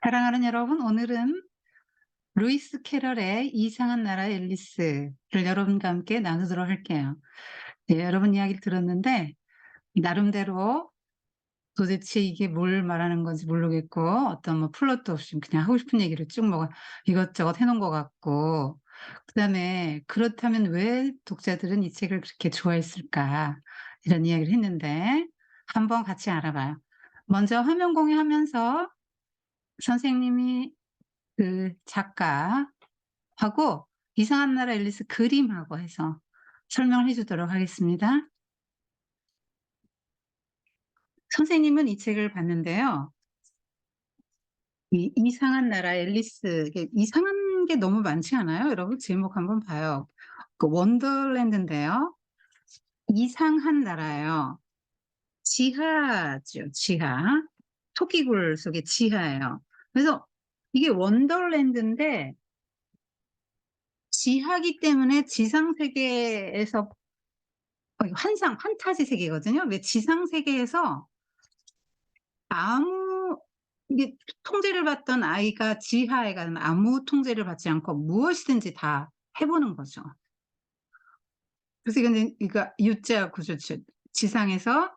사랑하는 여러분, 오늘은 루이스 캐럴의 이상한 나라 앨리스를 여러분과 함께 나누도록 할게요. 네, 여러분 이야기를 들었는데 나름대로 도대체 이게 뭘 말하는 건지 모르겠고 어떤 뭐 플롯도 없이 그냥 하고 싶은 얘기를 쭉 뭐 이것저것 해 놓은 것 같고, 그다음에 그렇다면 왜 독자들은 이 책을 그렇게 좋아했을까, 이런 이야기를 했는데 한번 같이 알아봐요. 먼저 화면 공유하면서 선생님이 그 작가하고 이상한 나라 앨리스 그림하고 해서 설명을 해 주도록 하겠습니다. 선생님은 이 책을 봤는데요. 이 이상한 나라 앨리스, 이게 이상한 게 너무 많지 않아요? 여러분 제목 한번 봐요. 그 원더랜드인데요. 이상한 나라예요. 지하죠, 지하. 토끼굴 속의 지하예요. 그래서 이게 원더랜드인데 지하기 때문에 지상 세계에서 이거 환상 판타지 세계거든요. 왜 지상 세계에서 아무 이게 통제를 받던 아이가 지하에 가면 아무 통제를 받지 않고 무엇이든지 다 해 보는 거죠. 그래서 이거는 이거 U자 구조죠. 지상에서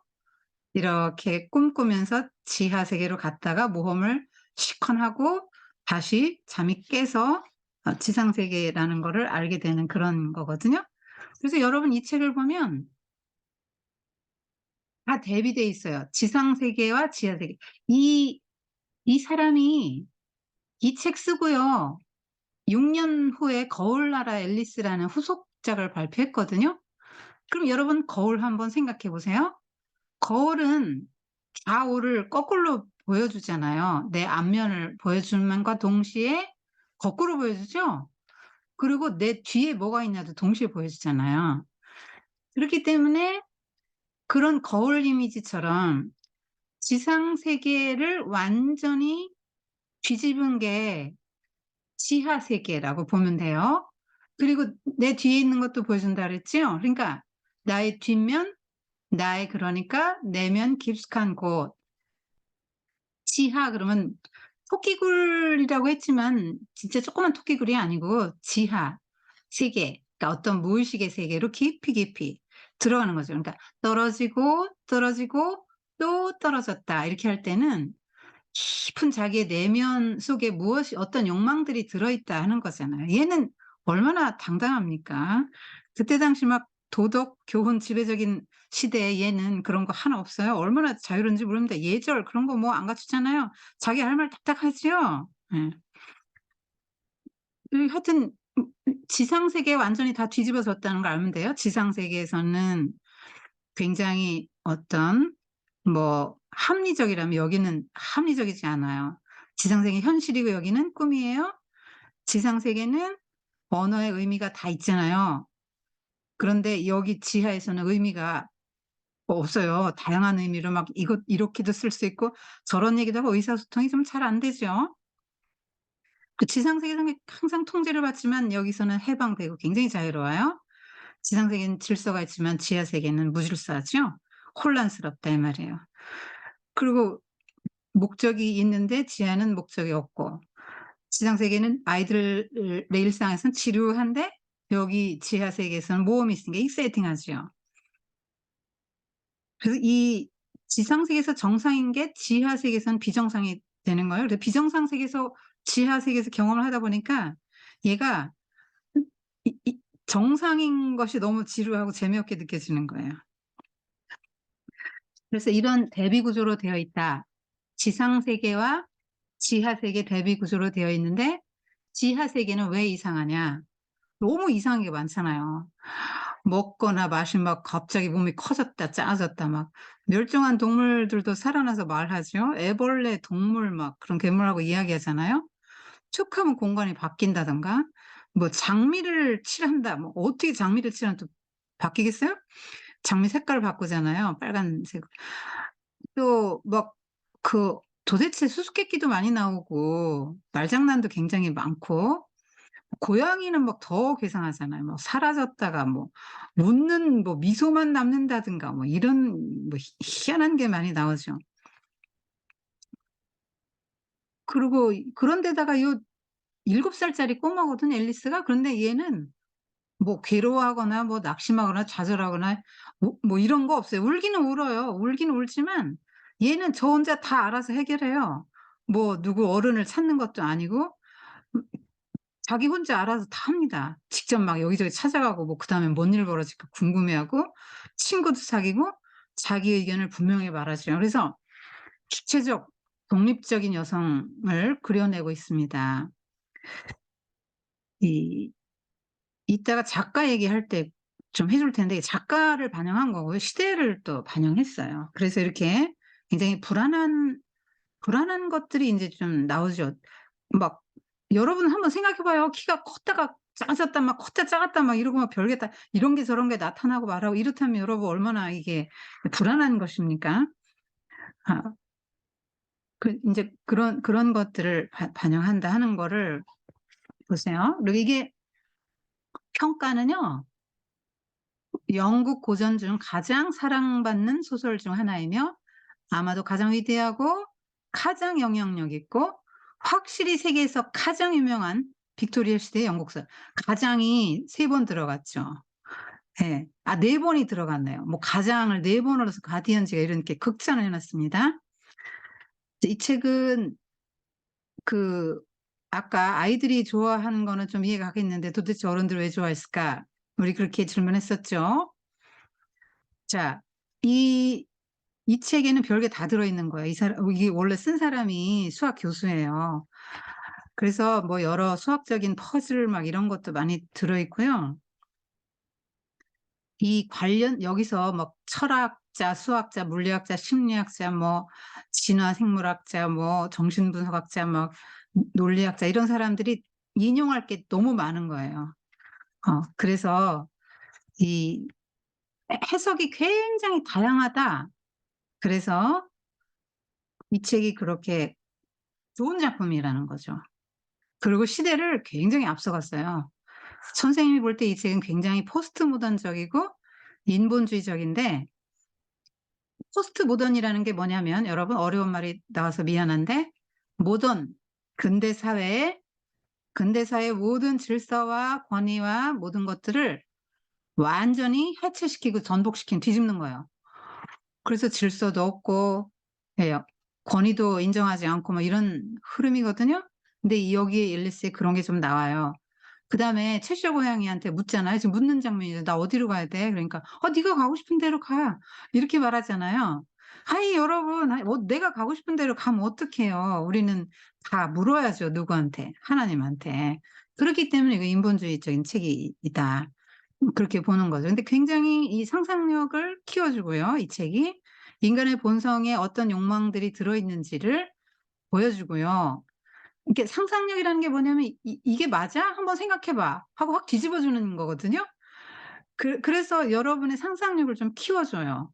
이렇게 꿈꾸면서 지하 세계로 갔다가 모험을 실컷 하고 다시 잠이 깨서 지상 세계라는 거를 알게 되는 그런 거거든요. 그래서 여러분 이 책을 보면 다 대비돼 있어요. 지상 세계와 지하 세계. 이 이 사람이 이 책 쓰고요. 6년 후에 거울나라 앨리스라는 후속작을 발표했거든요. 그럼 여러분 거울 한번 생각해 보세요. 거울은 좌우를 거꾸로 보여주잖아요. 내 앞면을 보여줌과 동시에 거꾸로 보여주죠. 그리고 내 뒤에 뭐가 있냐도 동시에 보여주잖아요. 그렇기 때문에 그런 거울 이미지처럼 지상 세계를 완전히 뒤집은 게 지하 세계라고 보면 돼요. 그리고 내 뒤에 있는 것도 보여준다 그랬죠? 그러니까 나의 뒷면, 나의 그러니까 내면 깊숙한 곳, 지하 그러면 토끼굴이라고 했지만 진짜 조그만 토끼굴이 아니고 지하 세계, 그러니까 어떤 무의식의 세계로 깊이 깊이 들어가는 거죠. 그러니까 떨어지고 떨어지고 또 떨어졌다 이렇게 할 때는 깊은 자기의 내면 속에 무엇이 어떤 욕망들이 들어있다 하는 거잖아요. 얘는 얼마나 당당합니까? 그때 당시 막 도덕, 교훈 지배적인 시대에 얘는 그런 거 하나 없어요. 얼마나 자유로운지 모릅니다. 예절 그런 거 뭐 안 갖추잖아요. 자기 할 말 딱딱 하지요. 예. 하여튼 지상 세계에 완전히 다 뒤집어졌다는 걸 알면 돼요. 지상 세계에서는 굉장히 어떤 뭐 합리적이라면 여기는 합리적이지 않아요. 지상 세계 현실이고 여기는 꿈이에요. 지상 세계는 언어의 의미가 다 있잖아요. 그런데 여기 지하에서는 의미가 없어요. 다양한 의미로 막 이것 이렇게도 쓸 수 있고 저런 얘기도 하고 의사소통이 좀 잘 안 되죠. 그 지상 세계는 항상 통제를 받지만 여기서는 해방되고 굉장히 자유로워요. 지상 세계는 질서가 있지만 지하 세계는 무질서하죠. 혼란스럽다 이 말이에요. 그리고 목적이 있는데 지하는 목적이 없고, 지상 세계는 아이들의 일상에서는 지루한데 여기 지하 세계에서는 모험이 있으니까 익사이팅하죠. 그래서 이 지상 세계에서 정상인 게 지하 세계에서는 비정상이 되는 거예요. 그래서 비정상 세계에서 지하 세계에서 경험을 하다 보니까 얘가 이 정상인 것이 너무 지루하고 재미없게 느껴지는 거예요. 그래서 이런 대비 구조로 되어 있다. 지상 세계와 지하 세계 대비 구조로 되어 있는데 지하 세계는 왜 이상하냐? 너무 이상한 게 많잖아요. 먹거나 마시면 막 갑자기 몸이 커졌다 작아졌다 막 멸종한 동물들도 살아나서 말하죠. 애벌레, 동물 막 그런 괴물하고 이야기하잖아요. 툭 하면 공간이 바뀐다든가 뭐 장미를 칠한다. 뭐 어떻게 장미를 칠하면 또 바뀌겠어요? 장미 색깔을 바꾸잖아요. 빨간색. 또 막 그 도대체 수수께끼도 많이 나오고 말장난도 굉장히 많고, 고양이는 막 더 괴상하잖아요. 뭐 사라졌다가 뭐 웃는 뭐 미소만 남는다든가 뭐 이런 뭐 희한한 게 많이 나오죠. 그리고 그런데다가 요 7살짜리 꼬마거든 앨리스가. 그런데 얘는 뭐 괴로워하거나 뭐 낙심하거나 좌절하거나 뭐 이런 거 없어요. 울기는 울어요. 울기는 울지만 얘는 저 혼자 다 알아서 해결해요. 뭐 누구 어른을 찾는 것도 아니고 음 자기 혼자 알아서 다 합니다. 직접 막 여기저기 찾아가고 뭐 그다음에 뭔 일 벌어질까 궁금해하고 친구도 사귀고 자기 의견을 분명히 말하죠. 그래서 주체적 독립적인 여성을 그려내고 있습니다. 이 이따가 작가 얘기할 때 좀 해줄 텐데 작가를 반영한 거고요. 시대를 또 반영했어요. 그래서 이렇게 굉장히 불안한 것들이 인제 좀 나오죠. 막 여러분 한번 생각해 봐요. 키가 컸다가 작아졌다 막 컸다 작았다 막 이러고 막 별게 다 이런 게 저런 게 나타나고 말하고 이렇다면 여러분 얼마나 이게 불안한 것입니까? 아 인제 그런 것들을 반영한다 하는 거를 보세요. 그리고 이게 평가는요. 영국 고전 중 가장 사랑받는 소설 중 하나이며 아마도 가장 위대하고 가장 영향력 있고 확실히 세계에서 가장 유명한 빅토리아 시대의 영국설. 가장이 3번 들어갔죠. 예. 아 4 번이 들어갔네요. 뭐 가장을 4 번으로 해서 가디언즈가 이렇게 극찬을 해 놨습니다. 이 책은 그 아까 아이들이 좋아하는 거는 좀 이해가 가겠는데 '도대체 어른들은 왜 좋아했을까?' 우리 그렇게 질문했었죠. 자 이 이 책에는 별게 다 들어 있는 거예요. 이 사람 이게 원래 쓴 사람이 수학 교수예요. 그래서 뭐 여러 수학적인 퍼즐 막 이런 것도 많이 들어 있고요. 이 관련 여기서 뭐 철학자, 수학자, 물리학자, 심리학자, 뭐 진화 생물학자, 뭐 정신분석학자, 막 논리학자 이런 사람들이 인용할 게 너무 많은 거예요. 그래서 이 해석이 굉장히 다양하다. 그래서 이 책이 그렇게 좋은 작품이라는 거죠. 그리고 시대를 굉장히 앞서갔어요. 선생님이 볼 때 이 책은 굉장히 포스트 모던적이고 인본주의적인데 포스트 모던이라는 게 뭐냐면 여러분 어려운 말이 나와서 미안한데 모던 근대 사회의 모든 질서와 권위와 모든 것들을 완전히 해체시키고 전복시킨 뒤집는 거예요. 그래서 질서도 없고 예 권위도 인정하지 않고 뭐 이런 흐름이거든요. 근데 여기에 앨리스에 그런 게 좀 나와요. 그다음에 채셔 고양이한테 묻잖아요. 지금 묻는 장면이죠. "나 어디로 가야 돼?" 그러니까 네가 가고 싶은 데로 가." 이렇게 말하잖아요. 아이 여러분 내가 가고 싶은 데로 가면 어떡해요. 우리는 다 물어야죠 누구한테. 하나님한테. 그렇기 때문에 이거 인본주의적인 책이다. 그렇게 보는 거죠. 근데 굉장히 이 상상력을 키워주고요 이 책이. 인간의 본성에 어떤 욕망들이 들어 있는지를 보여주고요. 이게 상상력이라는 게 뭐냐면 "이게 맞아? 한번 생각해 봐." 하고 확 뒤집어 주는 거거든요. 그래서 여러분의 상상력을 좀 키워 줘요.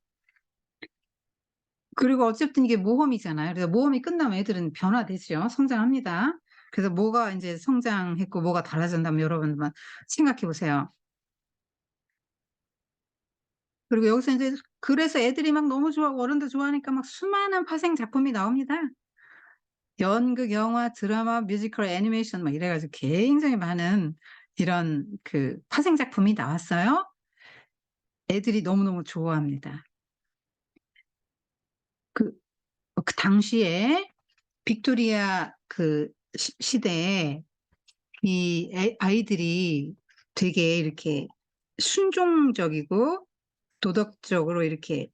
그리고 어쨌든 이게 모험이잖아요. 그래서 모험이 끝나면 애들은 변화되죠. 성장합니다. 그래서 뭐가 인제 성장했고 뭐가 달라졌나 여러분 한번 생각해 보세요. 그리고 여기서 인제 그래서 애들이 막 너무 좋아하고 어른도 좋아하니까 막 수많은 파생 작품이 나옵니다. 연극, 영화, 드라마, 뮤지컬, 애니메이션 막 이래 가지고 굉장히 많은 이런 그 파생 작품이 나왔어요. 애들이 너무너무 좋아합니다. 그 그 당시에 빅토리아 그 시대에 이 아이들이 되게 이렇게 순종적이고 도덕적으로 이렇게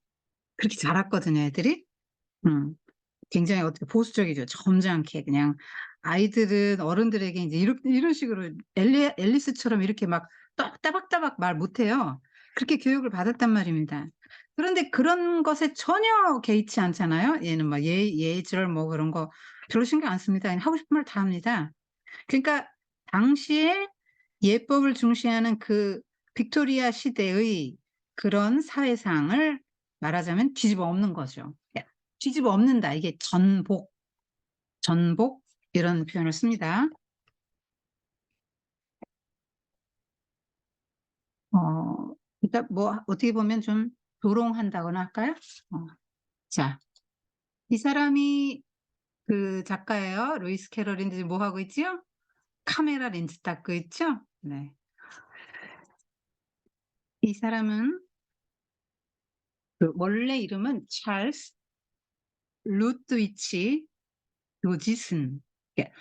그렇게 자랐거든요, 애들이. 음. 굉장히 어떻게 보수적이죠. 점잖게 그냥 아이들은 어른들에게 인제 이런 식으로 앨리스처럼 이렇게 막 따박따박 말 못해요. 그렇게 교육을 받았단 말입니다. 그런데 그런 것에 전혀 개의치 않잖아요. 얘는 막 예절 뭐 그런 거 별로 신경 안 씁니다. 그냥 하고 싶은 말 다 합니다. 그러니까 당시에 예법을 중시하는 그 빅토리아 시대의 그런 사회상을 말하자면 뒤집어 엎는 거죠. 예. 뒤집어 엎는다. 이게 전복 이런 표현을 씁니다. 그러니까 뭐 어떻게 보면 좀 조롱한다거나 할까요? 어 자 이 사람이 그 작가예요. 루이스 캐럴인데 지금 뭐 하고 있지요? 카메라 렌즈 닦고 있죠? 네. 이 사람은 그 원래 이름은 찰스 루드위치 도지슨. 그러니까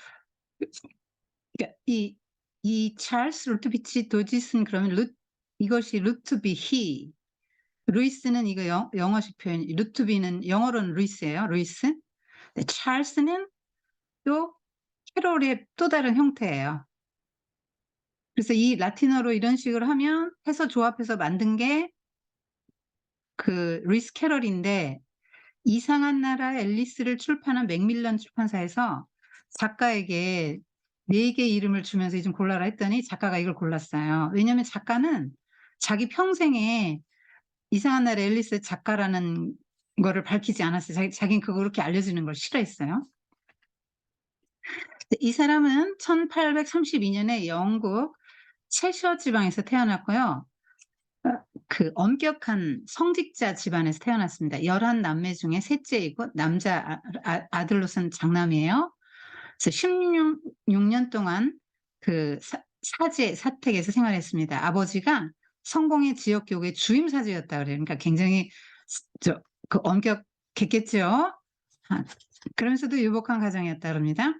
그러니까 이 찰스 루트비치 도지슨 그러면 이것이 루트비 he. 루이스는 이거 영어식 표현, 루트비는 영어로는 루이스예요. 루이스. 근데 찰스는 또 캐롤의 또 다른 형태예요. 그래서 이 라틴어로 이런 식으로 하면 해서 조합해서 만든 게 그 루이스 캐럴인데, 이상한 나라 앨리스를 출판한 맥밀런 출판사에서 작가에게 4개 이름을 주면서 "이 좀 골라라." 했더니 작가가 이걸 골랐어요. 왜냐하면 작가는 자기 평생에 이상한 나라 앨리스의 작가라는 거를 밝히지 않았어요. 자기는 그렇게 알려지는 걸 싫어했어요. 이 사람은 1832년에 영국 채셔 지방에서 태어났고요. 그 엄격한 성직자 집안에서 태어났습니다. 11 남매 중에 셋째이고 남자 아들로서는 장남이에요. 그래서 16년 동안 그 사제 사택에서 생활했습니다. 아버지가 성공의 지역 교구의 주임 사제였다 그래요. 그러니까 굉장히 그 엄격했겠죠. 아, 그러면서도 유복한 가정이었다 그럽니다.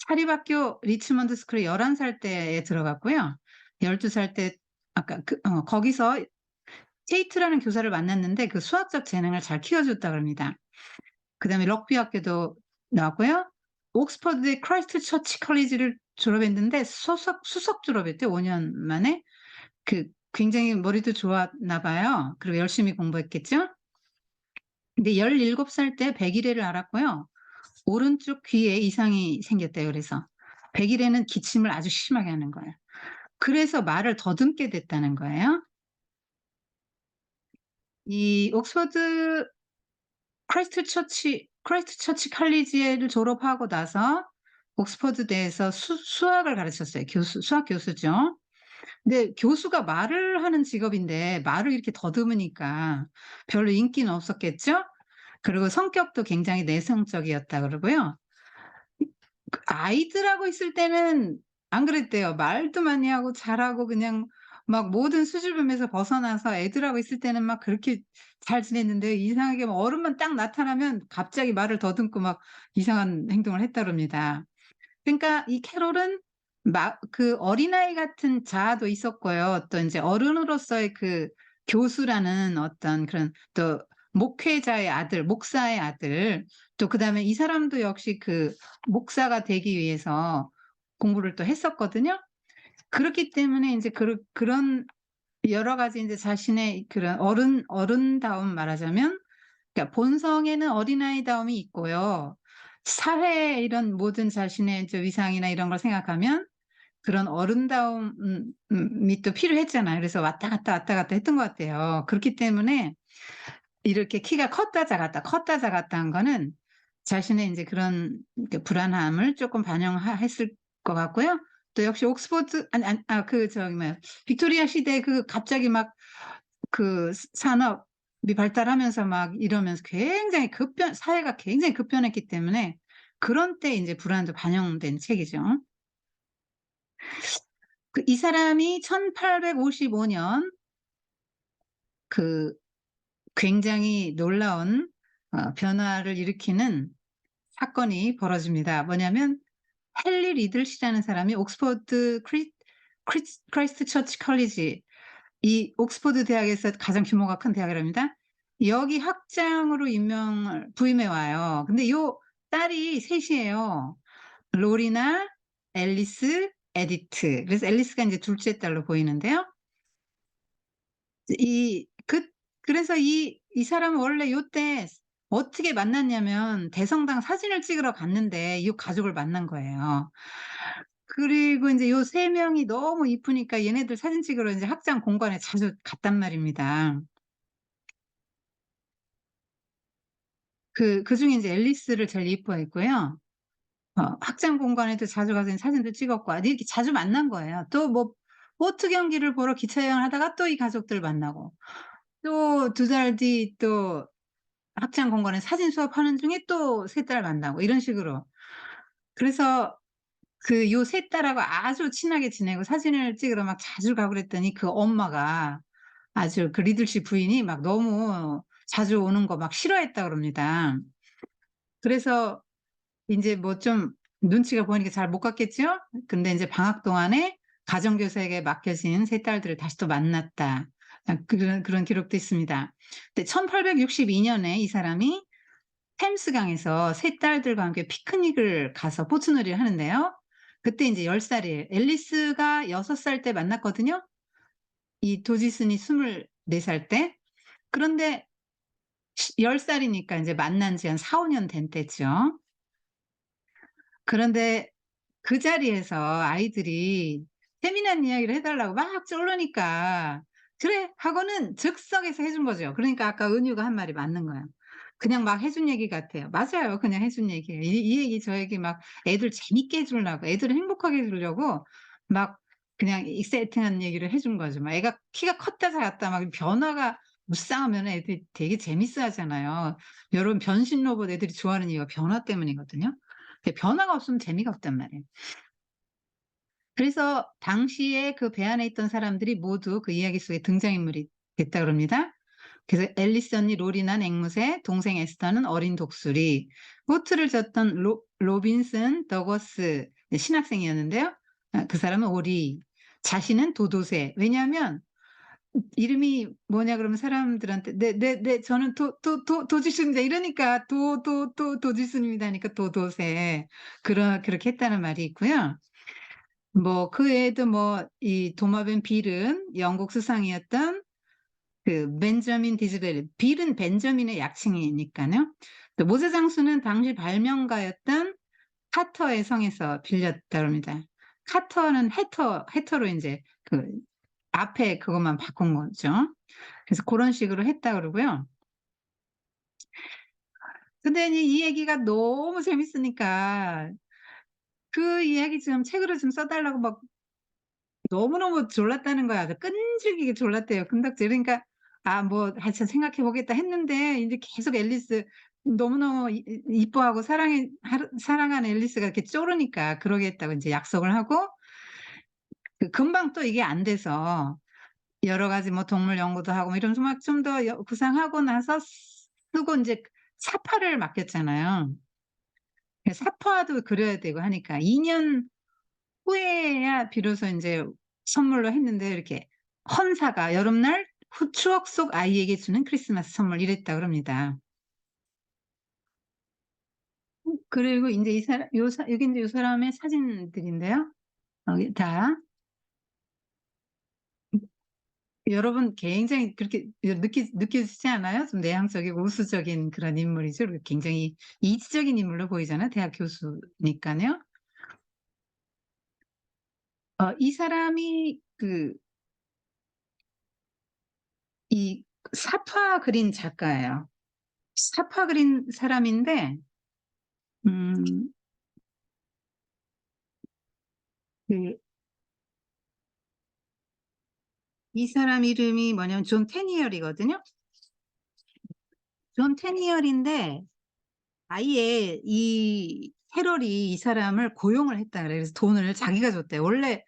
사립학교 리치먼드 스쿨에 11살 때에 들어갔고요. 12살 때 아까 거기서 케이트라는 교사를 만났는데 그 수학적 재능을 잘 키워줬다 그럽니다. 그다음에 럭비 학교도 나왔고요. 옥스퍼드의 크라이스트 처치 컬리지를 졸업했는데 수석 졸업했대요. 5년 만에. 그 굉장히 머리도 좋았나 봐요. 그리고 열심히 공부했겠죠. 근데 17살 때 백일해를 앓았고요. 오른쪽 귀에 이상이 생겼대요. 그래서 백일해는 기침을 아주 심하게 하는 거예요. 그래서 말을 더듬게 됐다는 거예요. 이 옥스퍼드 크라이스트 처치 칼리지를 졸업하고 나서 옥스퍼드대에서 수학을 가르쳤어요. 수학 교수죠. 근데 교수가 말을 하는 직업인데 말을 이렇게 더듬으니까 별로 인기는 없었겠죠? 그리고 성격도 굉장히 내성적이었다 그러고요. 아이들하고 있을 때는 안 그랬대요. 말도 많이 하고 잘하고 그냥 막 모든 수줍음에서 벗어나서 애들하고 있을 때는 막 그렇게 잘 지냈는데, 이상하게 막 어른만 딱 나타나면 갑자기 말을 더듬고 막 이상한 행동을 했다 그럽니다. 그러니까 이 캐롤은 그 어린아이 같은 자아도 있었고요. 또 인제 어른으로서의 그 교수라는 어떤 그런, 또 목회자의 아들, 목사의 아들, 또 그다음에 이 사람도 역시 그 목사가 되기 위해서 공부를 또 했었거든요. 그렇기 때문에 인제 그런 여러 가지 인제 자신의 그런 어른다움, 말하자면 그러니까 본성에는 어린아이다움이 있고요. 사회의 이런 모든 자신의 위상이나 이런 걸 생각하면 그런 어른다움 이 또 필요했잖아요. 그래서 왔다 갔다, 왔다 갔다 했던 것 같아요. 그렇기 때문에 이렇게 키가 컸다 작았다, 컸다 작았다 한 거는 자신의 인제 그런 불안함을 쪼끔 반영했을 것 같고요. 또 역시 옥스퍼드 그 뭐야, 빅토리아 시대에 그 갑자기 막 그 산업이 발달하면서 막 이러면서 굉장히 사회가 굉장히 급변했기 때문에 그런 때 인제 불안도 반영된 책이죠. 이 사람이 1855년 그 굉장히 놀라운 변화를 일으키는 사건이 벌어집니다. 뭐냐면 헨리 리들시라는 사람이 옥스퍼드 크라이스트 처치 컬리지, 이 옥스퍼드 대학에서 가장 규모가 큰 대학이랍니다. 여기 학장으로 부임해 와요. 근데 요 딸이 셋 이에요. 로리나, 앨리스, 에디트. 그래서 앨리스가 인제 둘째 딸로 보이는데요. 이 그 그래서 이 사람은 원래 요때 어떻게 만났냐면 대성당 사진을 찍으러 갔는데 이 가족을 만난 거예요. 그리고 인제 요 3명이 너무 이쁘니까 얘네들 사진 찍으러 인제 학장 공관에 자주 갔단 말입니다. 그중에 인제 앨리스를 제일 이뻐했고요. 학장 공관에도 자주 가서 사진도 찍었고 이렇게 자주 만난 거예요. 또 뭐 보트 경기를 보러 기차 여행을 하다가 또 이 가족들 만나고, 또 2달 뒤 또 학창 공간에 사진 수업하는 중에 또 새 딸 만나고 이런 식으로. 그래서 그 요 새 딸하고 아주 친하게 지내고 사진을 찍으러 막 자주 가고 그랬더니 그 엄마가 아주 그 리들씨 부인이 막 너무 자주 오는 거 막 싫어했다 그럽니다. 그래서 인제 뭐 좀 눈치가 보이니까 잘 못 갔겠죠? 근데 인제 방학 동안에 가정교사에게 맡겨진 새 딸들을 다시 또 만났다. 그런 기록도 있습니다. 근데 1862 년에 이 사람이 템스강에서 새 딸들과 함께 피크닉을 가서 보트놀이를 하는데요. 그때 인제 10 살이에요. 앨리스가 6살 때 만났거든요. 이 도지슨이 24살 때. 그런데 10 살이니까 인제 만난 지 한 4-5년 된 때죠. 그런데 그 자리에서 아이들이 세미난 이야기를 해 달라고 막 쪼르니까 "그래." 하고는 즉석에서 해준 거죠. 그러니까 아까 은유가 한 말이 맞는 거예요. 그냥 막 해준 얘기 같아요. 맞아요. 그냥 해준 얘기예요. 이 얘기 저 얘기 막 애들 재밌게 해 주려고 애들을 행복하게 해 주려고 막 그냥 익사이팅한 얘기를 해준 거죠. 막 애가 키가 컸다 작았다 막 변화가 무쌍하면 애들이 되게 재밌어 하잖아요. 여러분 변신 로봇 애들이 좋아하는 이유가 변화 때문이거든요. 근데 변화가 없으면 재미가 없단 말이에요. 그래서 당시에 그 배 안에 있던 사람들이 모두 그 이야기 속에 등장인물이 됐다 그럽니다. 그래서 앨리스 언니 로리는 앵무새, 동생 에스더는 어린 독수리, 보트를 졌던 로빈슨 더거스 신학생이었는데요. 그 사람은 오리, 자신은 도도새. 왜냐하면 이름이 뭐냐 그러면 사람들한테 "네 저는 도지수입니다." 이러니까 도지수입니다 하니까 도도새. 그렇게 했다는 말이 있고요. 뭐 그 외에도 뭐 이 도마뱀 빌은 영국 수상이었던 그 벤저민 디즈벨리. 빌은 벤저민의 약칭이니까요. 또 모세 장수는 당시 발명가였던 카터의 성에서 빌렸다 그럽니다. 카터는 해터로 인제 그 앞에 그것만 바꾼 거죠. 그래서 고런 식으로 했다 그러고요. 근데 이 얘기가 너무 재밌으니까 그 이야기 좀 책으로 좀 써 달라고 막 너무너무 졸랐다는 거야. 아주 끈질기게 졸랐대요, 금닥지. 그러니까 '아 뭐 하여튼 생각해 보겠다.' 했는데 인제 계속 앨리스 너무너무 이뻐하고 사랑하는 앨리스가 이렇게 쪼르니까 그러겠다고 인제 약속을 하고 금방 또 이게 안 돼서 여러 가지 뭐 동물 연구도 하고 뭐 이러면서 막 좀 더 구상하고 나서 쓰고 인제 사파를 맡겼잖아요. 사파도 그려야 되고 하니까 2년 후에야 비로소 인제 선물로 했는데 이렇게 헌사가 여름날 추억 속 아이에게 주는 크리스마스 선물 이랬다 그럽니다. 그리고 인제 이 사람 여기 인제 요 사람의 사진들인데요. 여기 다 여러분 굉장히 그렇게 느껴지지 않아요? 좀 내향적이고 우수적인 그런 인물이죠. 그리고 굉장히 이지적인 인물로 보이잖아요, 대학 교수니까요. 이 사람이 이 사파 그린 작가예요. 사파 그린 사람인데 음 그 이 사람 이름이 뭐냐면 존 테니얼이거든요. 존 테니얼인데 아예 이 캐럴이 이 사람을 고용을 했다 그래요. 그래서 돈을 자기가 줬대요. 원래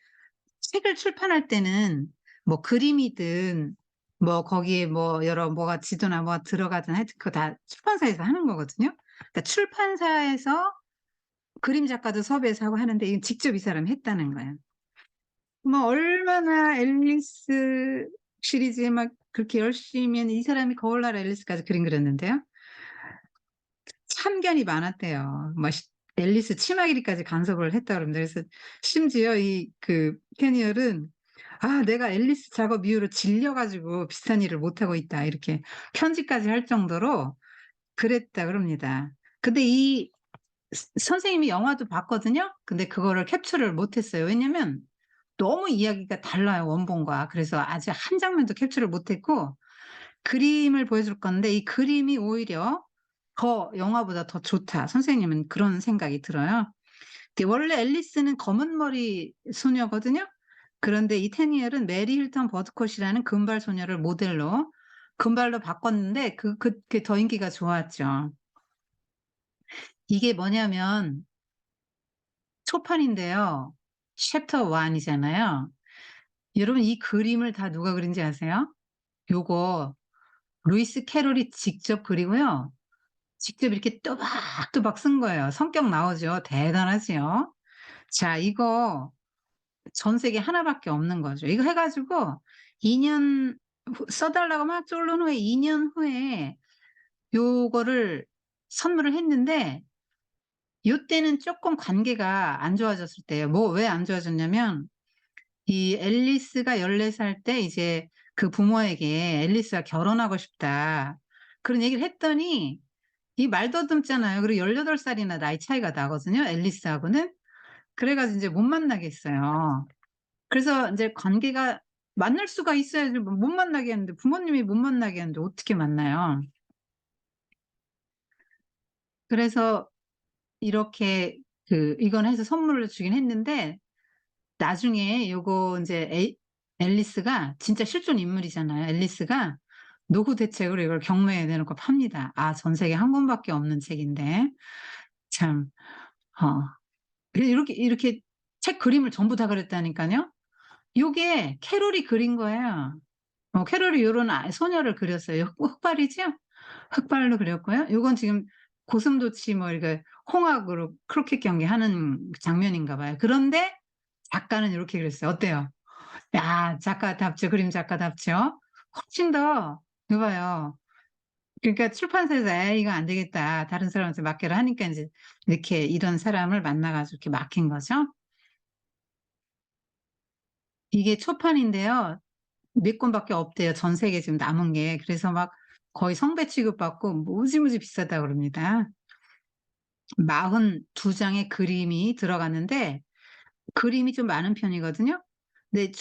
책을 출판할 때는 뭐 그림이든 뭐 거기에 뭐 여러 뭐가 지도나 뭐가 들어가든 하여튼 그거 다 출판사에서 하는 거거든요. 그러니까 출판사에서 그림 작가도 섭외해서 하고 하는데 이건 직접 이 사람이 했다는 거예요. 뭐 얼마나 앨리스 시리즈에 막 그렇게 열심히 한 이 사람이 거울나라 앨리스까지 그림 그렸는데요. 참견이 많았대요. 뭐 앨리스 치마 길이까지 간섭을 했다 그럽니다. 그래서 심지어 이 캐니얼은 "아 내가 앨리스 작업 이후로 질려 가지고 비슷한 일을 못 하고 있다." 이렇게 편지까지 할 정도로 그랬다 그럽니다. 근데 이 선생님이 영화도 봤거든요. 근데 그거를 캡처를 못 했어요. 왜냐면 너무 이야기가 달라요, 원본과. 그래서 아직 한 장면도 캡처를 못 했고 그림을 보여줄 건데 이 그림이 오히려 더 '영화보다 더 좋다.' 선생님은 그런 생각이 들어요. 이게 원래 앨리스는 검은 머리 소녀거든요. 그런데 이 테니엘은 메리 힐턴 버드콧이라는 금발 소녀를 모델로 금발로 바꿨는데 그게 더 인기가 좋았죠. 이게 뭐냐면 초판인데요. 챕터 1 이잖아요. 여러분 이 그림을 다 누가 그린지 아세요? 요거 루이스 캐롤이 직접 그리고요. 직접 이렇게 또박또박 쓴 거예요. 성격 나오죠. 대단하지요. 자 이거 전 세계에 밖에 없는 거죠. 이거 해 가지고 2년 써 달라고 막 쪼른 후에 2년 후에 요거를 선물을 했는데 요때는 쪼끔 관계가 안 좋아졌을 때예요. 뭐 왜 안 좋아졌냐면 이 앨리스가 14살 때 이제 그 부모에게 "앨리스와 결혼하고 싶다." 그런 얘기를 했더니 이 말 더듬잖아요. 그리고 18 살이나 나이 차이가 나거든요, 앨리스하고는. 그래 가지고 인제 못 만나게 했어요. 그래서 인제 관계가 만날 수가 있어야지 뭐 못 만나게 했는데 부모님이 못 만나게 했는데 어떻게 만나요. 그래서 이렇게 이건 해서 선물로 주긴 했는데 나중에 요거 인제 앨리스가 진짜 실존 인물이잖아요. 앨리스가 노후 대책으로 이걸 경매에 내놓고 팝니다. 아 전 세계에 한 권밖에 없는 책인데 참 어 이렇게 책 그림을 전부 다 그렸다니까요. 요게 캐롤이 그린 거예요. 캐롤이 요런 소녀를 그렸어요. 흑발이죠? 흑발로 그렸고요. 요건 지금 고슴도치 뭐 이렇게 홍학으로 크로켓 경기하는 장면인가 봐요. 그런데 작가는 요렇게 그렸어요. 어때요? 야 작가답죠. 그림 작가답죠. 훨씬 더 이봐요. 그러니까 출판사에서 '에이 이거 안 되겠다. 다른 사람한테 맡겨라.' 하니까 인제 이렇게 이런 사람을 만나 가지고 이렇게 맡긴 거죠. 이게 초판인데요. 몇 권밖에 없대요, 전 세계에 지금 남은 게. 그래서 막 거의 성배 취급받고 무지무지 비싸다고 그럽니다. 42 장의 그림이 들어갔는데 그림이 좀 많은 편이거든요. 근데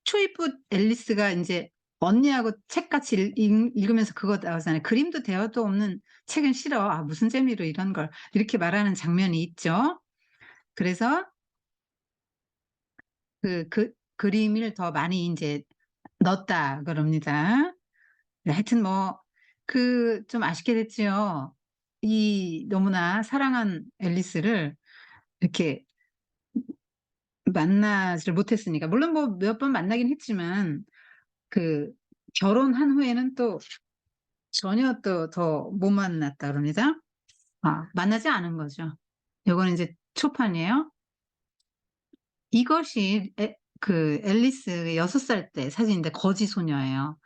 초입부 앨리스가 인제 언니하고 책같이 읽으면서 그거 나오잖아요. "그림도 대화도 없는 책은 싫어. 아 무슨 재미로 이런 걸." 이렇게 말하는 장면이 있죠. 그래서 그림을 더 많이 인제 넣었다 그럽니다. 네 하여튼 뭐 좀 아쉽게 됐지요. 이 너무나 사랑한 앨리스를 이렇게 만나지를 못했으니까. 물론 뭐 몇 번 만나긴 했지만 그 결혼한 후에는 또 전혀 또 더 못 만났다 그럽니다. 아 만나지 않은 거죠. 요거는 인제 초판이에요. 이것이 앨리스의 6살 때 사진인데 거지 소녀예요.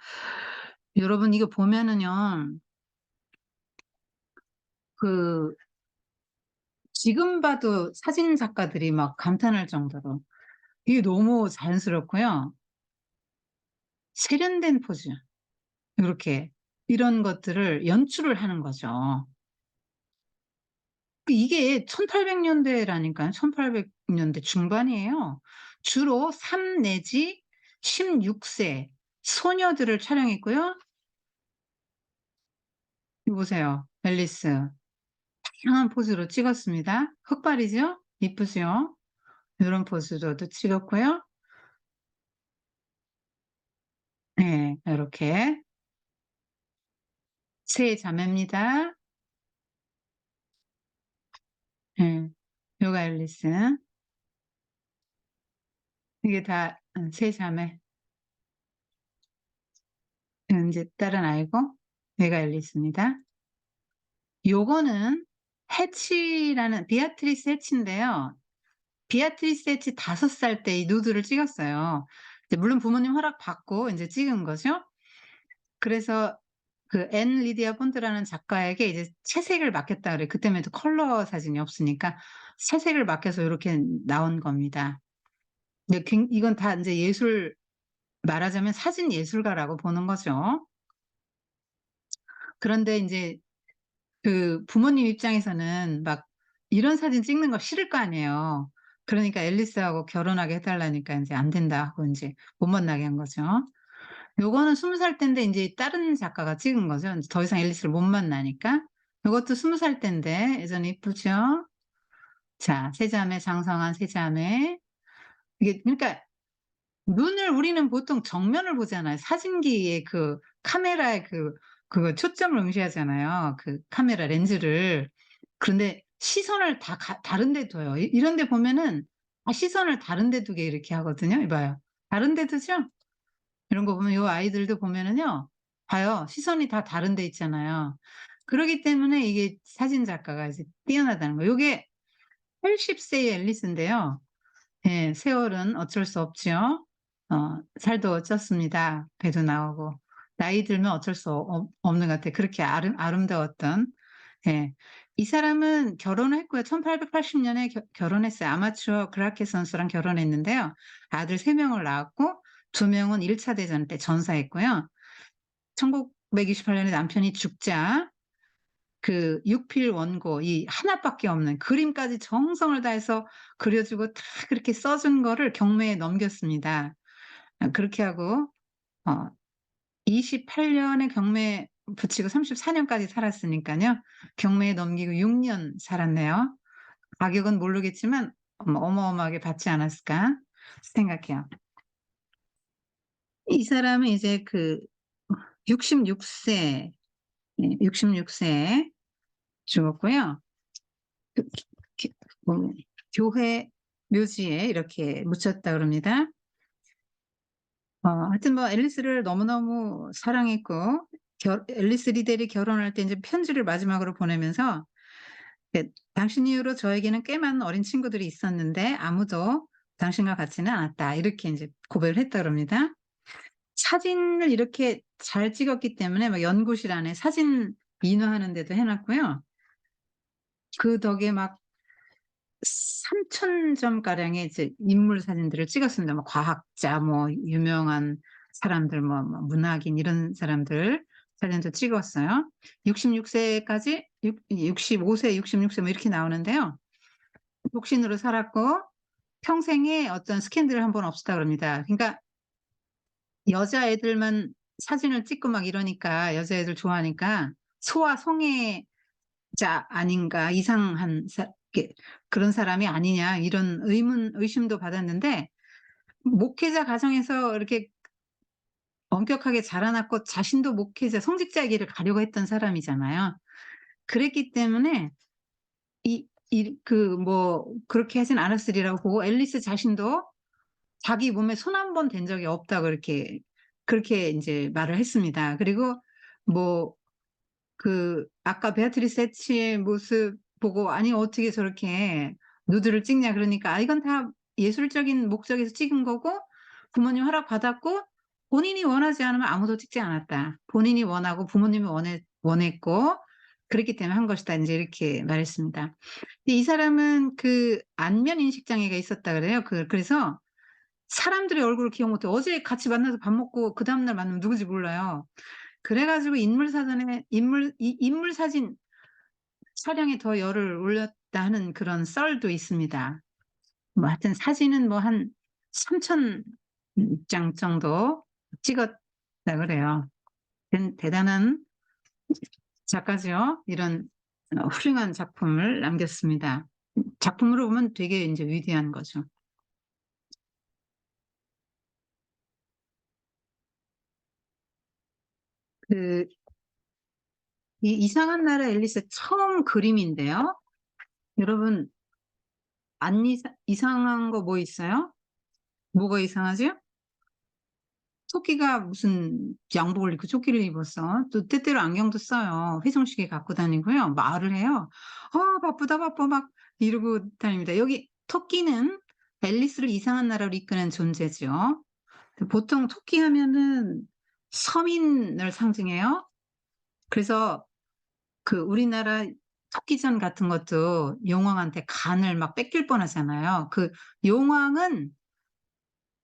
여러분 이거 보면은요. 그 지금 봐도 사진 작가들이 막 감탄할 정도로 이게 너무 자연스럽고요. 세련된 포즈 요렇게 이런 것들을 연출을 하는 거죠. 이게 1800 년대라니까요. 1800 년대 중반이에요. 주로 3 내지 16세 소녀들을 촬영했고요. 이 보세요. 앨리스. 다양한 포즈로 찍었습니다. 흑발이죠? 이쁘죠? 요런 포즈로도 찍었고요. 네. 요렇게 세 자매입니다. 예. 요가 앨리스. 이게 다 세 자매. 인제 딸은 아이고 얘가 앨리스입니다. 요거는 해치라는 비아트리스 해치인데요. 비아트리스 해치 5살 때 이 누드를 찍었어요. 이제 물론 부모님 허락 받고 인제 찍은 거죠. 그래서 앤 리디아 폰드라는 작가에게 이제 채색을 맡겼다 그래요. 그때만 해도 컬러 사진이 없으니까 채색을 맡겨서 요렇게 나온 겁니다. 근데 이건 다 인제 예술 말하자면 사진 예술가라고 보는 거죠. 그런데 인제 부모님 입장에서는 막 이런 사진 찍는 거 싫을 거 아니에요. 그러니까 앨리스하고 결혼하게 해 달라니까 인제 "안 된다." 하고 인제 못 만나게 한 거죠. 요거는 20살 땐데 인제 다른 작가가 찍은 거죠. 인제 더 이상 앨리스를 못 만나니까. 요것도 20살 땐데 여전히 이쁘죠. 자 세자매 장성한 세자매. 이게 그러니까 눈을 우리는 보통 정면을 보잖아요. 사진기의 카메라에 그거 초점을 응시하잖아요, 그 카메라 렌즈를. 그런데 시선을 다 다른 데 둬요. 이런 데 보면은 시선을 다른 데 두게 이렇게 하거든요. 이봐요. 다른 데 두죠? 이런 거 보면 요 아이들도 보면은요. 봐요. 시선이 다 다른 데 있잖아요. 그러기 때문에 이게 사진 작가가 이제 뛰어나다는 거예요. 요게 80 세의 앨리스인데요. 예. 세월은 어쩔 수 없지요. 살도 쪘습니다. 배도 나오고. 나이 들면 어쩔 수 없는 것 같아요. 그렇게 아름다웠던. 예. 이 사람은 결혼을 했고요. 1880 년에 결혼했어요. 아마추어 그라케 선수랑 결혼했는데요. 아들 3 명을 낳았고 2 명은 1 차 대전 때 전사했고요. 1928 년에 남편이 죽자 그 육필 원고 이 하나밖에 없는 그림까지 정성을 다해서 그려 주고 다 그렇게 써준 거를 경매에 넘겼습니다. 그렇게 하고 28 년에 경매에 붙이고 34 년까지 살았으니깐요. 경매에 넘기고 6년 살았네요. 가격은 모르겠지만 어마어마하게 받지 않았을까 생각해요. 이 사람은 이제 66 세, 예 66 세에 죽었고요. 그 기 뭐 교회 묘지에 이렇게 묻혔다 그럽니다. 하여튼 뭐 앨리스를 너무너무 사랑했고 앨리스 리델이 결혼할 때 인제 편지를 마지막으로 보내면서 "당신 이후로 저에게는 꽤 많은 어린 친구들이 있었는데 아무도 당신과 같지는 않았다." 이렇게 인제 고백을 했다 그럽니다. 사진을 이렇게 잘 찍었기 때문에 막 연구실 안에 사진 인화하는 데도 해 놨고요. 그 덕에 막 3,000 점가량의 이제 인물 사진들을 찍었습니다. 뭐 과학자 뭐 유명한 사람들 뭐 문학인 이런 사람들 사진도 찍었어요. 66 세까지 65 세, 66세 뭐 이렇게 나오는데요. 독신으로 살았고 평생에 어떤 스캔들은 한 번 없었다 그럽니다. 그러니까 여자애들만 사진을 찍고 막 이러니까 여자애들 좋아하니까 '소아 성애자 아닌가. 이상한 이렇게 그런 사람이 아니냐.' 이런 의심도 받았는데 목회자 가정에서 이렇게 엄격하게 자라났고 자신도 목회자 성직자의 길을 가려고 했던 사람이잖아요. 그랬기 때문에 그렇게 하진 않았으리라고 보고 앨리스 자신도 자기 몸에 손 한 번 댄 적이 없다고 그렇게 인제 말을 했습니다. 그리고 뭐 아까 베아트리스 해치의 모습 보고 "아니 어떻게 저렇게 누드를 찍냐." 그러니까 "아 이건 다 예술적인 목적에서 찍은 거고 부모님 허락 받았고 본인이 원하지 않으면 아무도 찍지 않았다. 본인이 원하고 부모님이 원했고 그랬기 때문에 한 것이다." 인제 이렇게 말했습니다. 근데 이 사람은 안면 인식 장애가 있었다 그래요. 그래서 사람들의 얼굴을 기억 못해요. 어제 같이 만나서 밥 먹고 그다음 날 만나면 누군지 몰라요. 그래 가지고 인물 사진 촬영에 더 열을 올렸다 하는 그런 썰도 있습니다. 뭐 하여튼 사진은 뭐 한 3,000 장 정도 찍었다 그래요. 대단한 작가죠. 이런 훌륭한 작품을 남겼습니다. 작품으로 보면 되게 인제 위대한 거죠. 그 이 이상한 나라 앨리스의 처음 그림인데요. 여러분 안 이상한 거 뭐 있어요? 뭐가 이상하죠? 토끼가 무슨 양복을 입고 조끼를 입었어. 또 때때로 안경도 써요. 회성시계 갖고 다니고요. 말을 해요. 바쁘다 바빠." 막 이러고 다닙니다. 여기 토끼는 앨리스를 이상한 나라로 이끄는 존재죠. 보통 토끼 하면은 서민을 상징해요. 그래서 우리나라 토끼전 같은 것도 용왕한테 간을 막 뺏길 뻔하잖아요. 용왕은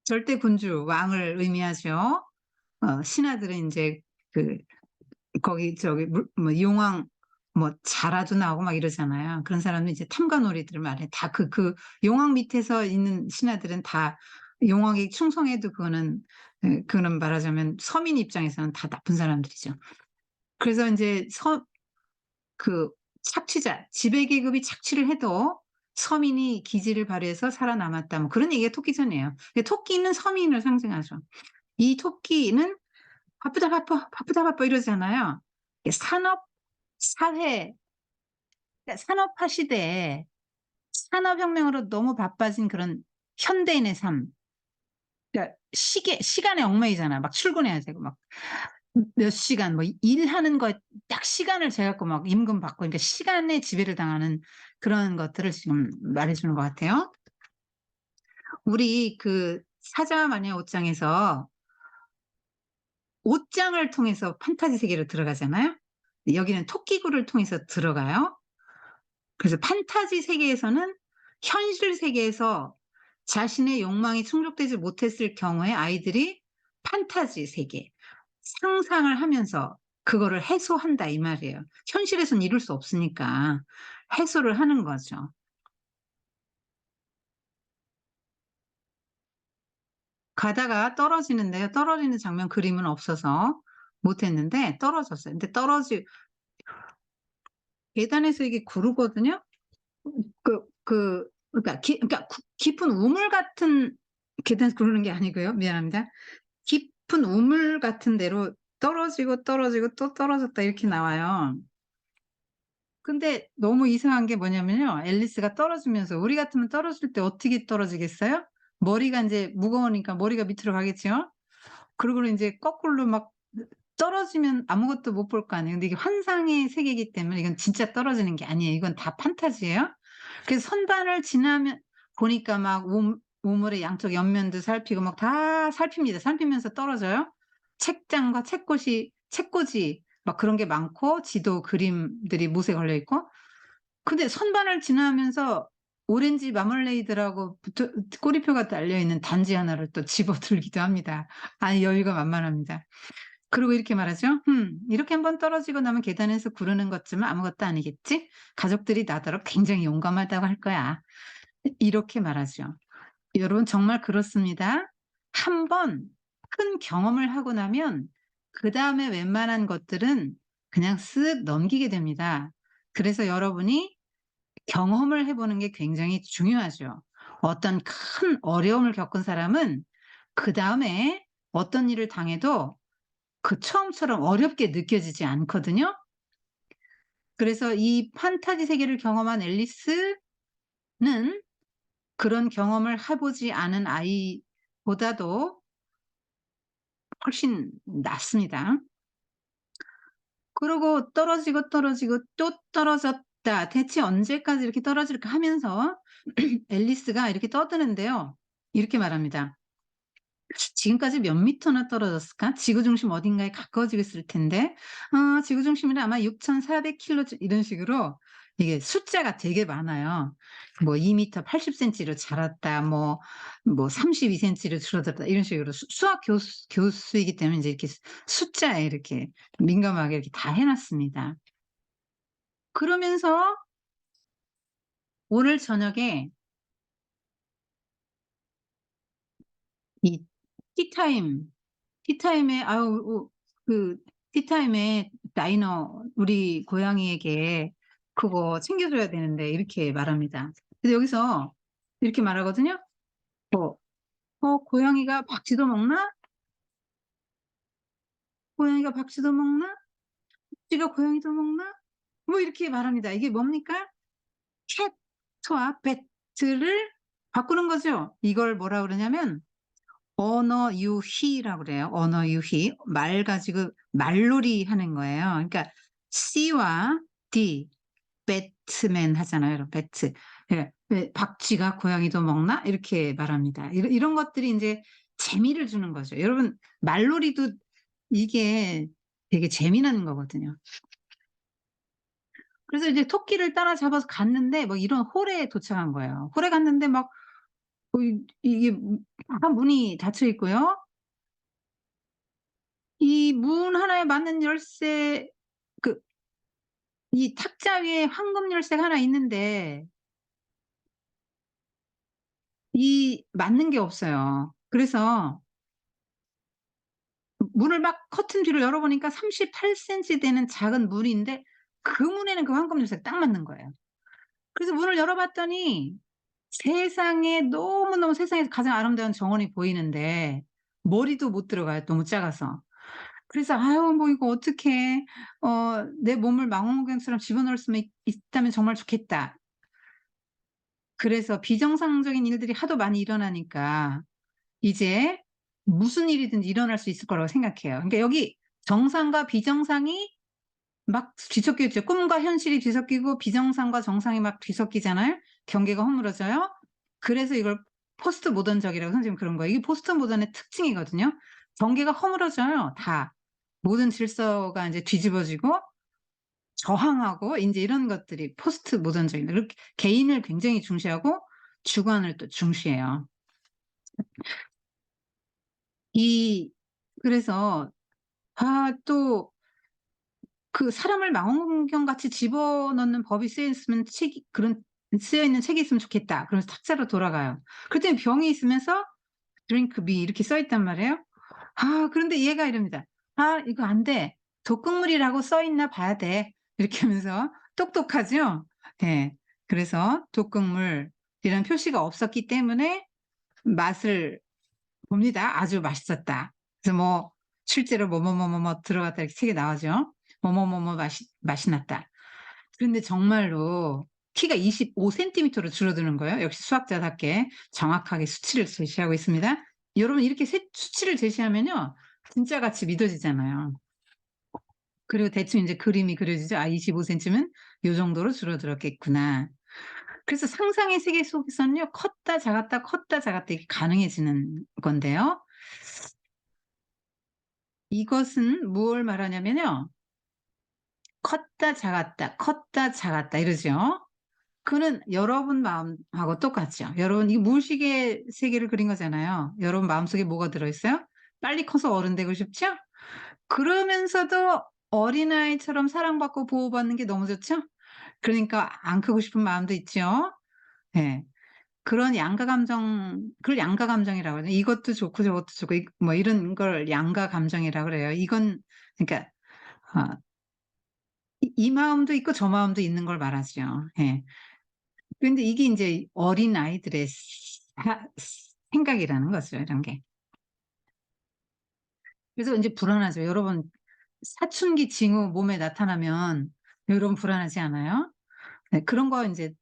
절대 군주, 왕을 의미하죠. 신하들은 인제 그 거기 저기 용왕 자라도 나오고 막 이러잖아요. 그런 사람은 이제 탐관오리들 말해. 다 용왕 밑에서 있는 신하들은 다 용왕에게 충성해도 그거는 말하자면 서민 입장에서는 다 나쁜 사람들이죠. 그래서 인제 그 착취자, 지배계급이 착취를 해도 서민이 기지를 발휘해서 살아남았다. 뭐 그런 얘기가 토끼전이에요. 근데 토끼는 서민을 상징하죠. 이 토끼는 바쁘다, 바빠, 바쁘다, 바빠 이러잖아요. 산업, 사회, 그러니까 산업화 시대에 산업혁명으로 너무 바빠진 그런 현대인의 삶. 그러니까 시간에 얽매이잖아. 막 출근해야 되고, 막 몇 시간, 뭐 일하는 거에 딱 시간을 재갖고 막 임금 받고, 그러니까 시간에 지배를 당하는 그런 것들을 지금 말해주는 것 같아요. 우리 그 사자 마녀 옷장에서 옷장을 통해서 판타지 세계로 들어가잖아요. 여기는 토끼굴을 통해서 들어가요. 그래서 판타지 세계에서는 현실 세계에서 자신의 욕망이 충족되지 못했을 경우에 아이들이 판타지 세계, 상상을 하면서 그거를 해소한다 이 말이에요. 현실에서는 이룰 수 없으니까 해소를 하는 거죠. 가다가 떨어지는데요. 떨어지는 장면 그림은 없어서 못했는데 떨어졌어요. 근데 계단에서 이게 구르거든요. 그러니까 깊은 우물 같은 계단에서 구르는 게 아니고요. 미안합니다. 깊은 우물 같은 데로 떨어지고 떨어지고 또 떨어졌다 이렇게 나와요. 근데 너무 이상한 게 뭐냐면요. 앨리스가 떨어지면서 우리 같으면 떨어질 때 어떻게 떨어지겠어요? 머리가 이제 무거우니까 머리가 밑으로 가겠죠. 그리고 이제 거꾸로 막 떨어지면 아무것도 못 볼 거 아니에요. 근데 이게 환상의 세계이기 때문에 이건 진짜 떨어지는 게 아니에요. 이건 다 판타지예요. 그래서 선반을 지나면 보니까 막 우물의 양쪽 옆면도 살피고 막 다 살핍니다. 살피면서 떨어져요. 책장과 책꽂이 막 그런 게 많고 지도 그림들이 못에 걸려 있고. 근데 선반을 지나면서 오렌지 마멀레이드라고 꼬리표가 달려 있는 단지 하나를 또 집어들기도 합니다. 아니 여유가 만만합니다. 그리고 이렇게 말하죠. 이렇게 한번 떨어지고 나면 계단에서 구르는 것쯤은 아무것도 아니겠지? 가족들이 나더러 굉장히 용감하다고 할 거야. 이렇게 말하죠. 여러분 정말 그렇습니다. 한번 큰 경험을 하고 나면 그다음에 웬만한 것들은 그냥 쓱 넘기게 됩니다. 그래서 여러분이 경험을 해보는 게 굉장히 중요하죠. 어떤 큰 어려움을 겪은 사람은 그다음에 어떤 일을 당해도 그 처음처럼 어렵게 느껴지지 않거든요. 그래서 이 판타지 세계를 경험한 앨리스는 그런 경험을 해보지 않은 아이보다도 훨씬 낫습니다. 그러고 떨어지고 떨어지고 또 떨어졌다. 대체 언제까지 이렇게 떨어질까 하면서 앨리스가 이렇게 떠드는데요. 이렇게 말합니다. 지금까지 몇 미터나 떨어졌을까? 지구 중심 어딘가에 가까워지고 있을 텐데, 지구 중심은 아마 6,400km 이런 식으로 이게 숫자가 되게 많아요. 뭐 2미터 80cm로 자랐다, 뭐 32cm로 줄어들었다 이런 식으로 수학 교수이기 때문에 이제 이렇게 숫자에 이렇게 민감하게 이렇게 다 해놨습니다. 그러면서 오늘 저녁에 이 티타임 티타임에 그 티타임에 다이너 우리 고양이에게 그거 챙겨줘야 되는데 이렇게 말합니다. 근데 여기서 이렇게 말하거든요. 어, 고양이가 박쥐도 먹나? 고양이가 박쥐도 먹나? 박쥐가 고양이도 먹나? 뭐 이렇게 말합니다. 이게 뭡니까? 캣와 배트를 바꾸는 거죠. 이걸 뭐라 그러냐면 언어 유희라고 그래요. 언어 유희. 말 가지고 말놀이 하는 거예요. 그러니까 C와 D, 배트맨 하잖아요. 여러분, 배트. 예, 박쥐가 고양이도 먹나? 이렇게 말합니다. 이런 것들이 이제 재미를 주는 거죠. 여러분, 말놀이도 이게 되게 재미나는 거거든요. 그래서 이제 토끼를 따라잡아서 갔는데 뭐 이런 홀에 도착한 거예요. 홀에 갔는데 막 이게 다 문이 닫혀 있고요. 이 문 하나에 맞는 열쇠, 그, 이 탁자 위에 황금 열쇠가 하나 있는데, 이 맞는 게 없어요. 그래서 문을 막 커튼 뒤로 열어보니까 38cm 되는 작은 문인데, 그 문에는 그 황금 열쇠가 딱 맞는 거예요. 그래서 문을 열어봤더니 세상에 너무너무 세상에서 가장 아름다운 정원이 보이는데, 머리도 못 들어가요. 너무 작아서. 그래서 '아유 뭐 이거 어떡해. 내 몸을 망원경처럼 집어넣을 수만 있다면 정말 좋겠다.' 그래서 비정상적인 일들이 하도 많이 일어나니까 이제 무슨 일이든지 일어날 수 있을 거라고 생각해요. 그러니까 여기 정상과 비정상이 막 뒤섞여 있죠. 꿈과 현실이 뒤섞이고 비정상과 정상이 막 뒤섞이잖아요. 경계가 허물어져요. 그래서 이걸 포스트 모던적이라고 선생님이 그런 거예요. 이게 포스트 모던의 특징이거든요. 경계가 허물어져요 다. 모든 질서가 인제 뒤집어지고 저항하고 인제 이런 것들이 포스트 모던적인 이렇게 개인을 굉장히 중시하고 주관을 또 중시해요. 이 그래서 또 그 사람을 망원경같이 집어넣는 법이 쓰여 있는 책이 있으면 좋겠다. 그러면서 탁자로 돌아가요. 그랬더니 병이 있으면서 drink me 이렇게 써 있단 말이에요. 그런데 얘가 이럽니다. "아 이거 안 돼. 독극물이라고 써 있나 봐야 돼." 이렇게 하면서 똑똑하죠? 예. 그래서 독극물이라는 표시가 없었기 때문에 맛을 봅니다. '아주 맛있었다.' 그래서 뭐 실제로 뭐뭐뭐뭐뭐 들어갔다 이렇게 책에 나오죠. 뭐뭐뭐뭐 맛이 났다. 그런데 정말로 키가 25 센티미터로 줄어드는 거예요. 역시 수학자답게 정확하게 수치를 제시하고 있습니다. 여러분 이렇게 수치를 제시하면요. 진짜같이 믿어지잖아요. 그리고 대충 인제 그림이 그려지죠. 25 센티면 요 정도로 줄어들었겠구나. 그래서 상상의 세계 속에서는요. 컸다 작았다 컸다 작았다 이게 가능해지는 건데요. 이것은 무엇을 말하냐면요. 컸다 작았다 컸다 작았다 이러죠. 그는 여러분 마음하고 똑같죠. 여러분 이 무의식의 세계를 그린 거잖아요. 여러분 마음속에 뭐가 들어 있어요? 빨리 커서 어른 되고 싶죠? 그러면서도 어린아이처럼 사랑받고 보호받는 게 너무 좋죠? 그러니까 안 크고 싶은 마음도 있죠. 예. 그런 양가 감정 그걸 양가 감정이라고 하죠. 이것도 좋고 저것도 좋고 뭐 이런 걸 양가 감정이라 그래요. 이건 그러니까 어 이 마음도 있고 저 마음도 있는 걸 말하죠. 예. 근데 이게 인제 어린아이들의 생각이라는 거죠, 이런 게. 그래서 인제 불안하죠. 여러분 사춘기 징후 몸에 나타나면 여러분 불안하지 않아요? 네 그런 거 인제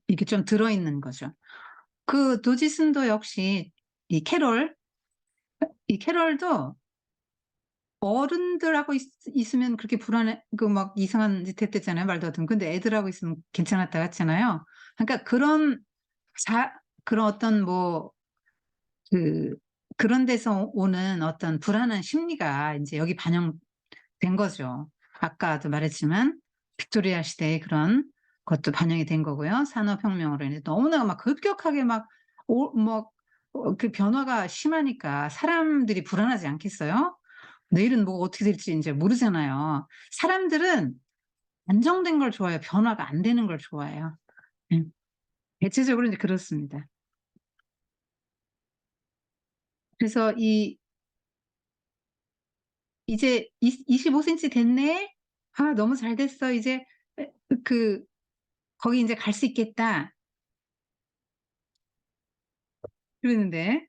이렇게 좀 들어 있는 거죠. 그 도지슨도 역시 이 캐럴도 어른들하고 있으면 그렇게 불안해 그 막 이상한 짓 했댔잖아요, 말도 안 통하고. 근데 애들하고 있으면 괜찮았다고 했잖아요. 그러니까 그런 어떤 뭐 그 그런 데서 오는 어떤 불안한 심리가 인제 여기 반영된 거죠. 아까도 말했지만 빅토리아 시대의 그런 것도 반영이 된 거고요. 산업혁명으로 인해 너무나 막 급격하게 막 막 그 변화가 심하니까 사람들이 불안하지 않겠어요? 내일은 뭐가 어떻게 될지 인제 모르잖아요. 사람들은 안정된 걸 좋아해요. 변화가 안 되는 걸 좋아해요. 음. 대체적으로 인제 그렇습니다. 그래서 이제 25 센티 됐네. 너무 잘 됐어. 이제 에 그 거기 인제 갈 수 있겠다. 그러는데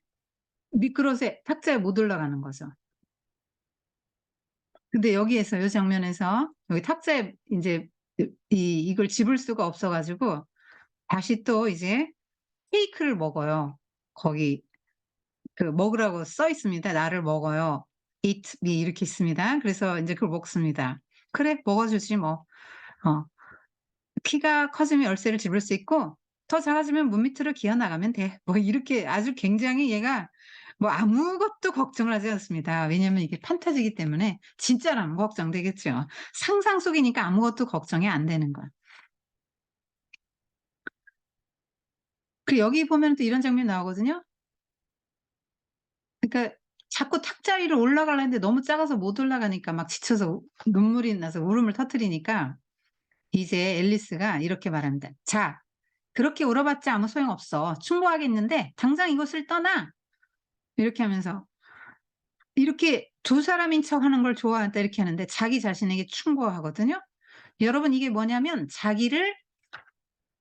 미끄러워서 탁자에 못 올라가는 거죠. 근데 여기에서 요 장면에서 여기 탁자에 인제 이걸 집을 수가 없어 가지고 다시 또 이제 케이크를 먹어요. 거기 그 먹으라고 써 있습니다. "나를 먹어요." "Eat me." 이렇게 있습니다. 그래서 인제 그걸 먹습니다. "그래 먹어 주지 뭐." 어. 키가 커지면 열쇠를 집을 수 있고 더 작아지면 문 밑으로 기어 나가면 돼. 뭐 이렇게 아주 굉장히 얘가 뭐 아무것도 걱정을 하지 않습니다. 왜냐하면 이게 판타지이기 때문에 진짜라면 걱정되겠죠. 상상 속이니까 아무것도 걱정이 안 되는 거야. 그리고 여기 보면 또 이런 장면이 나오거든요. 그러니까 자꾸 탁자 위로 올라가려 했는데 너무 작아서 못 올라가니까 막 지쳐서 눈물이 나서 울음을 터뜨리니까 이제 앨리스가 이렇게 말합니다. "자 그렇게 울어봤자 아무 소용없어. 충고하겠는데 당장 이곳을 떠나." 이렇게 하면서 이렇게 두 사람인 척하는 걸 좋아한다 이렇게 하는데 자기 자신에게 충고하거든요. 여러분 이게 뭐냐면 자기를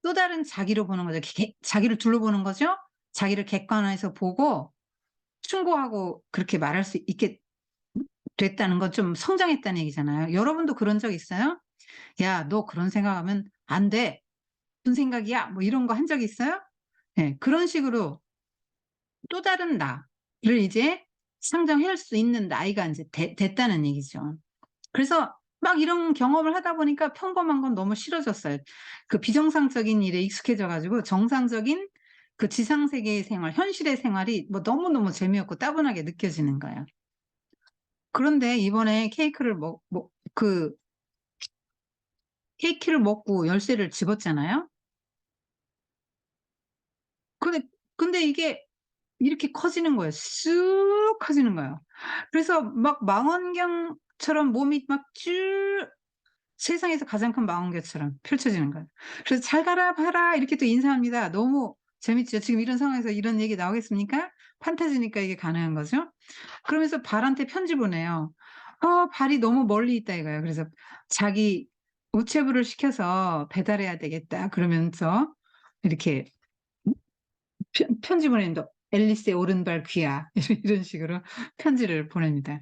또 다른 자기로 보는 거죠. 자기를 둘러보는 거죠. 자기를 객관화해서 보고 충고하고 그렇게 말할 수 있게 됐다는 건 좀 성장했다는 얘기잖아요. 여러분도 그런 적 있어요? "야, 너 그런 생각하면 안 돼. 무슨 생각이야?" 뭐 이런 거 한 적 있어요? 예. 그런 식으로 또 다른 나를 이제 상정할 수 있는 나이가 인제 됐다는 얘기죠. 그래서 막 이런 경험을 하다 보니까 평범한 건 너무 싫어졌어요. 그 비정상적인 일에 익숙해져 가지고 정상적인 그 지상 세계의 생활, 현실의 생활이 뭐 너무너무 재미없고 따분하게 느껴지는 거예요. 그런데 이번에 케이크를 먹고 열쇠를 집었잖아요. 근데 이게 이렇게 커지는 거예요. 쑥 커지는 거예요. 그래서 막 망원경처럼 몸이 막 쭉 세상에서 가장 큰 망원경처럼 펼쳐지는 거예요. 그래서 "잘 가라 봐라." 이렇게 또 인사합니다. 너무 재밌죠. 지금 이런 상황에서 이런 얘기 나오겠습니까? 판타지니까 이게 가능한 거죠. 그러면서 발한테 편지 보내요. 발이 너무 멀리 있다 이거예요. 그래서 자기 우체부를 시켜서 "배달해야 되겠다." 그러면서 이렇게 편지 보냅니다. "앨리스의 오른발 귀야." 이런 식으로 편지를 보냅니다.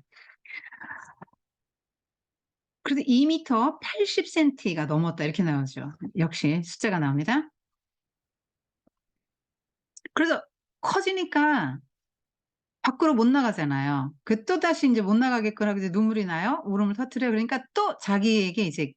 그래서 2 미터 80 센티가 넘었다 이렇게 나오죠. 역시 숫자가 나옵니다. 그래서 커지니까 밖으로 못 나가잖아요. 또다시 인제 못 나가게끔 하고 이제 눈물이 나요. 울음을 터뜨려요. 그러니까 또 자기에게 이제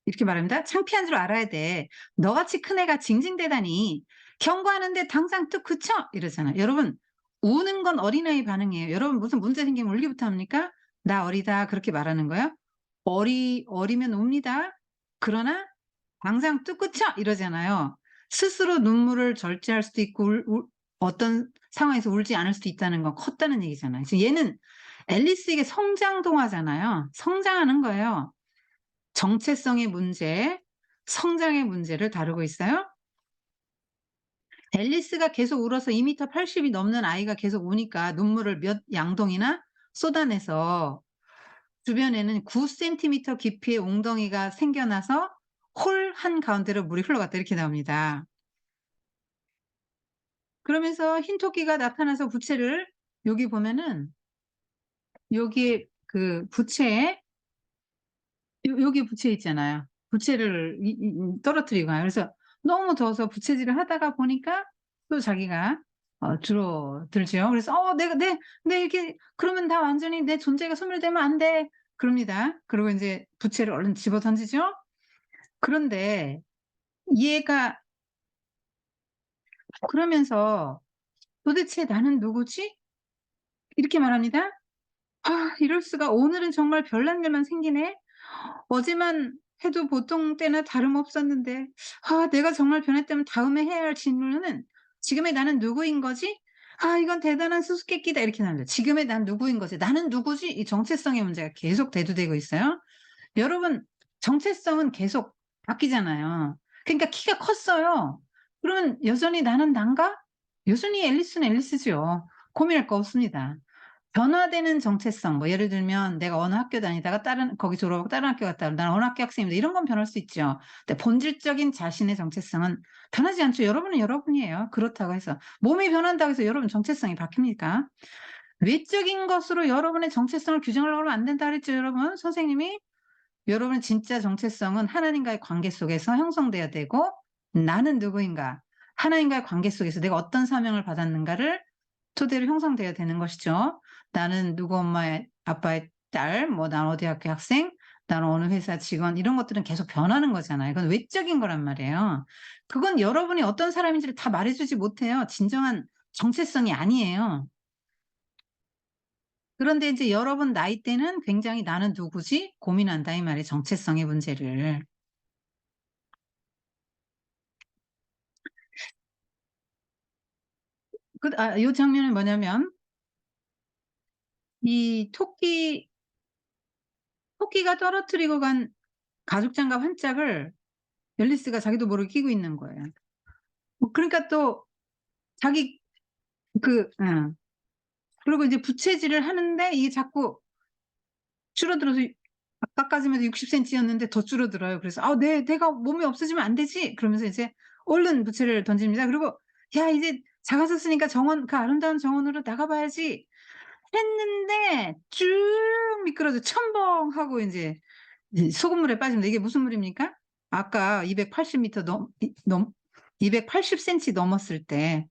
이렇게 말합니다. "창피한 줄 알아야 돼. 너같이 큰 애가 징징대다니. 경고하는데 당장 뚝 그쳐." 이러잖아요. 여러분, 우는 건 어린아이 반응이에요. 여러분 무슨 문제 생기면 울기부터 합니까? "나 어리다." 그렇게 말하는 거예요? 어리면 웁니다. 그러나 "당장 뚝 그쳐." 이러잖아요. 스스로 눈물을 절제할 수도 있고 어떤 상황에서 울지 않을 수도 있다는 건 컸다는 얘기잖아요. 지금 얘는 앨리스에게 성장 동화잖아요. 성장하는 거예요. 정체성의 문제, 성장의 문제를 다루고 있어요. 앨리스가 계속 울어서 2 미터 80이 넘는 아이가 계속 우니까 눈물을 몇 양동이나 쏟아내서 주변에는 9 센티미터 깊이의 웅덩이가 생겨나서 홀 한가운데로 물이 흘러갔다 이렇게 나옵니다. 그러면서 흰 토끼가 나타나서 부채를 여기 보면은 여기에 그 부채에 여기 부채 있잖아요. 부채를 떨어뜨리고 가요. 그래서 너무 더워서 부채질을 하다가 보니까 또 자기가 줄어들죠. 그래서 내가 내 이렇게 그러면 나 완전히 내 존재가 소멸되면 안 돼." 그럽니다. 그리고 인제 부채를 얼른 집어 던지죠. 그런데 얘가 그러면서 "도대체 나는 누구지?" 이렇게 말합니다. 이럴 수가. 오늘은 정말 별난 일만 생기네. 어제만 해도 보통 때나 다름없었는데 내가 정말 변했다면 다음에 해야 할 질문은 '지금의 나는 누구인 거지? 이건 대단한 수수께끼다.' 이렇게 나옵니다. '지금의 난 누구인 거지? 나는 누구지?' 이 정체성의 문제가 계속 대두되고 있어요. 여러분, 정체성은 계속 바뀌잖아요. 그러니까 키가 컸어요. 그러면 여전히 '나는 난가?' 여전히 앨리스는 앨리스죠. 고민할 거 없습니다. 변화되는 정체성, 뭐 예를 들면 내가 어느 학교 다니다가 거기 졸업하고 다른 학교 갔다 나는 어느 학교 학생입니다. 이런 건 변할 수 있죠. 근데 본질적인 자신의 정체성은 변하지 않죠. 여러분은 여러분이에요. 그렇다고 해서 몸이 변한다고 해서 여러분 정체성이 바뀝니까? 외적인 것으로 여러분의 정체성을 규정하려고 하면 안 된다 그랬죠, 여러분. 선생님이. 여러분의 진짜 정체성은 하나님과의 관계 속에서 형성돼야 되고 '나는 누구인가? 하나님과의 관계 속에서 내가 어떤 사명을 받았는가.'를 토대로 형성돼야 되는 것이죠. 나는 누구 엄마의 아빠의 딸, 뭐 난 어디 학교 학생, 나는 어느 회사 직원 이런 것들은 계속 변하는 거잖아요. 그건 외적인 거란 말이에요. 그건 여러분이 어떤 사람인지를 다 말해 주지 못해요. 진정한 정체성이 아니에요. 그런데 인제 여러분 나이 때는 굉장히 '나는 누구지?' 고민한다 이 말이에요, 정체성의 문제를. 요 장면은 뭐냐면 이 토끼가 떨어뜨리고 간 가죽 장갑 한 짝을 앨리스가 자기도 모르게 끼고 있는 거예요. 그러니까 또 자기 그리고 이제 부채질을 하는데 이게 자꾸 줄어들어서 아까까지만 해도 60 센티였는데 더 줄어들어요. 그래서 내가 몸이 없어지면 안 되지." 그러면서 이제 얼른 부채를 던집니다. 그리고 "야 이제 작아졌으니까 정원 그 아름다운 정원으로 나가 봐야지." 했는데 쭉 미끄러져 첨벙하고 인제 이 소금물에 빠집니다. 이게 무슨 물입니까? 아까 280 미터 넘 280 센티 넘었을 때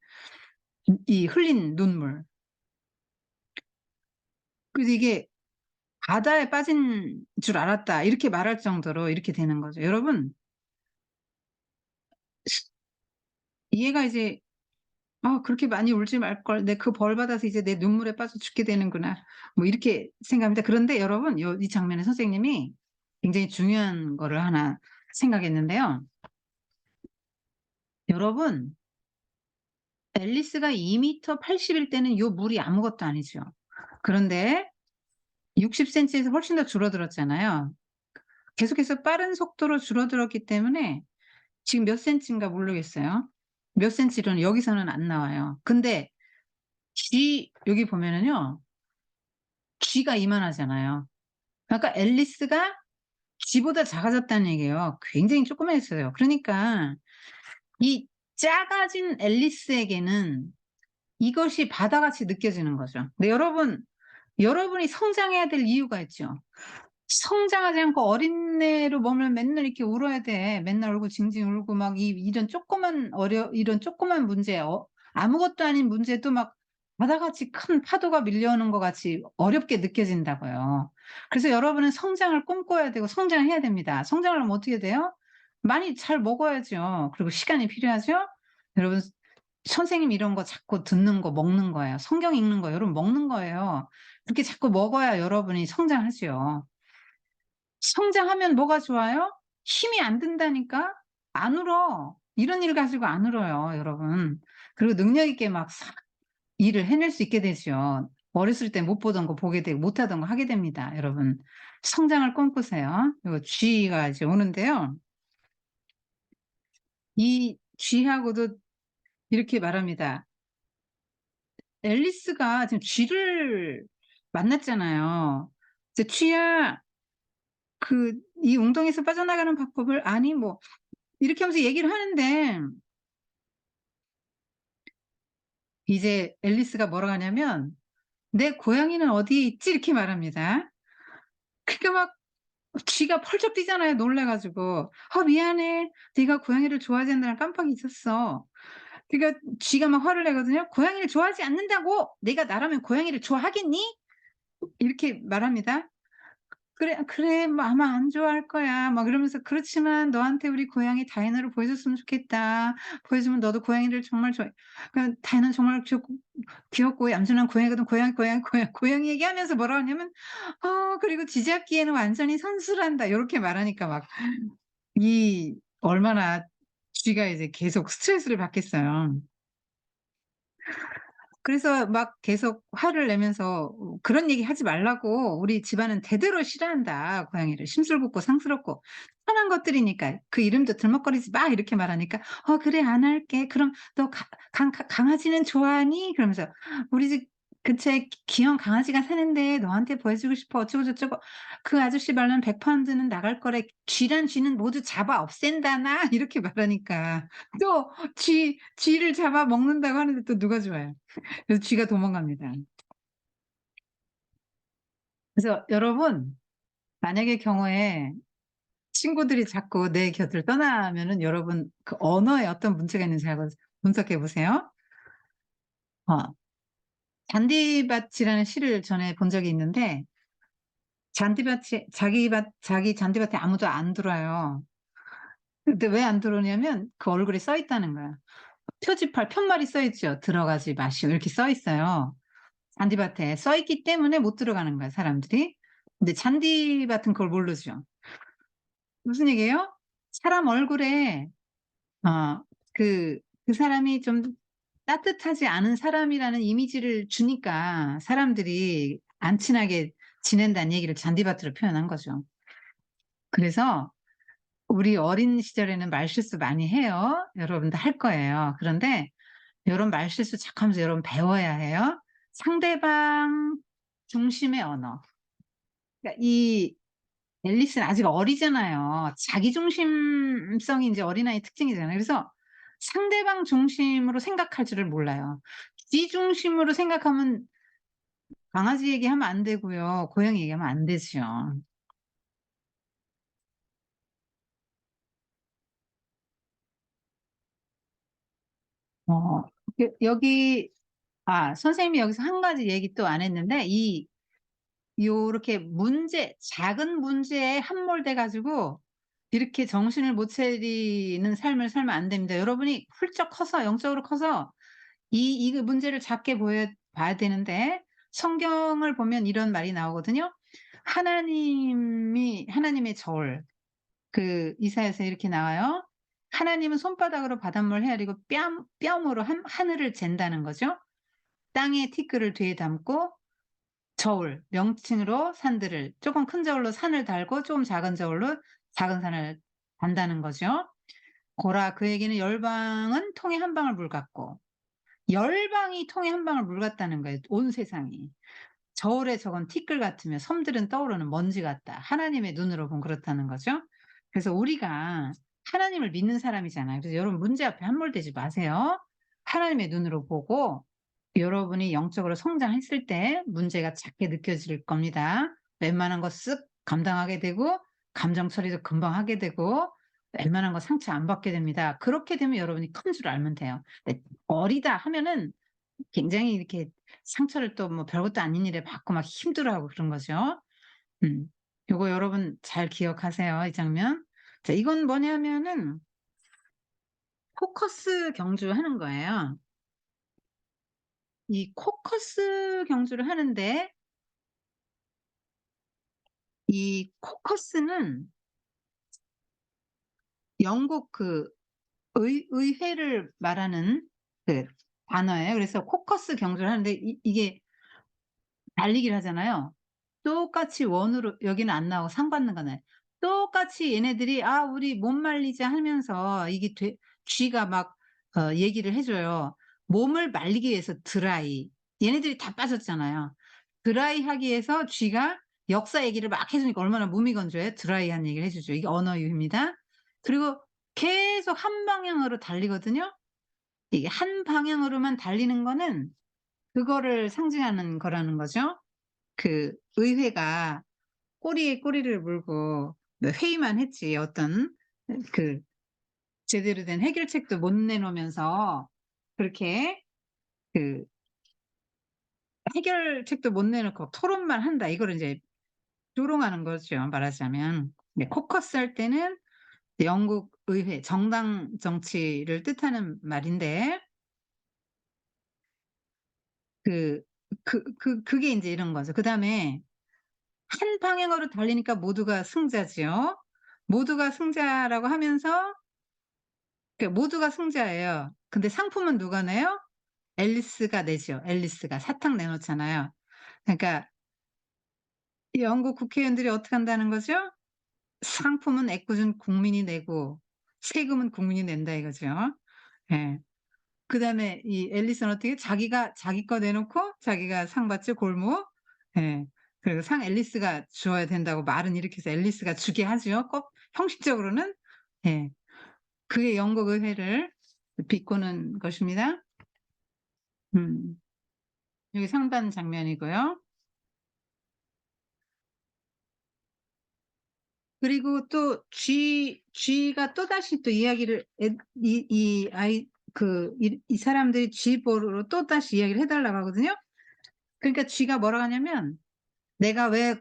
이 흘린 눈물. 그래서 이게 '바다에 빠진 줄 알았다.' 이렇게 말할 정도로 이렇게 되는 거죠. 여러분 얘가 이제 '아 그렇게 많이 울지 말걸. 내 그 벌 받아서 이제 내 눈물에 빠져 죽게 되는구나.' 뭐 이렇게 생각합니다. 그런데 여러분 이 장면에 선생님이 굉장히 중요한 거를 하나 생각했는데요. 여러분 앨리스가 2 미터 80일 때는 요 물이 아무것도 아니죠. 그런데 60 센티에서 훨씬 더 줄어들었잖아요. 계속해서 빠른 속도로 줄어들었기 때문에 지금 몇 센티인가 모르겠어요. 몇 센티로는 여기서는 안 나와요. 근데 여기 보면은요. 쥐가 이만하잖아요. 그러니까 앨리스가 쥐보다 작아졌다는 얘기예요. 굉장히 조그매졌어요. 그러니까 이 작아진 앨리스에게는 이것이 바다같이 느껴지는 거죠. 근데 여러분이 성장해야 될 이유가 있죠. 성장하지 않고 어린애로 머물면 맨날 이렇게 울어야 돼. 맨날 울고 징징 울고 막 이런 조그만 문제 아무것도 아닌 문제도 막 바다같이 큰 파도가 밀려오는 것 같이 어렵게 느껴진다고요. 그래서 여러분은 성장을 꿈꿔야 되고 성장해야 됩니다. 성장을 하면 어떻게 돼요? 많이 잘 먹어야죠. 그리고 시간이 필요하죠. 여러분 선생님 이런 거 자꾸 듣는 거 먹는 거예요. 성경 읽는 거 여러분 먹는 거예요. 그렇게 자꾸 먹어야 여러분이 성장하죠. 성장하면 뭐가 좋아요? 힘이 안 든다니까. 안 울어. 이런 일 가지고 안 울어요, 여러분. 그리고 능력 있게 막 싹 일을 해낼 수 있게 되죠. 어렸을 때 못 보던 거 보게 되고 못 하던 거 하게 됩니다, 여러분. 성장을 꿈꾸세요. 그리고 쥐가 이제 오는데요. 이 쥐하고도 이렇게 말합니다. 앨리스가 지금 쥐를 만났잖아요. 이제 "쥐야 이 웅덩이에서 빠져나가는 방법을 아니?" 뭐 이렇게 하면서 얘기를 하는데 이제 앨리스가 뭐라고 하냐면 "내 고양이는 어디에 있지?" 이렇게 말합니다. 그러니까 막 쥐가 펄쩍 뛰잖아요 놀라 가지고. "아 미안해. 네가 고양이를 좋아하지 않는다는 깜빡 잊었어." 그러니까 쥐가 막 화를 내거든요. "고양이를 좋아하지 않는다고! 내가 나라면 고양이를 좋아하겠니?" 이렇게 말합니다. "그래, 그래. 뭐 아마 안 좋아할 거야." 막 이러면서 "그렇지만 너한테 우리 고양이 다이너를 보여줬으면 좋겠다. 보여주면 너도 고양이를 정말 좋아해." 그러니까 다이너는 정말 귀엽고 얌전한 고양이거든. 고양이 얘기하면서 뭐라 하냐면 그리고 "쥐잡기에는 완전히 선수란다." 요렇게 말하니까 막 얼마나 쥐가 이제 계속 스트레스를 받겠어요. 그래서 막 계속 화를 내면서 "그런 얘기 하지 말라고. 우리 집안은 대대로 싫어한다, 고양이를. 심술궂고 상스럽고 편한 것들이니까. 그 이름도 들먹거리지 마." 이렇게 말하니까 "어 그래 안 할게. 그럼 너 강아지는 좋아하니?" 그러면서 "우리 집 근처에 귀여운 강아지가 사는데 너한테 보여주고 싶어." 어쩌고 저쩌고. "그 아저씨 말로는 100 파운드는 나갈 거래. 쥐란 쥐는 모두 잡아 없앤다나." 이렇게 말하니까 또 쥐를 잡아 먹는다고 하는데 또 누가 좋아요. 그래서 쥐가 도망갑니다. 그래서 여러분 만약의 경우에 친구들이 자꾸 내 곁을 떠나면은 여러분 그 언어에 어떤 문제가 있는지 한번 분석해 보세요. 어 잔디밭이라는 시를 전에 본 적이 있는데 잔디밭이 자기 잔디밭에 아무도 안 들어와요. 근데 왜 안 들어오냐면 그 얼굴에 써 있다는 거야. 표지판 편말이 써 있죠. "들어가지 마시오." 이렇게 써 있어요. 잔디밭에 써 있기 때문에 못 들어가는 거야 사람들이. 근데 잔디밭은 그걸 모르죠. 무슨 얘기예요? 사람 얼굴에 어 그 사람이 좀 따뜻하지 않은 사람이라는 이미지를 주니까 사람들이 안 친하게 지낸다는 얘기를 잔디밭으로 표현한 거죠. 그래서 우리 어린 시절에는 말실수 많이 해요. 여러분도 할 거예요. 그런데 요런 말실수 자꾸 하면서 여러분 배워야 해요. 상대방 중심의 언어. 그러니까 이 앨리스는 아직 어리잖아요. 자기 중심성이 인제 어린아이 특징이잖아요. 그래서 상대방 중심으로 생각할 줄을 몰라요. 지 중심으로 생각하면 강아지 얘기하면 안 되고요. 고양이 얘기하면 안 되지요. 어, 여기, 선생님이 여기서 한 가지 얘기 또 안 했는데, 요렇게 작은 문제에 함몰돼 가지고 이렇게 정신을 못 차리는 삶을 살면 안 됩니다. 여러분이 훌쩍 커서, 영적으로 커서 이 문제를 작게 봐야 되는데, 성경을 보면 이런 말이 나오거든요. 하나님의 저울, 이사야서 이렇게 나와요. 하나님은 손바닥으로 바닷물 헤아리고 뺨으로 하늘을 잰다는 거죠. 땅에 티끌을 뒤에 담고 저울, 명칭으로 산들을, 조금 큰 저울로 산을 달고 조금 작은 저울로 작은 산을 단다는 거죠. 고라 그에게는 열방은 통에 한 방울 물 같고, 열방이 통에 한 방울 물 같다는 거예요. 온 세상이. 저울에 적은 티끌 같으며 섬들은 떠오르는 먼지 같다. 하나님의 눈으로 보면 그렇다는 거죠. 그래서 우리가 하나님을 믿는 사람이잖아요. 그래서 여러분 문제 앞에 함몰되지 마세요. 하나님의 눈으로 보고 여러분이 영적으로 성장했을 때 문제가 작게 느껴질 겁니다. 웬만한 거 쓱 감당하게 되고 감정 처리도 금방 하게 되고 웬만한 거 상처 안 받게 됩니다. 그렇게 되면 여러분이 큰 줄 알면 돼요. 근데 어리다 하면은 굉장히 이렇게 상처를 또 뭐 별것도 아닌 일에 받고 막 힘들어하고 그런 거죠. 음. 요거 여러분 잘 기억하세요, 이 장면. 자, 이건 뭐냐면은 코커스 경주하는 거예요. 이 코커스 경주를 하는데 이 코커스는 영국 의회를 말하는 그 단어예요. 그래서 코커스 경주를 하는데 이게 달리기를 하잖아요. 똑같이 원으로 여기는 안 나오고 상 받는 거는 똑같이 얘네들이 우리 못 말리자 하면서 이게 쥐가 막 얘기를 해 줘요. 몸을 말리기 위해서 드라이. 얘네들이 다 빠졌잖아요. 드라이 하기 위해서 쥐가 역사 얘기를 막 해 주니까 얼마나 무미건조해요. 드라이한 얘기를 해 주죠. 이게 언어유희입니다. 그리고 계속 한 방향으로 달리거든요. 이게 한 방향으로만 달리는 거는 그거를 상징하는 거라는 거죠. 의회가 꼬리에 꼬리를 물고 회의만 했지 어떤 그 제대로 된 해결책도 못 내놓으면서 그렇게 그 해결책도 못 내놓고 토론만 한다. 이거를 인제 조롱하는 거죠, 말하자면. 네, 코커스 할 때는 영국 의회, 정당 정치를 뜻하는 말인데 그 그게 인제 이런 거죠. 그다음에 한 방향으로 달리니까 모두가 승자지요. 모두가 승자라고 하면서 모두가 승자예요. 근데 상품은 누가 내요? 앨리스가 내죠. 앨리스가 사탕 내놓잖아요. 그러니까 영국 국회의원들이 어떻게 한다는 거죠? 상품은 애꿎은 국민이 내고 세금은 국민이 낸다 이거죠. 예. 그다음에 이 앨리스는 어떻게 자기가 자기 거 내놓고 자기가 상 받죠, 골무. 예. 그리고 상 앨리스가 주어야 된다고 말은 이렇게 해서 앨리스가 주게 하죠. 꼭 형식적으로는. 예. 그게 영국 의회를 비꼬는 것입니다. 음. 여기 상단 장면이고요. 그리고 또 쥐가 또다시 또 이야기를 이 아이 이 사람들이 쥐 보러 또다시 이야기를 해 달라고 하거든요. 그러니까 쥐가 뭐라고 하냐면 "내가 왜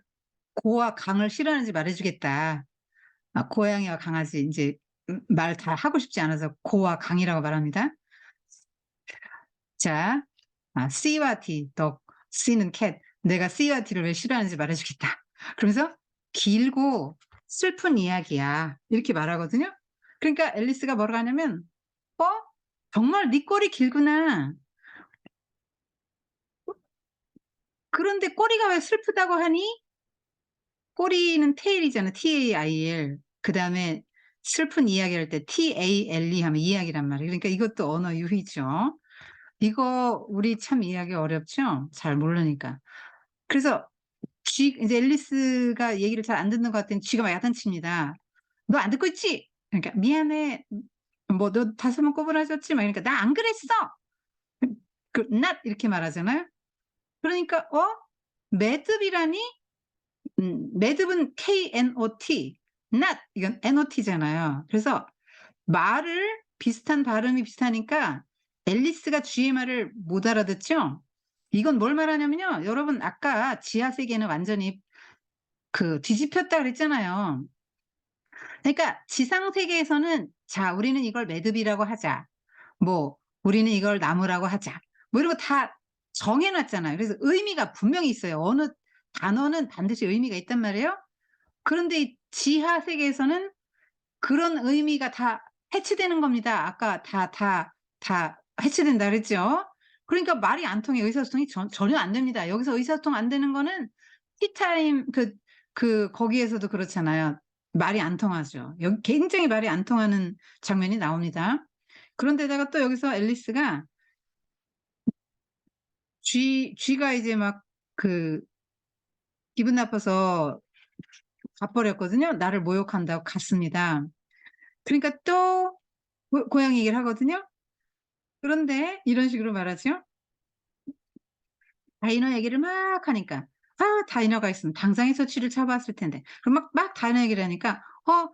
고와 강을 싫어하는지 말해 주겠다." 고양이와 강아지 인제 말 다 하고 싶지 않아서 고와 강이라고 말합니다. 자, C와 D, 덕, C는 cat. "내가 C와 D를 왜 싫어하는지 말해 주겠다." 그러면서 "길고 슬픈 이야기야." 이렇게 말하거든요. 그러니까 앨리스가 뭐라고 하냐면 "어? 정말 네 꼴이 길구나. 그런데 꼬리가 왜 슬프다고 하니?" 꼬리는 테일이잖아. Tail. 그다음에 슬픈 이야기할 때 Tale 하면 이야기란 말이에요. 그러니까 이것도 언어 유희죠. 이거 우리 참 이해하기 어렵죠? 잘 모르니까. 그래서 이제 앨리스가 얘기를 잘 안 듣는 것 같더니 쥐가 막 야단칩니다. "너 안 듣고 있지?" 그러니까 "미안해. 뭐 너 다시 한번 꼬부라졌지?" 막 이러니까 "나 안 그랬어." not 이렇게 말하잖아요. 그러니까 "어? 매듭이라니? 매듭은 KNOT, not 이건 NOT잖아요. 그래서 말을 비슷한 발음이 비슷하니까 앨리스가 쥐의 말을 못 알아듣죠? 이건 뭘 말하냐면요. 여러분 아까 지하 세계는 완전히 뒤집혔다 그랬잖아요. 그러니까 지상 세계에서는 자, 우리는 이걸 매듭이라고 하자. 뭐 우리는 이걸 나무라고 하자. 뭐 이런 거 다 정해 놨잖아요. 그래서 의미가 분명히 있어요. 어느 단어는 반드시 의미가 있단 말이에요. 그런데 이 지하 세계에서는 그런 의미가 다 해치되는 겁니다. 아까 다 해치된다 그랬죠. 그러니까 말이 안 통해요. 의사소통이 전혀 안 됩니다. 여기서 의사소통 안 되는 거는 티타임 거기에서도 그렇잖아요. 말이 안 통하죠. 여기 굉장히 말이 안 통하는 장면이 나옵니다. 그런데다가 또 여기서 앨리스가 쥐가 이제 막 기분 나빠서 가버렸거든요. 나를 모욕한다고 갔습니다. 그러니까 또 고양이 얘기를 하거든요. 그런데 이런 식으로 말하죠. 다이너 얘기를 막 하니까 다이너가 있으면 당장에서 쥐를 잡아왔을 텐데. 그럼 막 다이너 얘기를 하니까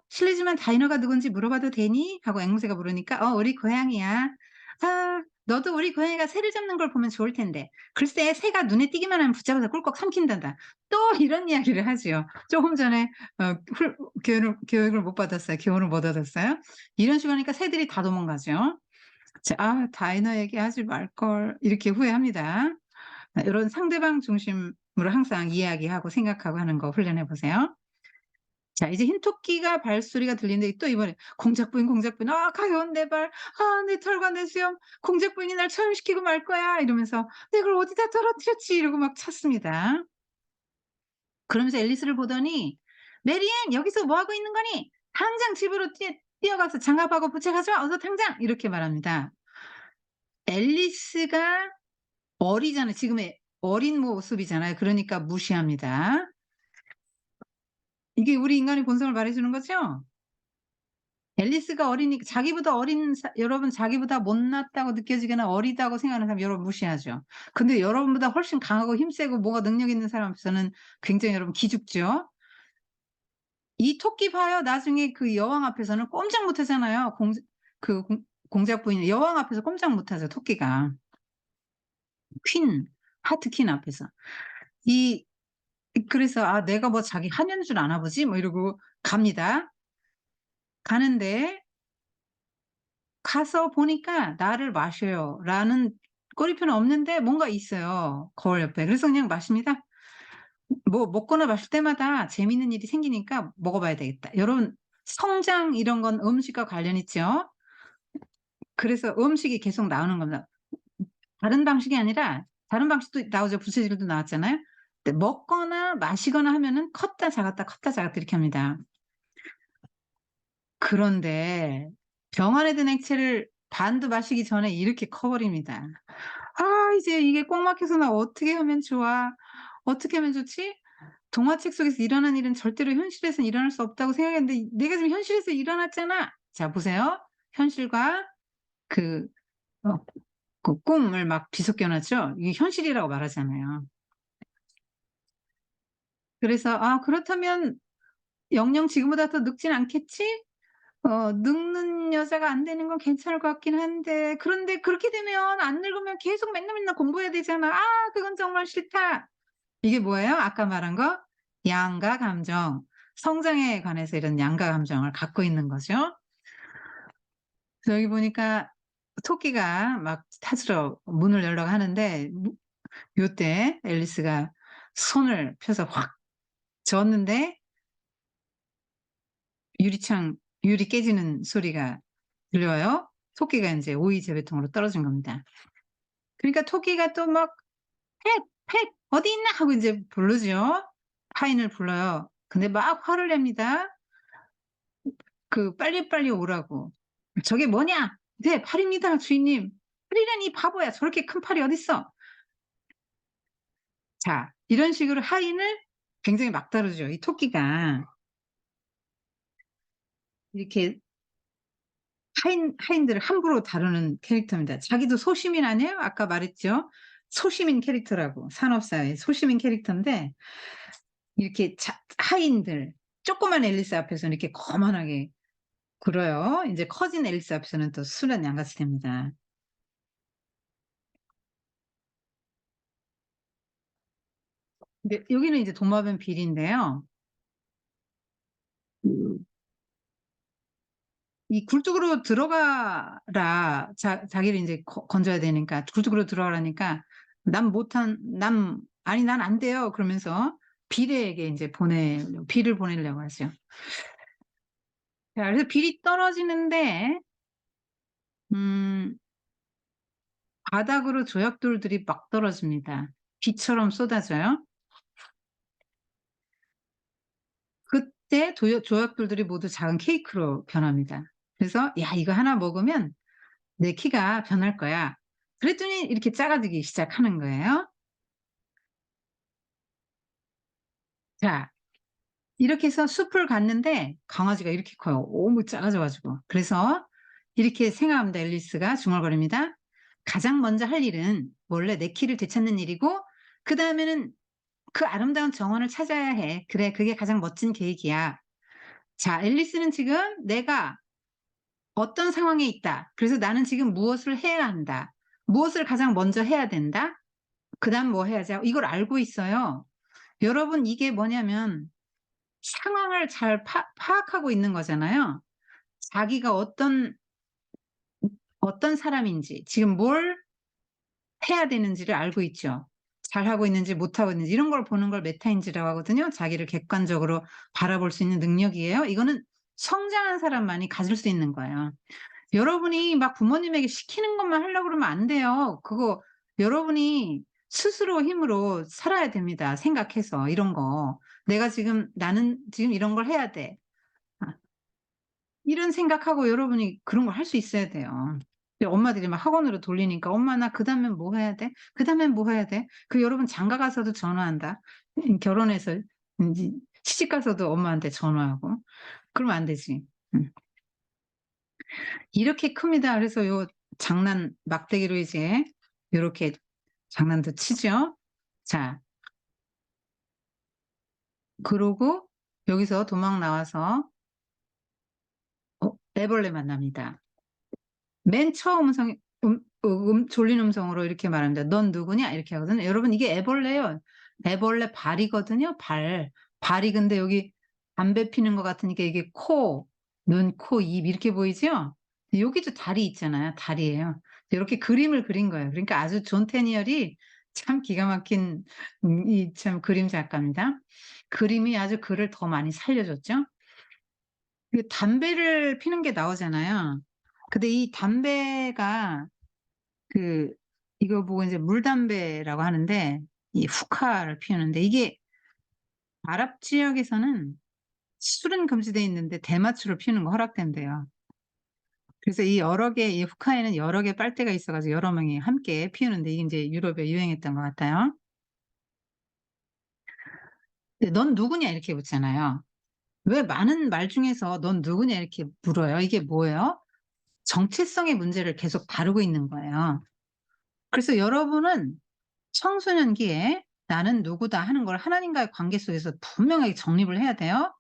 실례지만 다이너가 누군지 물어봐도 되니? 하고 앵무새가 물으니까 우리 고양이야. 너도 우리 고양이가 새를 잡는 걸 보면 좋을 텐데. 글쎄 새가 눈에 띄기만 하면 붙잡아서 꿀꺽 삼킨단다. 또 이런 이야기를 하지요. 조금 전에 교육을 못 받았어요. 교훈을 못 얻었어요. 이런 식으로 하니까 새들이 다 도망가죠. 자, 다이너 얘기하지 말걸 이렇게 후회합니다. 이런 상대방 중심으로 항상 이야기하고 생각하고 하는 거 훈련해 보세요. 자, 이제 흰토끼가 발소리가 들리는데 또 이번에 공작부인 가여운 내 발, 내 털과 내 수염, 공작부인이 날 처형시키고 말 거야 이러면서 내가 그걸 어디다 떨어뜨렸지 이러고 막 찾습니다. 그러면서 앨리스를 보더니 메리앤 여기서 뭐 하고 있는 거니? 당장 집으로 뛰어가서 장갑하고 부채 가져와 어서 당장 이렇게 말합니다. 앨리스가 어리잖아요. 지금의 어린 모습이잖아요. 그러니까 무시합니다. 이게 우리 인간의 본성을 말해주는 거죠? 앨리스가 어리니까 자기보다 여러분 자기보다 못났다고 느껴지거나 어리다고 생각하는 사람 여러분 무시하죠. 근데 여러분보다 훨씬 강하고 힘세고 뭐가 능력 있는 사람 앞에서는 굉장히 여러분 기죽죠. 이 토끼 봐요. 나중에 그 여왕 앞에서는 꼼짝 못 하잖아요. 공작 부인 여왕 앞에서 꼼짝 못 하죠, 토끼가. 하트 퀸 앞에서. 이 그래서 '내가 뭐 자기 하냐는 줄 아나 보지?' 뭐 이러고 갑니다. 가는데 가서 보니까 "나를 마셔요."라는 꼬리표는 없는데 뭔가 있어요, 거울 옆에. 그래서 그냥 마십니다. 뭐 먹거나 마실 때마다 재밌는 일이 생기니까 먹어 봐야 되겠다. 여러분 성장 이런 건 음식과 관련 있죠. 그래서 음식이 계속 나오는 겁니다. 다른 방식이 아니라 다른 방식도 나오죠. 부채질도 나왔잖아요. 근데 먹거나 마시거나 하면은 컸다 작았다 컸다 작았다 이렇게 합니다. 그런데 병 안에 든 액체를 반도 마시기 전에 이렇게 커 버립니다. 이제 이게 꼭 막혀서 나 어떻게 하면 좋아? 어떻게 하면 좋지? 동화책 속에서 일어난 일은 절대로 현실에서는 일어날 수 없다고 생각했는데 내가 지금 현실에서 일어났잖아. 자 보세요. 현실과 그 어 꿈을 막 뒤섞여 놨죠. 이게 현실이라고 말하잖아요. 그래서 '그렇다면 영영 지금보다 더 늙진 않겠지?' 늙는 여자가 안 되는 건 괜찮을 것 같긴 한데 그런데 그렇게 되면 안 늙으면 계속 맨날 공부해야 되잖아. 그건 정말 싫다. 이게 뭐예요? 아까 말한 거 양가 감정. 성장에 관해서 이런 양가 감정을 갖고 있는 거죠. 여기 보니까 토끼가 막 찾으러 문을 열려고 하는데 요때 앨리스가 손을 펴서 확 저었는데 유리 깨지는 소리가 들려요. 토끼가 인제 오이 재배통으로 떨어진 겁니다. 그러니까 토끼가 또 막 "팻, 팻 어디 있나?" 하고 인제 부르죠. 타인을 불러요. 근데 막 화를 냅니다. 빨리빨리 오라고. "저게 뭐냐?" "네 팔입니다 주인님." "팔이라니 바보야. 저렇게 큰 팔이 어딨어." 자 이런 식으로 하인을 굉장히 막 다루죠. 이 토끼가 이렇게 하인들을 함부로 다루는 캐릭터입니다. 자기도 소시민 아니에요? 아까 말했죠. 소시민 캐릭터라고, 산업사회 소시민 캐릭터인데 이렇게 하인들 조그만 앨리스 앞에서는 이렇게 거만하게 굴어요. 이제 커진 앨리스 앞에서는 또 순한 양같이 됩니다. 근데 여기는 이제 도마뱀 빌인데요. 이 굴뚝으로 들어가라. 자기를 이제 건져야 되니까 굴뚝으로 들어가라니까 아니 난 안 돼요. 그러면서 빌에게 이제 빌을 보내려고 하죠. 자, 그래서 빌이 떨어지는데 음, 바닥으로 조약돌들이 막 떨어집니다. 비처럼 쏟아져요. 그때 조약돌들이 모두 작은 케이크로 변합니다. 그래서 야, 이거 하나 먹으면 내 키가 변할 거야. 그랬더니 이렇게 작아지기 시작하는 거예요. 자, 이렇게 해서 숲을 갔는데 강아지가 이렇게 커요. 너무 작아져가지고. 그래서 이렇게 생각합니다. 앨리스가 중얼거립니다. 가장 먼저 할 일은 원래 내 키를 되찾는 일이고, 그 다음에는 그 아름다운 정원을 찾아야 해. 그래, 그게 가장 멋진 계획이야. 자, 앨리스는 지금 내가 어떤 상황에 있다. 그래서 나는 지금 무엇을 해야 한다. 무엇을 가장 먼저 해야 된다. 그 다음 뭐 해야지. 이걸 알고 있어요. 여러분, 이게 뭐냐면 상황을 잘 파악하고 있는 거잖아요. 자기가 어떤 사람인지, 지금 뭘 해야 되는지를 알고 있죠. 잘하고 있는지 못하고 있는지 이런 걸 보는 걸 메타인지라고 하거든요. 자기를 객관적으로 바라볼 수 있는 능력이에요. 이거는 성장한 사람만이 가질 수 있는 거예요. 여러분이 막 부모님에게 시키는 것만 하려고 그러면 안 돼요. 그거 여러분이 스스로 힘으로 살아야 됩니다. 생각해서 이런 거. 나는 지금 이런 걸 해야 돼. 아, 이런 생각하고 여러분이 그런 걸 할 수 있어야 돼요. 근데 엄마들이 막 학원으로 돌리니까 엄마 나 그다음엔 뭐 해야 돼? 그다음엔 뭐 해야 돼? 그 여러분 장가 가서도 전화한다. 결혼해서 이제 시집 가서도 엄마한테 전화하고 그러면 안 되지. 음. 이렇게 큽니다. 그래서 요 장난 막대기로 이제 요렇게 장난도 치죠. 자, 그러고 여기서 도망 나와서 애벌레 만납니다. 맨 처음 졸린 음성으로 이렇게 말합니다. 넌 누구냐? 이렇게 하거든요. 여러분, 이게 애벌레요. 애벌레 발이거든요. 발. 발이 근데 여기 담배 피는 것 같으니까 이게 눈, 코, 입 이렇게 보이죠? 여기도 다리 있잖아요. 다리예요. 이렇게 그림을 그린 거예요. 그러니까 아주 존 테니얼이 참 기가 막힌 이 참 그림 작가입니다. 그림이 아주 글을 더 많이 살려줬죠. 그 담배를 피는 게 나오잖아요. 근데 이 담배가 그 이거 보고 이제 물담배라고 하는데 이 후카를 피우는데 이게 아랍 지역에서는 술은 금지돼 있는데 대마초를 피우는 거 허락된대요. 그래서 이 후카에는 여러 개 빨대가 있어가지고 여러 명이 함께 피우는데 이게 이제 유럽에 유행했던 것 같아요. 근데 넌 누구냐 이렇게 묻잖아요. 왜 많은 말 중에서 넌 누구냐 이렇게 물어요? 이게 뭐예요? 정체성의 문제를 계속 다루고 있는 거예요. 그래서 여러분은 청소년기에 나는 누구다 하는 걸 하나님과의 관계 속에서 분명하게 정립을 해야 돼요.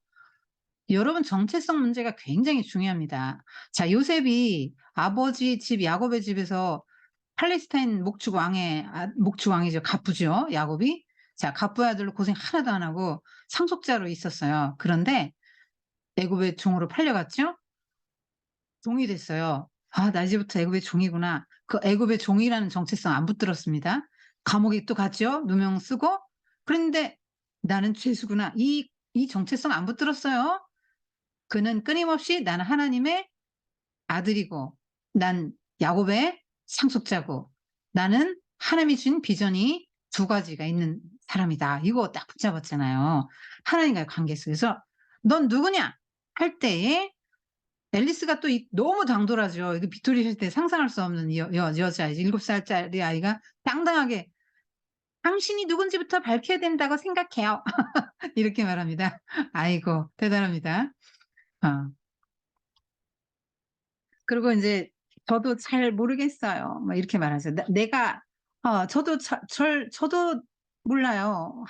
여러분 정체성 문제가 굉장히 중요합니다. 자, 요셉이 아버지 집 야곱의 집에서 팔레스타인 목축왕이죠. 갑부죠. 야곱이. 자, 갑부의 아들로 고생 하나도 안 하고 상속자로 있었어요. 그런데 애굽의 종으로 팔려갔죠. 종이 됐어요. 아, 나 이제부터 애굽의 종이구나. 그 애굽의 종이라는 정체성 안 붙들었습니다. 감옥에 또 갔죠. 누명 쓰고. 그런데 나는 죄수구나. 이 정체성 안 붙들었어요. 그는 끊임없이 나는 하나님의 아들이고, 난 야곱의 상속자고, 나는 하나님이 준 비전이 두 가지가 있는 사람이다. 이거 딱 붙잡았잖아요. 하나님과의 관계 속에서 넌 누구냐? 할 때에 앨리스가 또 너무 당돌하죠. 이거 빅토리 시대 상상할 수 없는 여자, 7살짜리 아이가 당당하게 당신이 누군지부터 밝혀야 된다고 생각해요. 이렇게 말합니다. 아이고, 대단합니다. 어. 그리고 이제 저도 잘 모르겠어요. 뭐 이렇게 말하죠. 내가 저도 몰라요.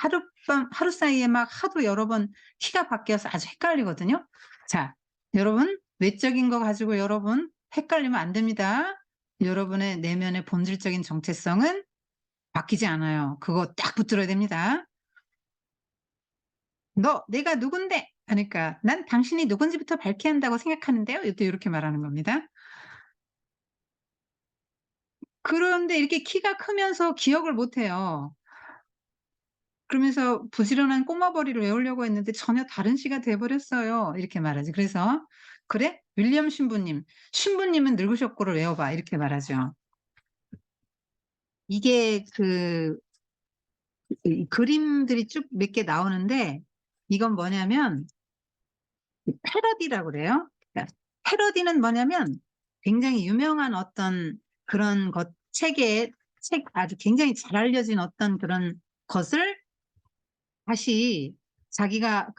하루 사이에 막 하도 여러 번 키가 바뀌어서 아주 헷갈리거든요. 자, 여러분, 외적인 거 가지고 여러분 헷갈리면 안 됩니다. 여러분의 내면의 본질적인 정체성은 바뀌지 않아요. 그거 딱 붙들어야 됩니다. 내가 누군데? 하니까 난 당신이 누군지부터 밝혀야 한다고 생각하는데요. 또 이렇게 말하는 겁니다. 그런데 이렇게 키가 크면서 기억을 못 해요. 그러면서 부지런한 꼬마버리를 외우려고 했는데 전혀 다른 시가 돼 버렸어요. 이렇게 말하지. 그래서 "그래? 윌리엄 신부님. 신부님은 늙으셨고를 외워봐." 이렇게 말하죠. 이게 이 그림들이 쭉 몇 개 나오는데 이건 뭐냐면 패러디라고 그래요. 그러니까 패러디는 뭐냐면 굉장히 유명한 어떤 그런 책 아주 굉장히 잘 알려진 어떤 그런 것을 다시 자기가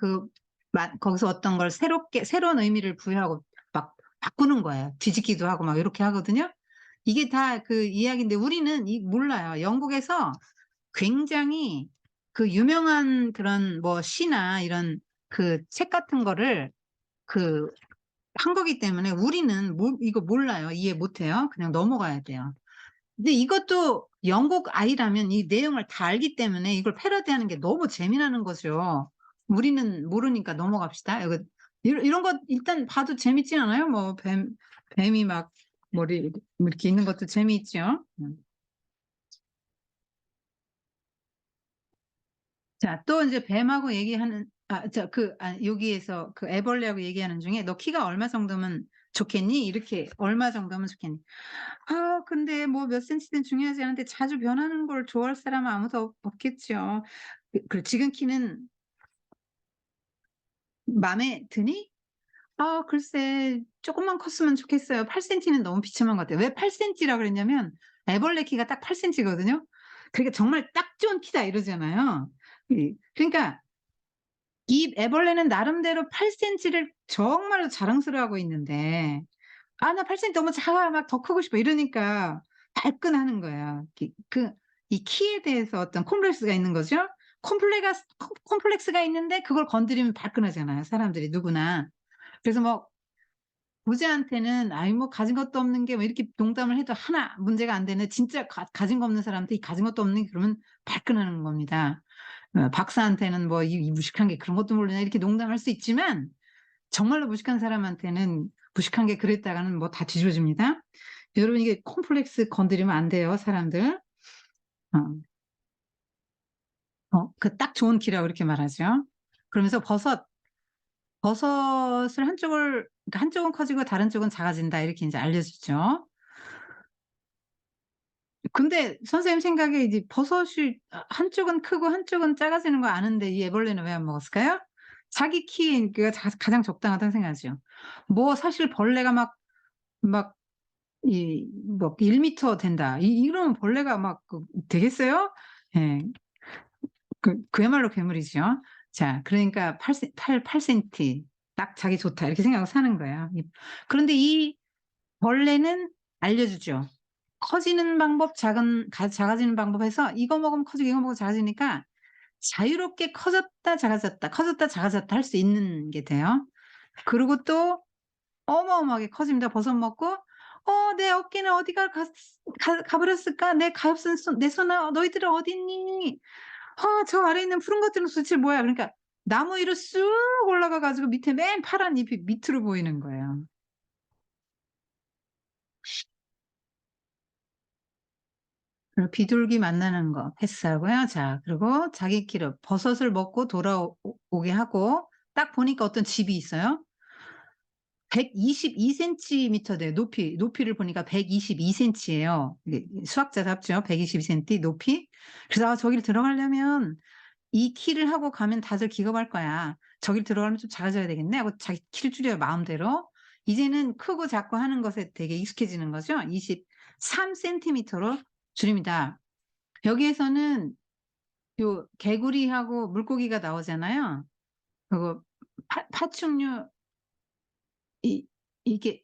거기서 어떤 걸 새로운 의미를 부여하고 막 바꾸는 거예요. 뒤집기도 하고 막 이렇게 하거든요. 이게 다 그 이야기인데 우리는 몰라요. 영국에서 굉장히 그 유명한 그런 뭐 시나 이런 그 책 같은 거를 그 한 거기 때문에 우리는 이거 몰라요. 이해 못 해요. 그냥 넘어가야 돼요. 근데 이것도 영국 아이라면 이 내용을 다 알기 때문에 이걸 패러디하는 게 너무 재미나는 거죠. 우리는 모르니까 넘어갑시다. 이런 거 일단 봐도 재밌지 않아요? 뭐 뱀이 막 머리 뭐 이렇게 있는 것도 재미있죠. 자, 또 이제 뱀하고 얘기하는 여기에서 그 애벌레하고 얘기하는 중에 "너 키가 얼마 정도면 좋겠니?" 이렇게 "얼마 정도면 좋겠니?" 근데 뭐 몇 센치는 중요하지 않은데 자주 변하는 걸 좋아할 사람은 아무도 없겠죠. 지금 키는 마음에 드니? 글쎄 쪼끔만 컸으면 좋겠어요. 8 센티는 너무 비참한 것 같아요. 왜 8 센티라 그랬냐면 애벌레 키가 딱 8 센티거든요. 그러니까 "정말 딱 좋은 키다." 이러잖아요. 그러니까 이 애벌레는 나름대로 8 센티를 정말로 자랑스러워하고 있는데 나 8 센티 너무 작아. 막 더 크고 싶어." 이러니까 발끈하는 거예요. 이 키에 대해서 어떤 콤플렉스가 있는 거죠. 콤플렉스가 있는데 그걸 건드리면 발끈하잖아요, 사람들이 누구나. 그래서 뭐 부자한테는 "아이 뭐 가진 것도 없는 게" 뭐 이렇게 농담을 해도 하나 문제가 안 되는 진짜 가진 거 없는 사람한테 이 가진 것도 없는 게 그러면 발끈하는 겁니다. 박사한테는 뭐 "이 무식한 게 그런 것도 모르냐." 이렇게 농담할 수 있지만 정말로 무식한 사람한테는 무식한 게 그랬다가는 뭐 다 뒤집어집니다. 여러분 이게 콤플렉스 건드리면 안 돼요, 사람들. 어. 그 딱 좋은 키라고 이렇게 말하죠. 그러면서 버섯을 그러니까 한쪽은 커지고 다른 쪽은 작아진다 이렇게 인제 알려주죠. 근데 선생님 생각에 이제 버섯이 한쪽은 크고 한쪽은 작아지는 거 아는데 이 애벌레는 왜 안 먹었을까요? 자기 키에 그 가장 적당하다고 생각하죠. 뭐 사실 벌레가 막 뭐 1 미터 된다. 이러면 벌레가 막 되겠어요? 예. 그야말로 괴물이죠. 자, 그러니까 8 센티 딱 자기 좋다 이렇게 생각하고 사는 거예요. 그런데 이 벌레는 알려주죠. 커지는 방법, 작아지는 방법 해서 이거 먹으면 커지고 이거 먹으면 작아지니까 자유롭게 커졌다 작아졌다, 커졌다 작아졌다 할 수 있는 게 돼요. 그리고 또 어마어마하게 커집니다. 버섯 먹고 내 어깨는 어디가 가 버렸을까? 내 손아 너희들은 어디 있니? 저 아래에 있는 푸른 것들은 도대체 뭐야?" 그러니까 나무 위로 쑥 올라가 가지고 밑에 맨 파란 잎이 밑으로 보이는 거예요. 그리고 비둘기 만나는 거 패스하고요. 자, 그리고 자기 키로 버섯을 먹고 오게 하고 딱 보니까 어떤 집이 있어요. 122 센티미터 돼요. 높이를 보니까 122 센티예요. 이게 수학자답죠. 122 센티 높이. 그래서 '저길 들어가려면 이 키를 하고 가면 다들 기겁할 거야. 저길 들어가면 좀 작아져야 되겠네.' 하고 자기 키를 줄여요, 마음대로. 이제는 크고 작고 하는 것에 되게 익숙해지는 거죠. 23 센티미터로 줄입니다. 여기에서는 요 개구리하고 물고기가 나오잖아요. 그거 파충류 이게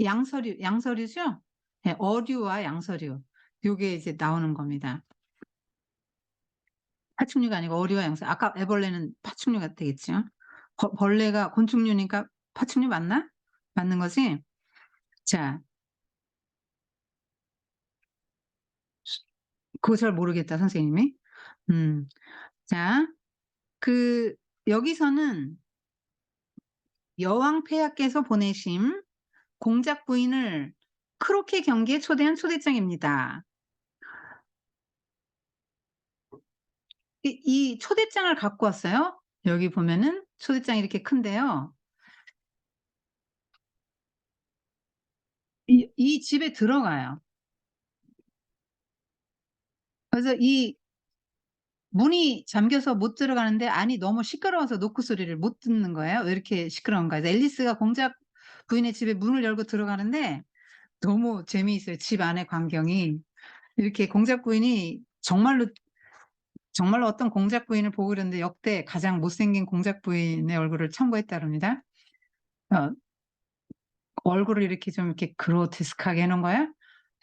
양서류죠? 예, 어류와 양서류. 요게 이제 나오는 겁니다. 파충류가 아니고 어류와 영생. 아까 애벌레는 파충류가 되겠죠. 벌레가 곤충류니까 파충류 맞나? 맞는 거지? 자, 그거 잘 모르겠다, 선생님이. 음. 자, 그 여기서는 여왕 폐하께서 보내심 공작 부인을 크로케 경기에 초대한 초대장입니다. 이 초대장을 갖고 왔어요. 여기 보면은 초대장이 이렇게 큰데요. 이 집에 들어가요. 그래서 이 문이 잠겨서 못 들어가는데 안이 너무 시끄러워서 노크 소리를 못 듣는 거예요. 왜 이렇게 시끄러운가. 그래서 앨리스가 공작 부인의 집에 문을 열고 들어가는데 너무 재미있어요. 집 안의 광경이. 이렇게 공작 부인이 정말로 어떤 공작 부인을 보고 그랬는데 역대 가장 못생긴 공작 부인의 얼굴을 첨부했다 그럽니다. 어, 얼굴을 이렇게 좀 이렇게 그로테스크하게 해놓은 거야.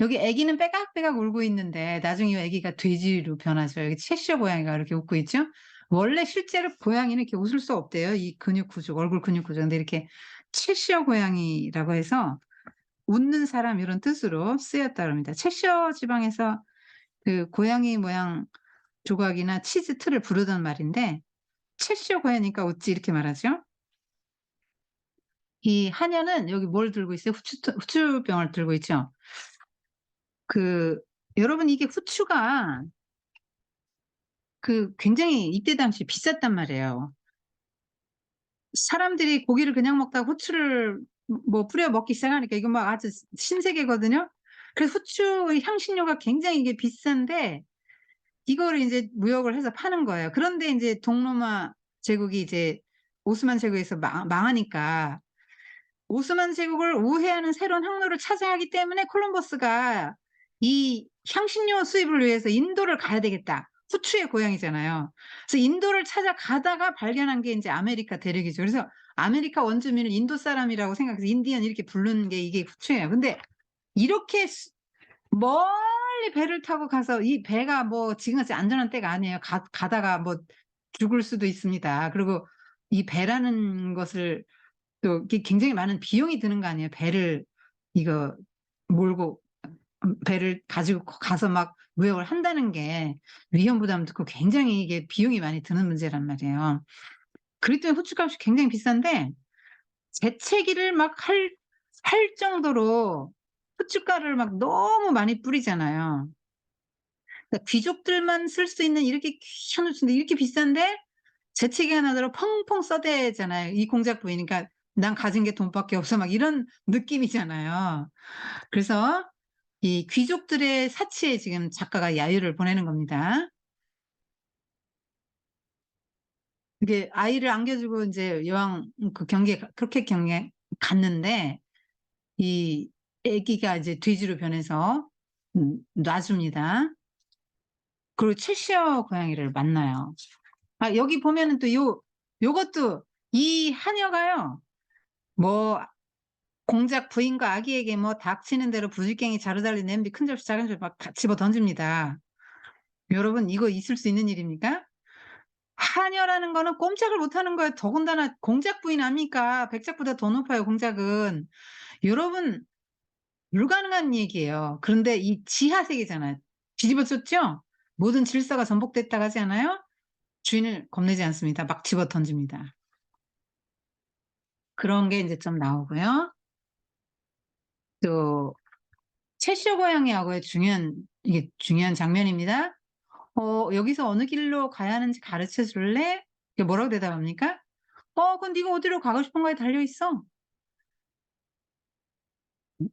여기 아기는 빼각빼각 울고 있는데 나중에 이 아기가 돼지로 변하죠. 여기 채셔 고양이가 이렇게 웃고 있죠. 원래 실제로 고양이는 이렇게 웃을 수 없대요. 이 근육 구조, 얼굴 근육 구조. 근데 이렇게 채셔 고양이라고 해서 웃는 사람 이런 뜻으로 쓰였다 그럽니다. 채셔 지방에서 그 고양이 모양 조각이나 치즈 틀을 부르던 말인데 채셔 고양이니까 웃지 이렇게 말하죠. 이 하녀는 여기 뭘 들고 있어요? 후추병을 들고 있죠. 그 여러분 이게 후추가 굉장히 이때 당시 비쌌단 말이에요. 사람들이 고기를 그냥 먹다가 후추를 뭐 뿌려 먹기 시작하니까 이거 막 아주 신세계거든요. 그래서 후추의 향신료가 굉장히 이게 비싼데 이거를 인제 무역을 해서 파는 거예요. 그런데 인제 동로마 제국이 이제 오스만 제국에서 망하니까 오스만 제국을 우회하는 새로운 항로를 찾아야 하기 때문에 콜럼버스가 이 향신료 수입을 위해서 인도를 가야 되겠다. 후추의 고향이잖아요. 그래서 인도를 찾아가다가 발견한 게 인제 아메리카 대륙이죠. 그래서 아메리카 원주민을 인도 사람이라고 생각해서 인디언 이렇게 부르는 게 이게 후추예요. 근데 이렇게 멀리 배를 타고 가서 이 배가 뭐 지금같이 안전한 때가 아니에요. 가다가 뭐 죽을 수도 있습니다. 그리고 이 배라는 것을 또 이게 굉장히 많은 비용이 드는 거 아니에요. 배를 이거 몰고 배를 가지고 가서 막 무역을 한다는 게 위험 부담도 있고 굉장히 이게 비용이 많이 드는 문제란 말이에요. 그렇기 때문에 후춧값이 굉장히 비싼데 재채기를 막 할 정도로 후춧가루를 막 너무 많이 뿌리잖아요. 그러니까 귀족들만 쓸 수 있는 이렇게 귀한 후추인데 이렇게 비싼데 재채기 하나로 펑펑 써대잖아요. 이 공작 부이니까 "난 가진 게 돈밖에 없어." 막 이런 느낌이잖아요. 그래서 이 귀족들의 사치에 지금 작가가 야유를 보내는 겁니다. 이게 아이를 안겨주고 인제 여왕 경기에 크리켓 경기에 갔는데 이 아기가 이제 돼지로 변해서 놔줍니다. 그리고 채셔 고양이를 만나요. 아 여기 보면은 또 요것도 이 하녀가요. 뭐 공작 부인과 아기에게 뭐 닥치는 대로 부지깽이 자루달리 냄비 큰 접시 작은 접시 막 다 집어 던집니다. 여러분 이거 있을 수 있는 일입니까? 하녀라는 거는 꼼짝을 못 하는 거예요. 더군다나 공작 부인 아닙니까? 백작보다 더 높아요 공작은. 여러분 불가능한 얘기예요. 그런데 이 지하 세계잖아요. 뒤집어졌죠? 모든 질서가 전복됐다고 하지 않아요? 주인을 겁내지 않습니다. 막 집어 던집니다. 그런 게 인제 좀 나오고요. 또 채쇼 고양이하고의 중요한 장면입니다. "여기서 어느 길로 가야 하는지 가르쳐 줄래?" 이게 뭐라고 대답합니까? 그건 네가 어디로 가고 싶은 거에 달려 있어."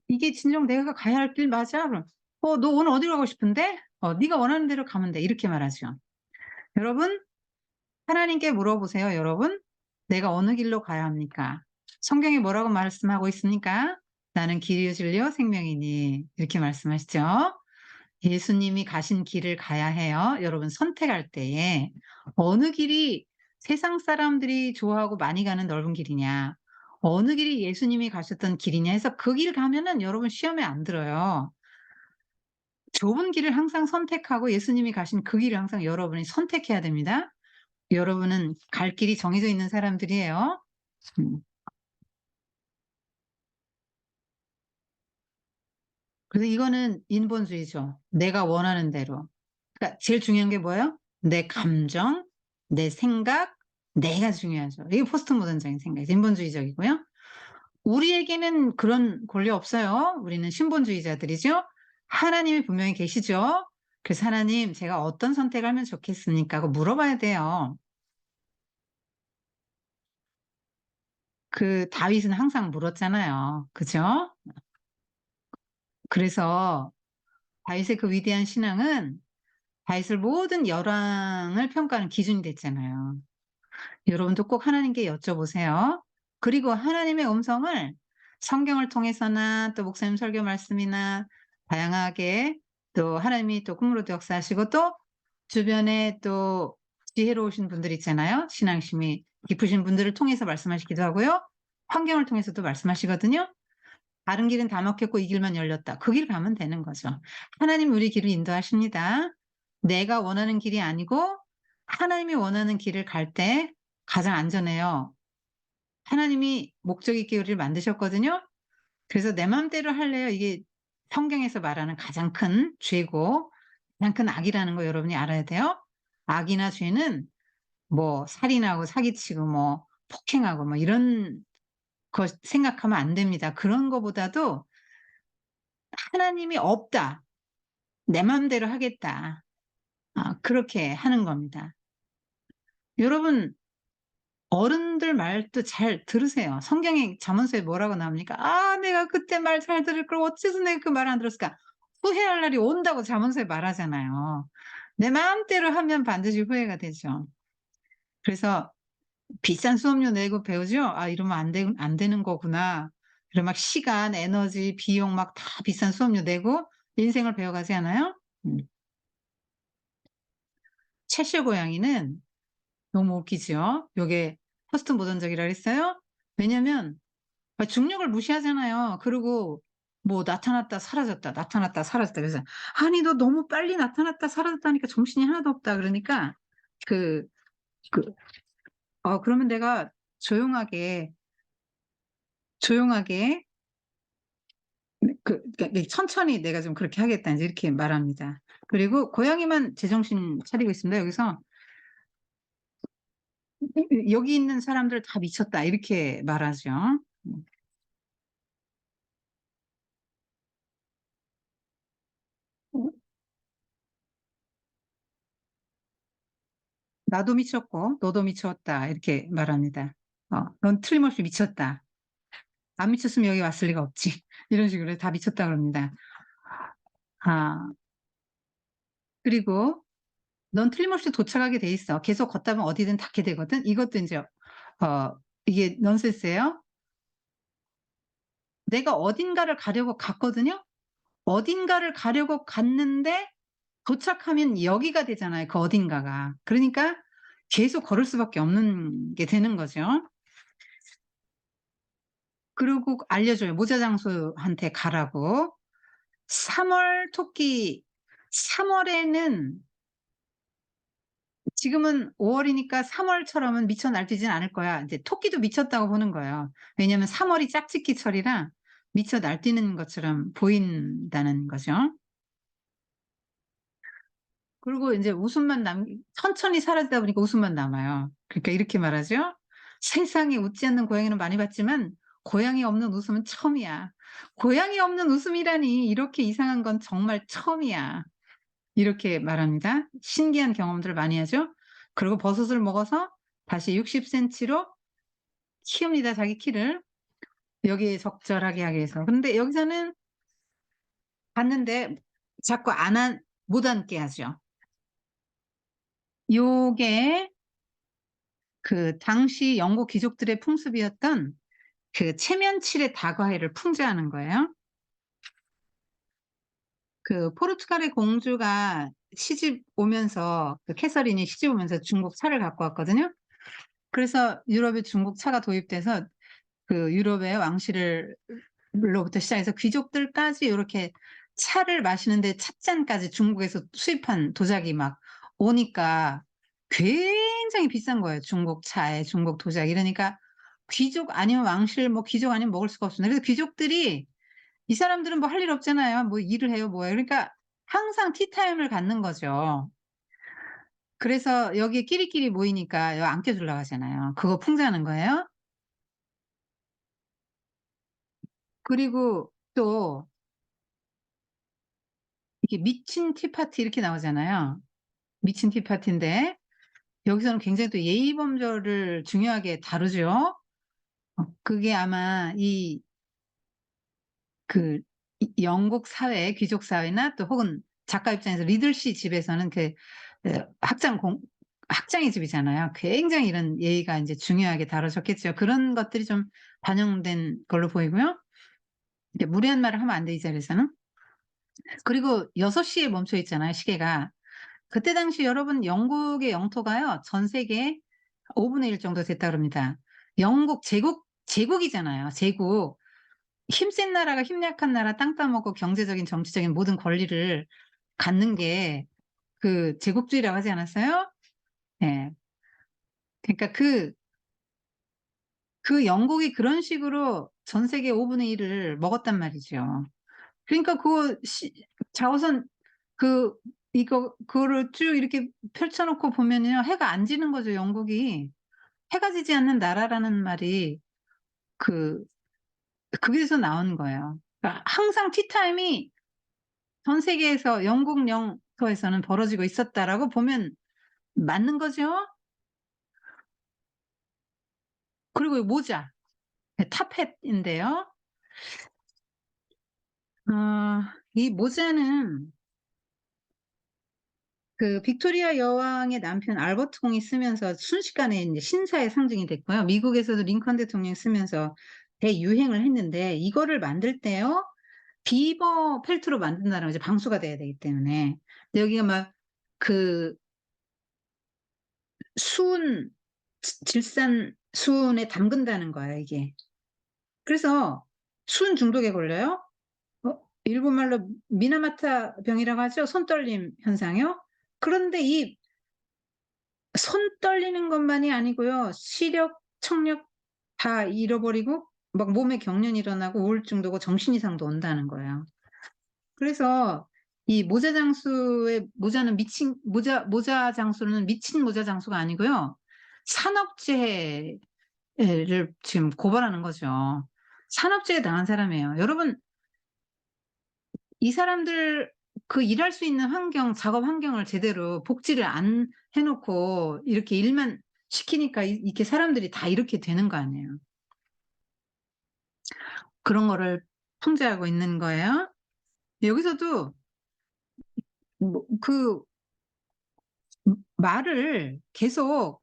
"이게 진정 내가 가야 할 길 맞아?" 그럼 너 오늘 어디로 가고 싶은데?" 네가 원하는 대로 가면 돼." 이렇게 말하죠. 여러분 하나님께 물어보세요 여러분. "내가 어느 길로 가야 합니까?" 성경이 뭐라고 말씀하고 있습니까? "나는 길이요 진리요 생명이니." 이렇게 말씀하시죠. 예수님이 가신 길을 가야 해요. 여러분 선택할 때에 어느 길이 세상 사람들이 좋아하고 많이 가는 넓은 길이냐, 어느 길이 예수님이 가셨던 길이냐 해서 그 길 가면은 여러분 시험에 안 들어요. 좁은 길을 항상 선택하고 예수님이 가신 그 길을 항상 여러분이 선택해야 됩니다. 여러분은 갈 길이 정해져 있는 사람들이에요. 음. 그래서 이거는 인본주의죠. 내가 원하는 대로. 그러니까 제일 중요한 게 뭐예요? 내 감정, 내 생각, 내가 중요하죠. 이게 포스트 모던적인 생각이죠. 인본주의적이고요. 우리에게는 그런 권리 없어요. 우리는 신본주의자들이죠. 하나님이 분명히 계시죠. 그래서 하나님, 제가 어떤 선택을 하면 좋겠습니까? 하고 물어봐야 돼요. 그 다윗은 항상 물었잖아요. 그죠? 그래서 다윗의 그 위대한 신앙은 다윗을 모든 열왕을 평가하는 기준이 됐잖아요. 여러분도 꼭 하나님께 여쭤보세요. 그리고 하나님의 음성을 성경을 통해서나 또 목사님 설교 말씀이나 다양하게 또 하나님이 또 꿈으로도 역사하시고 또 주변에 또 지혜로우신 분들 있잖아요. 신앙심이 깊으신 분들을 통해서 말씀하시기도 하고요. 환경을 통해서도 말씀하시거든요. 다른 길은 다 막혔고 이 길만 열렸다. 그 길 가면 되는 거죠. 하나님 우리 길을 인도하십니다. 내가 원하는 길이 아니고 하나님이 원하는 길을 갈 때 가장 안전해요. 하나님이 목적 있게 우리를 만드셨거든요. 그래서 내 맘대로 할래요. 이게 성경에서 말하는 가장 큰 죄고 가장 큰 악이라는 거 여러분이 알아야 돼요. 악이나 죄는 뭐 살인하고 사기치고 뭐 폭행하고 뭐 이런 거 생각하면 안 됩니다. 그런 거보다도 하나님이 없다. 내 맘대로 하겠다. 그렇게 하는 겁니다. 여러분 어른들 말도 잘 들으세요. 성경에 잠언서에 뭐라고 나옵니까? '아 내가 그때 말 잘 들을 걸 어째서 내가 그 말 안 들었을까?' 후회할 날이 온다고 잠언서에 말하잖아요. 내 마음대로 하면 반드시 후회가 되죠. 그래서 비싼 수업료 내고 배우죠? '아 이러면 안 되는 거구나.' 그리고 막 시간, 에너지, 비용 막 다 비싼 수업료 내고 인생을 배워가지 않아요? 음. 채실 고양이는 너무 웃기죠. 요게 포스트 모던적이라 그랬어요. 왜냐면 중력을 무시하잖아요. 그리고 뭐 나타났다 사라졌다, 나타났다 사라졌다. 그래서 "아니 너 너무 빨리 나타났다 사라졌다니까 정신이 하나도 없다." 그러니까 그 그 그러면 내가 조용하게, 조용하게 그러니까 "천천히 내가 좀 그렇게 하겠다." 인제 이렇게 말합니다. 그리고 고양이만 제정신 차리고 있습니다. 여기서 "여기 있는 사람들 다 미쳤다." 이렇게 말하죠. 음. "나도 미쳤고 너도 미쳤다." 이렇게 말합니다. "넌 틀림없이 미쳤다. 안 미쳤으면 여기 왔을 리가 없지." 이런 식으로 다 미쳤다 그럽니다. 아 그리고 "넌 틀림없이 도착하게 돼 있어. 계속 걷다 보면 어디든 닿게 되거든." 이것도 인제 이게 넌센스예요. 내가 어딘가를 가려고 갔거든요. 어딘가를 가려고 갔는데 도착하면 여기가 되잖아요, 그 어딘가가. 그러니까 계속 걸을 수밖에 없는 게 되는 거죠. 그리고 알려줘요. 모자 장수한테 가라고. 3월 토끼 3 월에는 지금은 5 월이니까 3 월처럼은 미쳐 날뛰진 않을 거야. 인제 토끼도 미쳤다고 보는 거예요. 왜냐하면 3 월이 짝짓기철이라 미쳐 날뛰는 것처럼 보인다는 거죠. 그리고 인제 웃음만 천천히 사라지다 보니까 웃음만 남아요. 그러니까 이렇게 말하죠. "세상에 웃지 않는 고양이는 많이 봤지만 고양이 없는 웃음은 처음이야. 고양이 없는 웃음이라니 이렇게 이상한 건 정말 처음이야." 이렇게 말합니다. 신기한 경험들을 많이 하죠. 그리고 버섯을 먹어서 다시 60 센티로 키웁니다, 자기 키를. 여기에 적절하게 하기 위해서. 근데 여기서는 봤는데 자꾸 못 앉게 하죠. 요게 그 당시 영국 귀족들의 풍습이었던 그 체면칠의 다과회를 풍자하는 거예요. 그 포르투갈의 공주가 시집 오면서 그 캐서린이 시집 오면서 중국 차를 갖고 왔거든요. 그래서 유럽에 중국 차가 도입돼서 그 유럽의 왕실을 로부터 시작해서 귀족들까지 요렇게 차를 마시는데 찻잔까지 중국에서 수입한 도자기 막 오니까 굉장히 비싼 거예요. 중국 차에 중국 도자기. 이러니까 귀족 아니면 왕실, 뭐 귀족 아니면 먹을 수가 없습니다. 그래서 귀족들이, 이 사람들은 뭐 할 일 없잖아요. 뭐 일을 해요, 뭐예요. 그러니까 항상 티타임을 갖는 거죠. 그래서 여기에 끼리끼리 모이니까 여 안 껴주려고 하잖아요. 그거 풍자하는 거예요. 그리고 또 이게 미친 티파티 이렇게 나오잖아요. 미친 티파티인데 여기서는 굉장히 또 예의 범절을 중요하게 다루죠. 그게 아마 그 영국 사회, 귀족 사회나 또 혹은 작가 입장에서 리들씨 집에서는 학장의 집이잖아요. 굉장히 이런 예의가 이제 중요하게 다뤄졌겠죠. 그런 것들이 좀 반영된 걸로 보이고요. 이제 무례한 말을 하면 안 돼, 이 자리에서는. 그리고 6시에 멈춰 있잖아요, 시계가. 그때 당시 여러분 영국의 영토가요, 전 세계 5분의 1 정도 됐다 그럽니다. 영국 제국이잖아요. 제국. 힘센 나라가 힘 약한 나라 땅 따먹고 경제적인 정치적인 모든 권리를 갖는 게 그 제국주의라고 하지 않았어요? 예. 그러니까 그 영국이 그런 식으로 전 세계 5분의 1을 먹었단 말이죠. 그러니까 그거 자오선 그 그거를 쭉 이렇게 펼쳐 놓고 보면요. 해가 안 지는 거죠, 영국이. 해가 지지 않는 나라라는 말이 그 거기서 나온 거예요. 그러니까 항상 티타임이 전 세계에서 영국 영토에서는 벌어지고 있었다라고 보면 맞는 거죠. 그리고 이 모자, 타펫인데요. 이 모자는 그 빅토리아 여왕의 남편 알버트 공이 쓰면서 순식간에 이제 신사의 상징이 됐고요. 미국에서도 링컨 대통령이 쓰면서 대유행을 했는데, 이거를 만들 때요, 비버 펠트로 만든다는 거죠. 방수가 돼야 되기 때문에. 근데 여기가 막 그 수은, 질산 수은에 담근다는 거예요, 이게. 그래서 수은 중독에 걸려요. 일본말로 미나마타 병이라고 하죠. 손떨림 현상이요. 그런데 이 손 떨리는 것만이 아니고요. 시력, 청력 다 잃어버리고 막 몸에 경련이 일어나고 우울증도 오고 정신 이상도 온다는 거예요. 그래서 이 모자 장수의 모자는 모자 장수는 미친 모자 장수가 아니고요. 산업재해를 지금 고발하는 거죠. 산업재해 당한 사람이에요. 여러분, 이 사람들 그 일할 수 있는 환경, 작업 환경을 제대로 복지를 안 해놓고 이렇게 일만 시키니까 이렇게 사람들이 다 이렇게 되는 거 아니에요. 그런 거를 통제하고 있는 거예요. 여기서도 그 말을 계속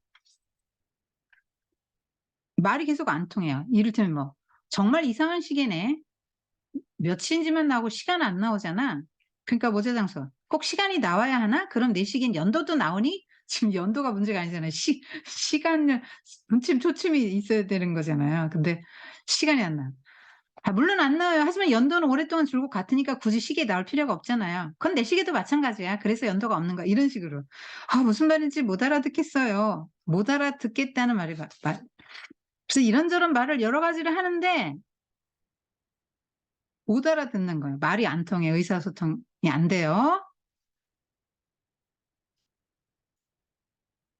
말이 계속 안 통해요. 이를테면 뭐 "정말 이상한 시계네. 며칠인지만 나오고 시간 안 나오잖아." 그러니까 모제장소 "꼭 시간이 나와야 하나? 그럼 내 시계는 연도도 나오니?" 지금 연도가 문제가 아니잖아요. 시간을 분침 초침이 있어야 되는 거잖아요. 근데 시간이 안 나와. 물론 안 나와요. 하지만 연도는 오랫동안 줄곧 같으니까 굳이 시계에 나올 필요가 없잖아요. "그건 내 시계도 마찬가지야. 그래서 연도가 없는 거야." 이런 식으로. 무슨 말인지 못 알아듣겠어요. 못 알아듣겠다는 말이 그래서 이런저런 말을 여러 가지를 하는데 못 알아듣는 거예요. 말이 안 통해요. 의사소통이 안 돼요.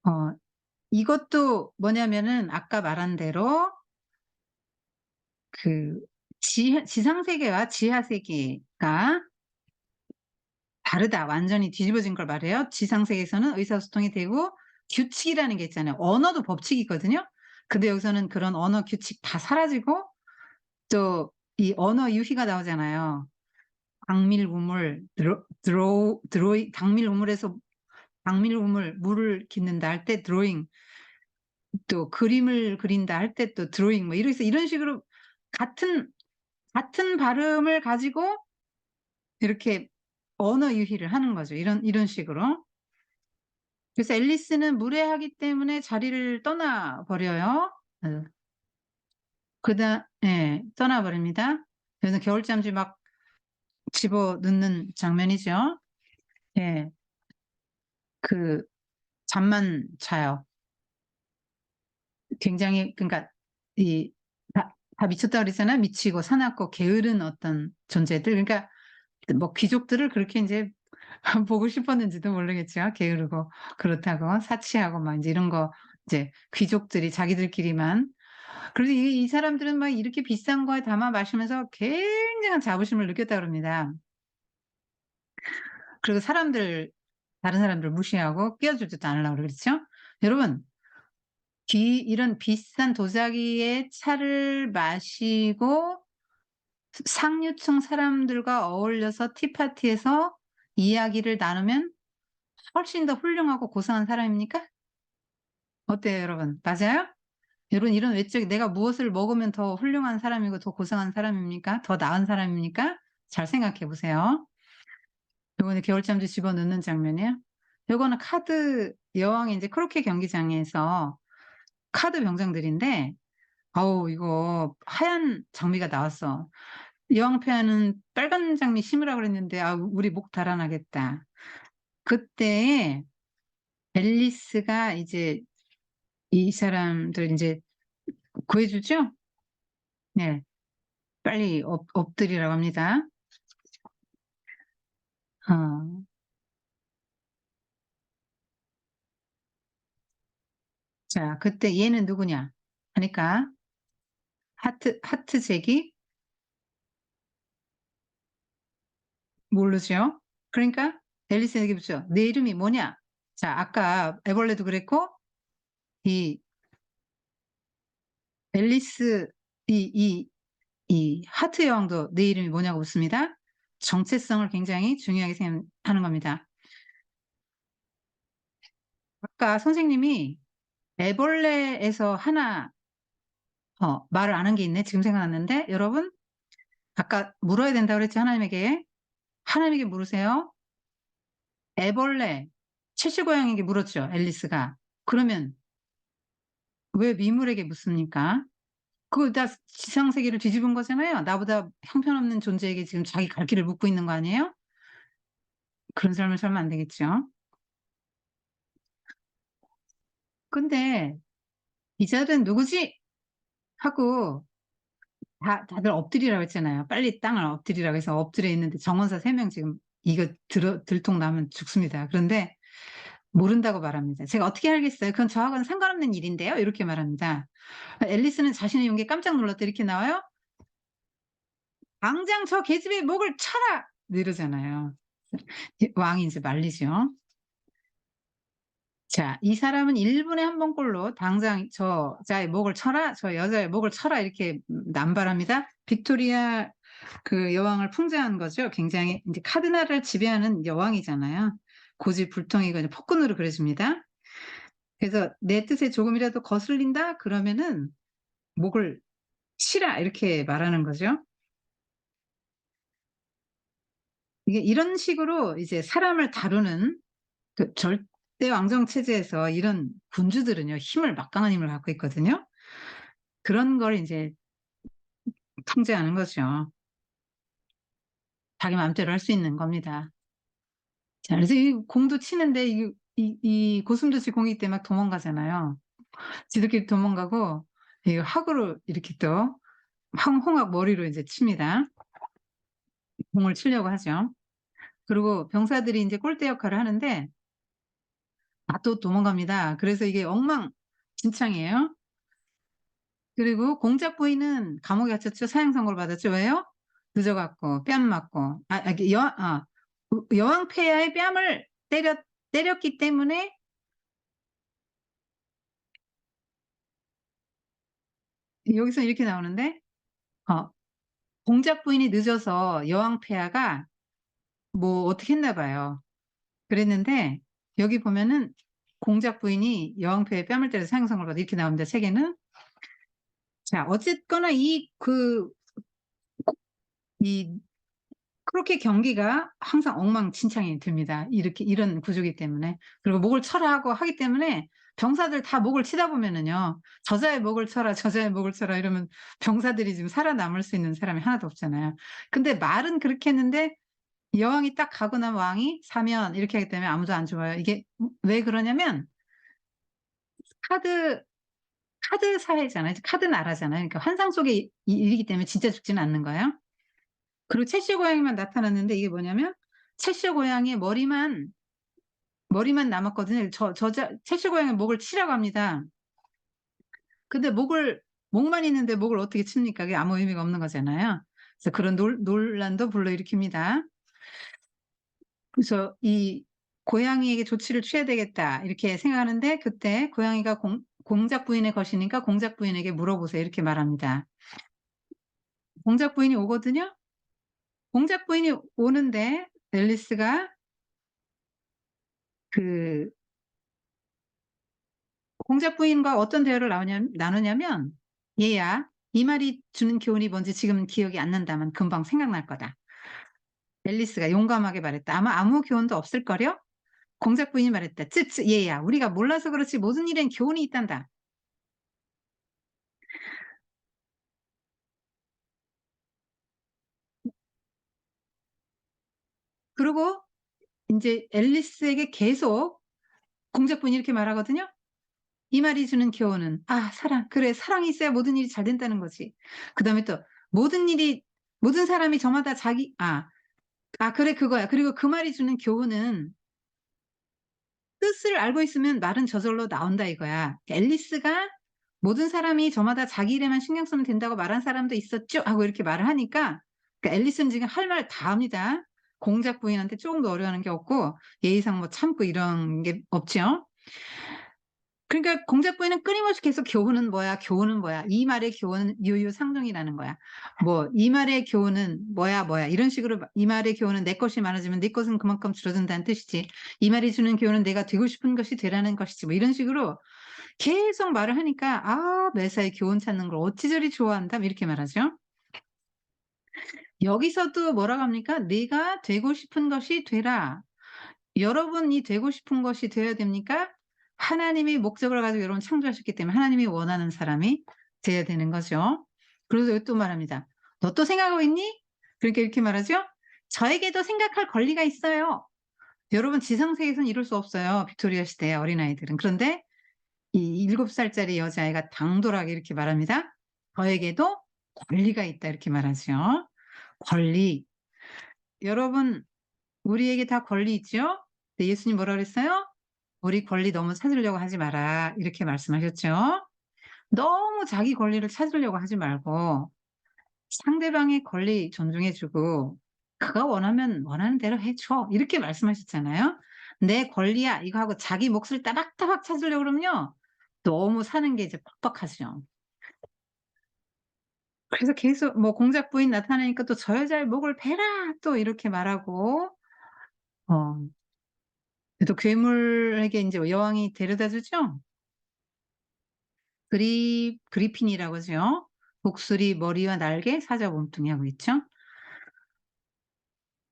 어 이것도 뭐냐면은 아까 말한 대로 그 지상 세계와 지하 세계가 다르다. 완전히 뒤집어진 걸 말해요. 지상 세계에서는 의사소통이 되고 규칙이라는 게 있잖아요. 언어도 법칙이거든요. 근데 여기서는 그런 언어 규칙 다 사라지고 또 이 언어 유희가 나오잖아요. 강밀우물 드로잉, 강밀우물에서 강밀우물 물을 깃는다 할 때 드로잉, 또 그림을 그린다 할 때 또 드로잉, 뭐 이런 식으로 같은 발음을 가지고 이렇게 언어 유희를 하는 거죠. 이런 식으로. 그래서 앨리스는 무례하기 때문에 자리를 떠나 버려요. 어. 예, 떠나 버립니다. 그래서 겨울잠시 막 집어넣는 장면이죠. 예. 그 잠만 자요. 굉장히 그러니까 이 다 미쳤다 그랬잖아요. 미치고 사납고 게으른 어떤 존재들. 그러니까 뭐 귀족들을 그렇게 인제 보고 싶었는지도 모르겠죠. 게으르고 그렇다고 사치하고 막 인제 이런 거 이제 귀족들이 자기들끼리만. 그래서 이 사람들은 막 이렇게 비싼 거에 담아 마시면서 굉장한 자부심을 느꼈다 그럽니다. 그리고 다른 사람들 무시하고 끼어주지도 않으려고 그랬죠. 여러분 이런 비싼 도자기의 차를 마시고 상류층 사람들과 어울려서 티파티에서 이야기를 나누면 훨씬 더 훌륭하고 고상한 사람입니까? 어때요 여러분? 맞아요? 여러분 이런 외적 내가 무엇을 먹으면 더 훌륭한 사람이고 더 고상한 사람입니까? 더 나은 사람입니까? 잘 생각해 보세요. 요거는 겨울잠도 집어넣는 장면이에요. 요거는 카드 여왕이 인제 크로케 경기장에서 카드 병장들인데 어우 이거 하얀 장미가 나왔어. 여왕폐하는 빨간 장미 심으라 그랬는데 아 우리 목 달아나겠다. 그때에 앨리스가 이제 이 사람들 인제 구해 주죠? 네. 빨리 엎드리라고 합니다. 어. 자 그때 "얘는 누구냐?" 하니까 하트 제기 모르죠. 그러니까 앨리스에게 묻죠. "내 이름이 뭐냐?" 자 아까 애벌레도 그랬고 이 앨리스 이 하트 여왕도 "내 이름이 뭐냐."고 묻습니다. 정체성을 굉장히 중요하게 생각하는 겁니다. 아까 선생님이 애벌레에서 하나 말을 안 한 게 있네. 지금 생각났는데 여러분 아까 물어야 된다고 그랬죠, 하나님에게. 하나님에게 물으세요. 애벌레 채식고양이에게 물었죠, 앨리스가. 그러면 왜 미물에게 묻습니까? 그거 다 지상 세계를 뒤집은 거잖아요. 나보다 형편없는 존재에게 지금 자기 갈 길을 묻고 있는 거 아니에요? 그런 삶을 살면 안 되겠죠. 근데 "이 자들은 누구지?" 하고 다들 엎드리라고 했잖아요. 빨리 땅을 엎드리라고 해서 엎드려 있는데 정원사 3명 지금 이거 들통나면 죽습니다. 그런데 모른다고 말합니다. "제가 어떻게 알겠어요. 그건 저하고는 상관없는 일인데요." 이렇게 말합니다. 앨리스는 자신의 용기에 깜짝 놀랐다 이렇게 나와요. "당장 저 계집애의 목을 쳐라!" 이러잖아요. 왕이 인제 말리죠. 자 이 사람은 1 분에 1 번꼴로 "당장 저 자의 목을 쳐라. 저 여자의 목을 쳐라." 이렇게 남발합니다. 빅토리아 그 여왕을 풍자한 거죠. 굉장히 인제 카드날을 지배하는 여왕이잖아요. 고집불통이고 이제 폭군으로 그려집니다. 그래서 "내 뜻에 조금이라도 거슬린다." 그러면은 "목을 치라." 이렇게 말하는 거죠. 이게 이런 식으로 이제 사람을 다루는 그 절대 왕정 체제에서 이런 군주들은요 힘을 막강한 힘을 갖고 있거든요. 그런 걸 인제 통제하는 거죠. 자기 마음대로 할 수 있는 겁니다. 자 그래서 이 공도 치는데 이 고슴도치 공이 때 막 도망가잖아요. 지들끼리 도망가고 이 학으로 이렇게 또 홍학 머리로 이제 칩니다. 공을 치려고 하죠. 그리고 병사들이 인제 꼴대 역할을 하는데 또 도망갑니다. 그래서 이게 엉망진창이에요. 그리고 공작 부인은 감옥에 갇혔죠. 사형 선고를 받았죠. 왜요? 늦어 갖고 뺨 맞고 이게 여왕 폐하의 뺨을 때렸기 때문에 여기서 이렇게 나오는데 어 공작 부인이 늦어서 여왕 폐하가 뭐 어떻게 했나 봐요. 그랬는데 여기 보면은 공작 부인이 여왕 폐하의 뺨을 때려서 사형 선고를 받아 이렇게 나옵니다, 책에는. 자 어쨌거나 이 그렇게 경기가 항상 엉망진창이 됩니다. 이런 구조이기 때문에. 그리고 목을 쳐라 하고 하기 때문에 병사들 다 목을 치다 보면은요. "저자의 목을 쳐라. 저자의 목을 쳐라." 이러면 병사들이 지금 살아남을 수 있는 사람이 하나도 없잖아요. 근데 말은 그렇게 했는데 여왕이 딱 가고 나면 왕이 사면 이렇게 하기 때문에 아무도 안 좋아해요. 이게 왜 그러냐면 카드 카드 사회잖아요. 카드 나라잖아요. 그러니까 환상 속의 일이기 때문에 진짜 죽지는 않는 거예요. 그리고 채쇼 고양이만 나타났는데 이게 뭐냐면 채쇼 고양이의 머리만 남았거든요. 저자 채쇼 고양이 목을 치라고 합니다. 근데 목만 있는데 목을 어떻게 칩니까? 그게 아무 의미가 없는 거잖아요. 그래서 그런 논란도 불러일으킵니다. 그래서 이 '고양이에게 조치를 취해야 되겠다.' 이렇게 생각하는데 그때 고양이가 공작 부인의 것이니까 "공작 부인에게 물어보세요." 이렇게 말합니다. 공작 부인이 오거든요. 공작 부인이 오는데 앨리스가 그 공작 부인과 어떤 대화를 나누냐면 "얘야, 이 말이 주는 교훈이 뭔지 지금은 기억이 안 난다만 금방 생각날 거다." 앨리스가 용감하게 말했다. "아마 아무 교훈도 없을걸요?" 공작 부인이 말했다. "츠츠 얘야, 우리가 몰라서 그렇지 모든 일엔 교훈이 있단다." 그리고 인제 앨리스에게 계속 공작 부인이 이렇게 말하거든요. "이 말이 주는 교훈은 아 사랑. 그래 사랑이 있어야 모든 일이 잘 된다는 거지." 그다음에 또 "모든 일이 모든 사람이 저마다 자기" 그래 그거야. 그리고 그 말이 주는 교훈은 뜻을 알고 있으면 말은 저절로 나온다 이거야. 앨리스가 "모든 사람이 저마다 자기 일에만 신경 쓰면 된다고 말한 사람도 있었죠." 하고 이렇게 말을 하니까 그러니까 앨리스는 지금 할 말 다 합니다. 공작 부인한테 쪼금도 어려워하는 게 없고 예의상 뭐 참고 이런 게 없죠. 그러니까 공작 부인은 끊임없이 계속 "교훈은 뭐야? 교훈은 뭐야? 이 말의 교훈은 유유상종이라는 거야." 뭐 "이 말의 교훈은 뭐야, 뭐야." 이런 식으로 "이 말의 교훈은 내 것이 많아지면 네 것은 그만큼 줄어든다는 뜻이지. 이 말이 주는 교훈은 내가 되고 싶은 것이 되라는 것이지." 뭐 이런 식으로 계속 말을 하니까 "아 매사에 교훈 찾는 걸 어찌 저리 좋아한다." 뭐 이렇게 말하죠. 여기서도 뭐라고 합니까? "네가 되고 싶은 것이 되라." 여러분이 되고 싶은 것이 되어야 됩니까? 하나님이 목적을 가지고 여러분을 창조하셨기 때문에 하나님이 원하는 사람이 돼야 되는 거죠. 그래서 여기 또 말합니다. "너 또 생각하고 있니?" 그러니까 이렇게 말하죠. "저에게도 생각할 권리가 있어요." 여러분 지상 세계에서는 이럴 수 없어요, 빅토리아 시대의 어린아이들은. 그런데 이 7 살짜리 여자아이가 당돌하게 이렇게 말합니다. "저에게도 권리가 있다." 이렇게 말하죠. 권리. 여러분 우리에게 다 권리 있죠? 근데 예수님 뭐라 그랬어요? "우리 권리 너무 찾으려고 하지 마라." 이렇게 말씀하셨죠. 너무 자기 권리를 찾으려고 하지 말고 상대방의 권리 존중해 주고 "그가 원하면 원하는 대로 해 줘." 이렇게 말씀하셨잖아요. "내 권리야." 이거 하고 자기 몫을 따박따박 찾으려고 그러면요. 너무 사는 게 이제 퍽퍽하죠. 그래서 계속 뭐 공작 부인 나타나니까 또 "저 여자의 목을 베라." 또 이렇게 말하고 어 또 괴물에게 인제 여왕이 데려다 주죠. 그리핀이라고 하죠. 독수리 머리와 날개, 사자 몸뚱이 하고 있죠.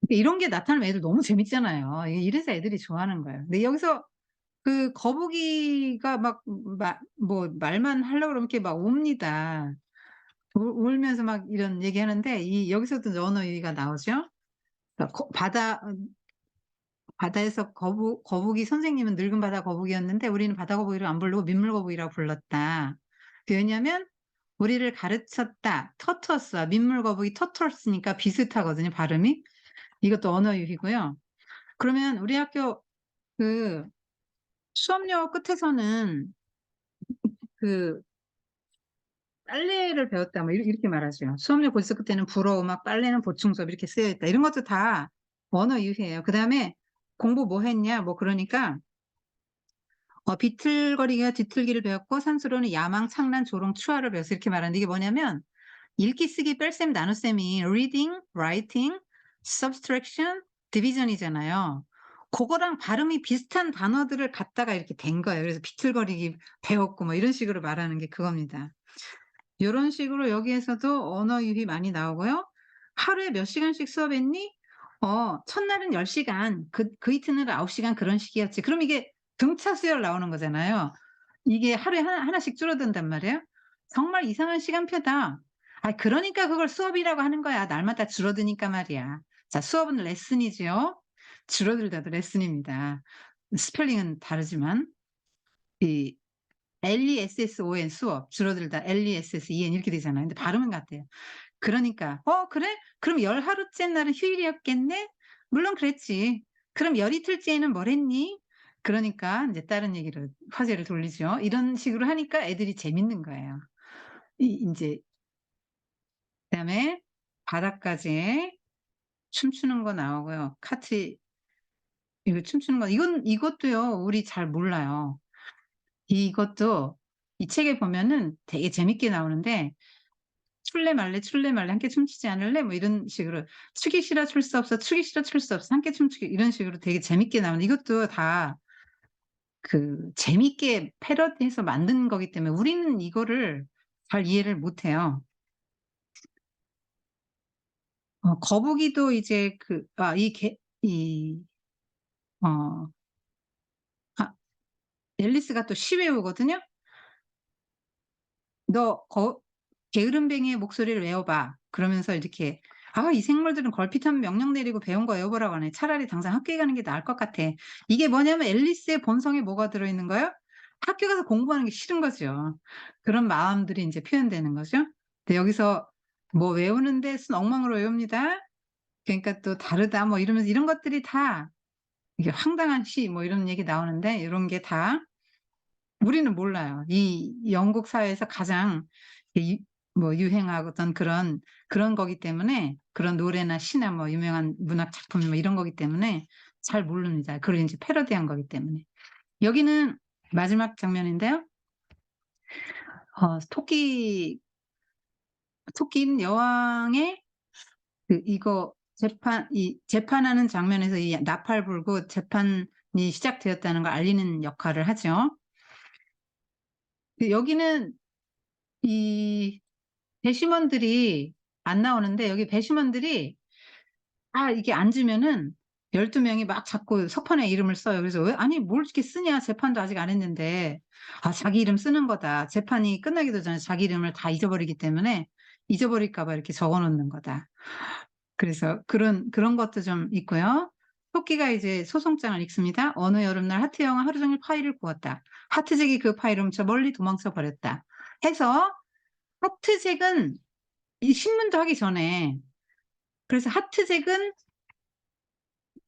그러니까 이런 게 나타나면 애들 너무 재밌잖아요. 이래서 애들이 좋아하는 거예요. 근데 여기서 그 거북이가 막 뭐 말만 하려고 그러면 이렇게 막 옵니다. 울면서 막 이런 얘기하는데 여기서도 언어 유희가 나오죠. 그러니까 바다에서 거북이 선생님은 늙은 바다 거북이였는데 우리는 바다 거북이를 안 부르고 민물 거북이라고 불렀다. 왜냐면 우리를 가르쳤다. 터투어스와 민물 거북이 터터스니까 비슷하거든요, 발음이. 이것도 언어 유희고요. 그러면 우리 학교 그 수업료 끝에서는 그 "빨래를 배웠다." 뭐 이렇게 말하죠. 수업료 고지서 끝에는 불어 음악, 빨래는 보충 수업 이렇게 쓰여 있다. 이런 것도 다 언어 유희예요. 그다음에 "공부 뭐 했냐?" 뭐 그러니까 비틀거리기와 뒤틀기를 배웠고 산수로는 야망, 창란, 조롱, 추화를 배웠어. 이렇게 말하는데 이게 뭐냐면 읽기, 쓰기, 뺄셈, 나눗셈이 reading, writing, subtraction, division이잖아요. 고거랑 발음이 비슷한 단어들을 갖다가 이렇게 댄 거예요. 그래서 비틀거리기 배웠고 뭐 이런 식으로 말하는 게 그겁니다. 요런 식으로 여기에서도 언어 유희 많이 나오고요. "하루에 몇 시간씩 수업했니?" 첫날은 10 시간, 그 이튿날은 9 시간 그런 식이었지. 그럼 이게 등차 수열 나오는 거잖아요. 이게 하루에 하나씩 줄어든단 말이에요. 정말 이상한 시간표다. 아 그러니까 그걸 수업이라고 하는 거야. 날마다 줄어드니까 말이야. 자 수업은 레슨이지요. 줄어들다도 레슨입니다. 스펠링은 다르지만 이 LESSON 수업 줄어들다 LESSEN 이렇게 되잖아요. 근데 발음은 같아요. 그러니까 "어 그래? 그럼 열 하루째 날은 휴일이었겠네?" "물론 그랬지." "그럼 열 이틀째에는 뭘 했니?" 그러니까 인제 다른 얘기로 화제를 돌리죠. 이런 식으로 하니까 애들이 재밌는 거예요. 이 인제 그다음에 바닷가재 춤추는 거 나오고요. 카트 이거 춤추는 거 이것도요 우리 잘 몰라요. 이것도 이 책에 보면은 되게 재밌게 나오는데 "출래 말래, 출래 말래 함께 춤추지 않을래?" 뭐 이런 식으로 "추기 싫어 출 수 없어, 추기 싫어 출 수 없어 함께 춤추기." 이런 식으로 되게 재밌게 나오는 이것도 다 그 재밌게 패러디해서 만든 거기 때문에 우리는 이거를 잘 이해를 못 해요. 거북이도 이제 그 아 이 개 이 어 아 앨리스가 또 시 외우거든요. "너 게으름뱅이의 목소리를 외워 봐." 그러면서 이렇게 "아 이 생물들은 걸핏하면 명령 내리고 배운 거 외워보라고 하네. 차라리 당장 학교에 가는 게 나을 것 같아." 이게 뭐냐면 앨리스의 본성에 뭐가 들어있는 거예요? 학교 가서 공부하는 게 싫은 거죠. 그런 마음들이 인제 표현되는 거죠. 근데 여기서 뭐 외우는데 순 엉망으로 외웁니다. 그러니까 또 다르다 뭐 이러면서 이런 것들이 다 이게 황당한 시 뭐 이런 얘기 나오는데 요런 게 다 우리는 몰라요. 이 영국 사회에서 가장 이 뭐 유행하던 그런 거기 때문에 그런 노래나 시나 뭐 유명한 문학 작품 뭐 이런 거기 때문에 잘 모릅니다. 그걸 인제 패러디한 거기 때문에. 여기는 마지막 장면인데요. 토끼는 여왕의 그 이거 재판하는 장면에서 이 나팔 불고 재판이 시작되었다는 걸 알리는 역할을 하죠. 여기는 이 배심원들이 안 나오는데 여기 배심원들이 이게 앉으면은 12 명이 막 자꾸 석판에 이름을 써요. 그래서 "왜 아니 뭘 이렇게 쓰냐. 재판도 아직 안 했는데." 자기 이름 쓰는 거다. 재판이 끝나기도 전에 자기 이름을 다 잊어버리기 때문에 잊어버릴까 봐 이렇게 적어 놓는 거다. 그래서 그런 것도 좀 있고요. 토끼가 이제 소송장을 읽습니다. "어느 여름날 하트 형은 하루 종일 파이를 구웠다. 하트잭이 그 파이를 훔쳐 멀리 도망쳐 버렸다." 해서 하트잭은 이 신문도 하기 전에 그래서 하트잭은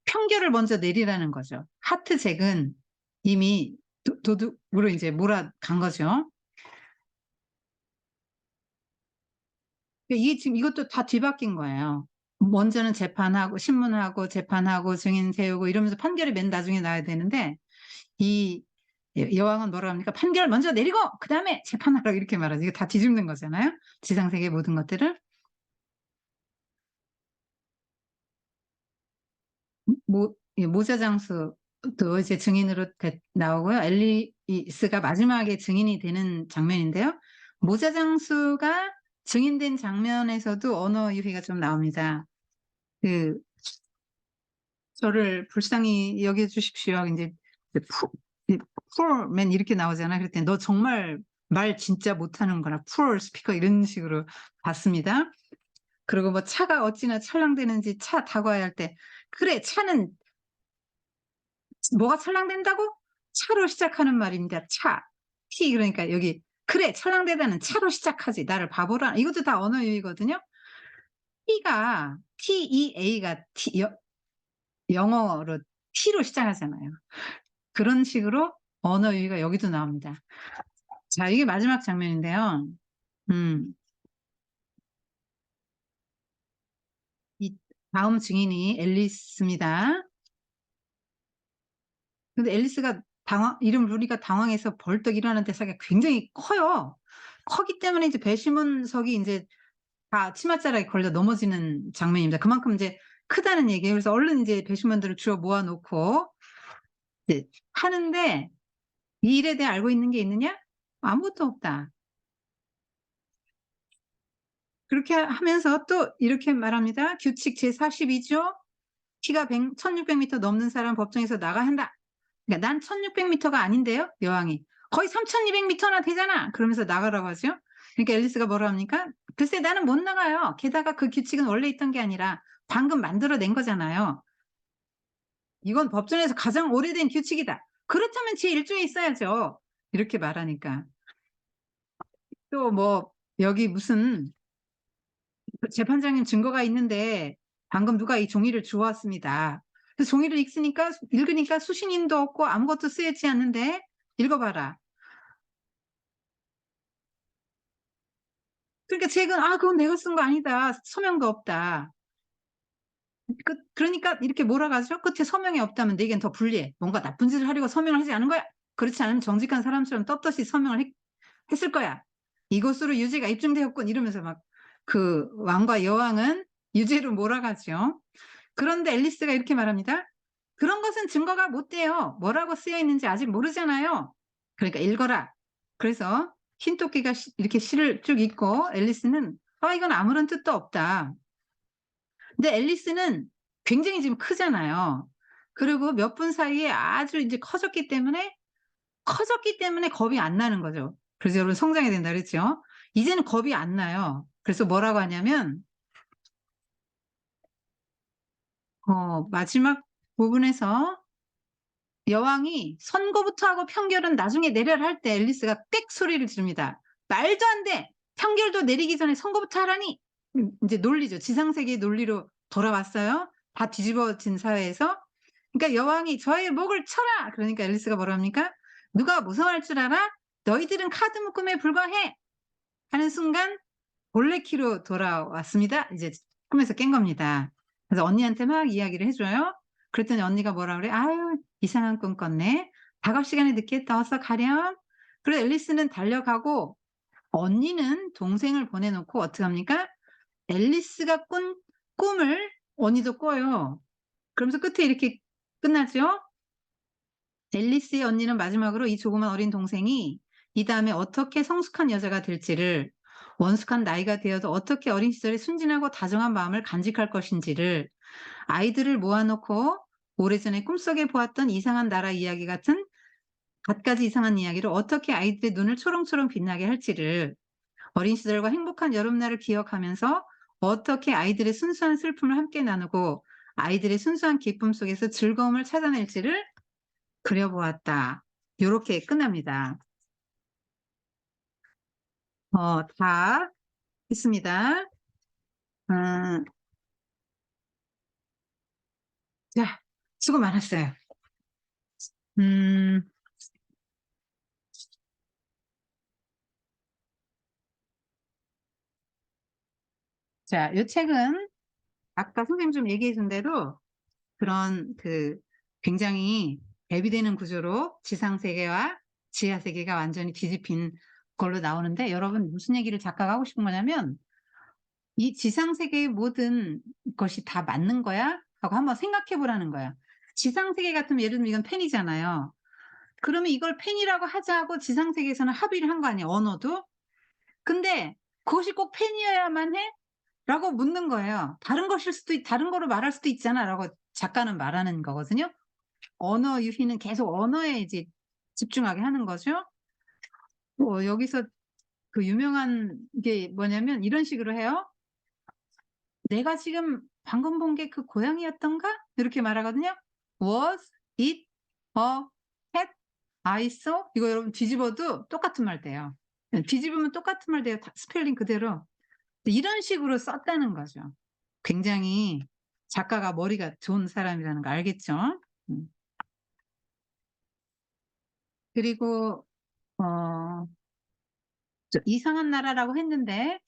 판결을 먼저 내리라는 거죠. 하트잭은 이미 도둑으로 인제 몰아간 거죠. 이게 지금 이것도 다 뒤바뀐 거예요. 먼저는 재판하고 신문하고 재판하고 증인 세우고 이러면서 판결이 맨 나중에 나야 되는데 이 여왕은 뭐라 합니까? "판결을 먼저 내리고 그다음에 재판하라." 이렇게 말하죠. 이게 다 뒤집는 거잖아요, 지상 세계의 모든 것들을. 모자 장수도 이제 증인으로 나오고요. 앨리스가 마지막에 증인이 되는 장면인데요. 모자 장수가 증인된 장면에서도 언어 유희가 좀 나옵니다. 그 "저를 불쌍히 여겨 주십시오." 인제 그 이 "poor man." 이렇게 나오잖아요. 그랬더니 "너 정말 말 진짜 못하는구나. poor speaker." 이런 식으로 받습니다. 그리고 뭐 차가 어찌나 찰랑대는지 차 타고 와야 할 때 "그래 차는 뭐가 찰랑댄다고? 차로 시작하는 말입니다. 차. T 그러니까 여기 "그래 찰랑대다는 차로 시작하지. 나를 바보로 하나." 이것도 다 언어 유희거든요. T가 TEA가 영어로 T로 시작하잖아요. 그런 식으로 언어 유희가 여기도 나옵니다. 자 이게 마지막 장면인데요. 음 이 다음 증인이 앨리스입니다. 근데 앨리스가 이름을 부르니까 당황해서 벌떡 일어나는데 자기가 굉장히 커요. 커기 때문에 이제 배심원석이 인제 다 치맛자락에 걸려 넘어지는 장면입니다. 그만큼 이제 크다는 얘기예요. 그래서 얼른 이제 배심원들을 주워 모아 놓고 이제 하는데 이 일에 대해 알고 있는 게 있느냐? 아무것도 없다. 그렇게 하면서 또 이렇게 말합니다. 규칙 제42 조 키가 1600 미터 넘는 사람 법정에서 나가야 한다. 그러니까 "난 1600 미터가 아닌데요." 여왕이. 거의 3,200m나 되잖아. 그러면서 나가라고 하죠. 그러니까 앨리스가 뭐라 합니까? 글쎄 나는 못 나가요. 게다가 그 규칙은 원래 있던 게 아니라 방금 만들어낸 거잖아요. 이건 법전에서 가장 오래된 규칙이다. 그렇다면 제1조에 있어야죠. 이렇게 말하니까. 또 뭐 여기 무슨 재판장님 증거가 있는데 방금 누가 이 종이를 주웠습니다. 그래서 종이를 읽으니까 수신인도 없고 아무것도 쓰여지지 않는데 읽어봐라. 그러니까 책은 그건 내가 쓴 거 아니다. 서명도 없다. 그러니까 이렇게 몰아가죠. 끝에 서명이 없다면 내겐 더 불리해. 뭔가 나쁜 짓을 하려고 서명을 하지 않은 거야. 그렇지 않으면 정직한 사람처럼 떳떳이 서명을 했을 거야. 이것으로 유죄가 입증되었군. 이러면서 막 그 왕과 여왕은 유죄로 몰아가죠. 그런데 앨리스가 이렇게 말합니다. 그런 것은 증거가 못 돼요. 뭐라고 쓰여 있는지 아직 모르잖아요. 그러니까 읽어라. 그래서 흰토끼가 이렇게 시를 쭉 읽고 앨리스는 이건 아무런 뜻도 없다. 근데 앨리스는 굉장히 지금 크잖아요. 그리고 몇 분 사이에 아주 이제 커졌기 때문에 겁이 안 나는 거죠. 그래서 여러분 성장해야 된다 그랬죠. 이제는 겁이 안 나요. 그래서 뭐라고 하냐면 마지막 부분에서 여왕이 선고부터 하고 평결은 나중에 내려라 할 때 앨리스가 꽥 소리를 지릅니다. 말도 안 돼. 평결도 내리기 전에 선고부터 하라니. 이제 논리죠. 지상세계의 논리로 돌아왔어요. 다 뒤집어진 사회에서. 그러니까 여왕이 저의 목을 쳐라. 그러니까 앨리스가 뭐라 합니까? 누가 무서워할 줄 알아? 너희들은 카드 묶음에 불과해. 하는 순간 볼레키로 돌아왔습니다. 이제 꿈에서 깬 겁니다. 그래서 언니한테 막 이야기를 해줘요. 그랬더니 언니가 뭐라 그래? 아유, 이상한 꿈 꿨네. 작업 시간에 늦겠다. 어서 가렴. 그래서 앨리스는 달려가고 언니는 동생을 보내놓고 어떻게 합니까? 앨리스가 꾼 꿈을 언니도 꿔요. 그러면서 끝에 이렇게 끝나죠? 앨리스의 언니는 마지막으로 이 조그만 어린 동생이 이 다음에 어떻게 성숙한 여자가 될지를, 원숙한 나이가 되어도 어떻게 어린 시절에 순진하고 다정한 마음을 간직할 것인지를, 아이들을 모아놓고 오래전에 꿈속에 보았던 이상한 나라 이야기 같은 갖가지 이상한 이야기를 어떻게 아이들의 눈을 초롱초롱 빛나게 할지를, 어린 시절과 행복한 여름날을 기억하면서 어떻게 아이들의 순수한 슬픔을 함께 나누고 아이들의 순수한 기쁨 속에서 즐거움을 찾아낼지를 그려보았다. 요렇게 끝납니다. 다 했습니다. 자, 수고 많았어요. 음, 자, 이 책은 아까 선생님 좀 얘기해 준 대로 그런 굉장히 대비되는 구조로 지상세계와 지하세계가 완전히 뒤집힌 걸로 나오는데, 여러분 무슨 얘기를 작가가 하고 싶은 거냐면 이 지상세계의 모든 것이 다 맞는 거야? 하고 한번 생각해 보라는 거야. 지상세계 같으면 예를 들면 이건 펜이잖아요. 그러면 이걸 펜이라고 하자고 지상세계에서는 합의를 한 거 아니에요, 언어도? 근데 그것이 꼭 펜이어야만 해? 라고 묻는 거예요. 다른 거로 말할 수도 있잖아. 라고 작가는 말하는 거거든요. 언어 유희는 계속 언어에 이제 집중하게 하는 거죠. 여기서 그 유명한 게 뭐냐면 이런 식으로 해요. 내가 지금 방금 본 게 그 고양이였던가? 이렇게 말하거든요. Was it a cat I saw? 이거 여러분 뒤집어도 똑같은 말 돼요. 뒤집으면 똑같은 말 돼요. 스펠링 그대로. 이런 식으로 썼다는 거죠. 굉장히 작가가 머리가 좋은 사람이라는 거 알겠죠? 그리고 이상한 나라라고 했는데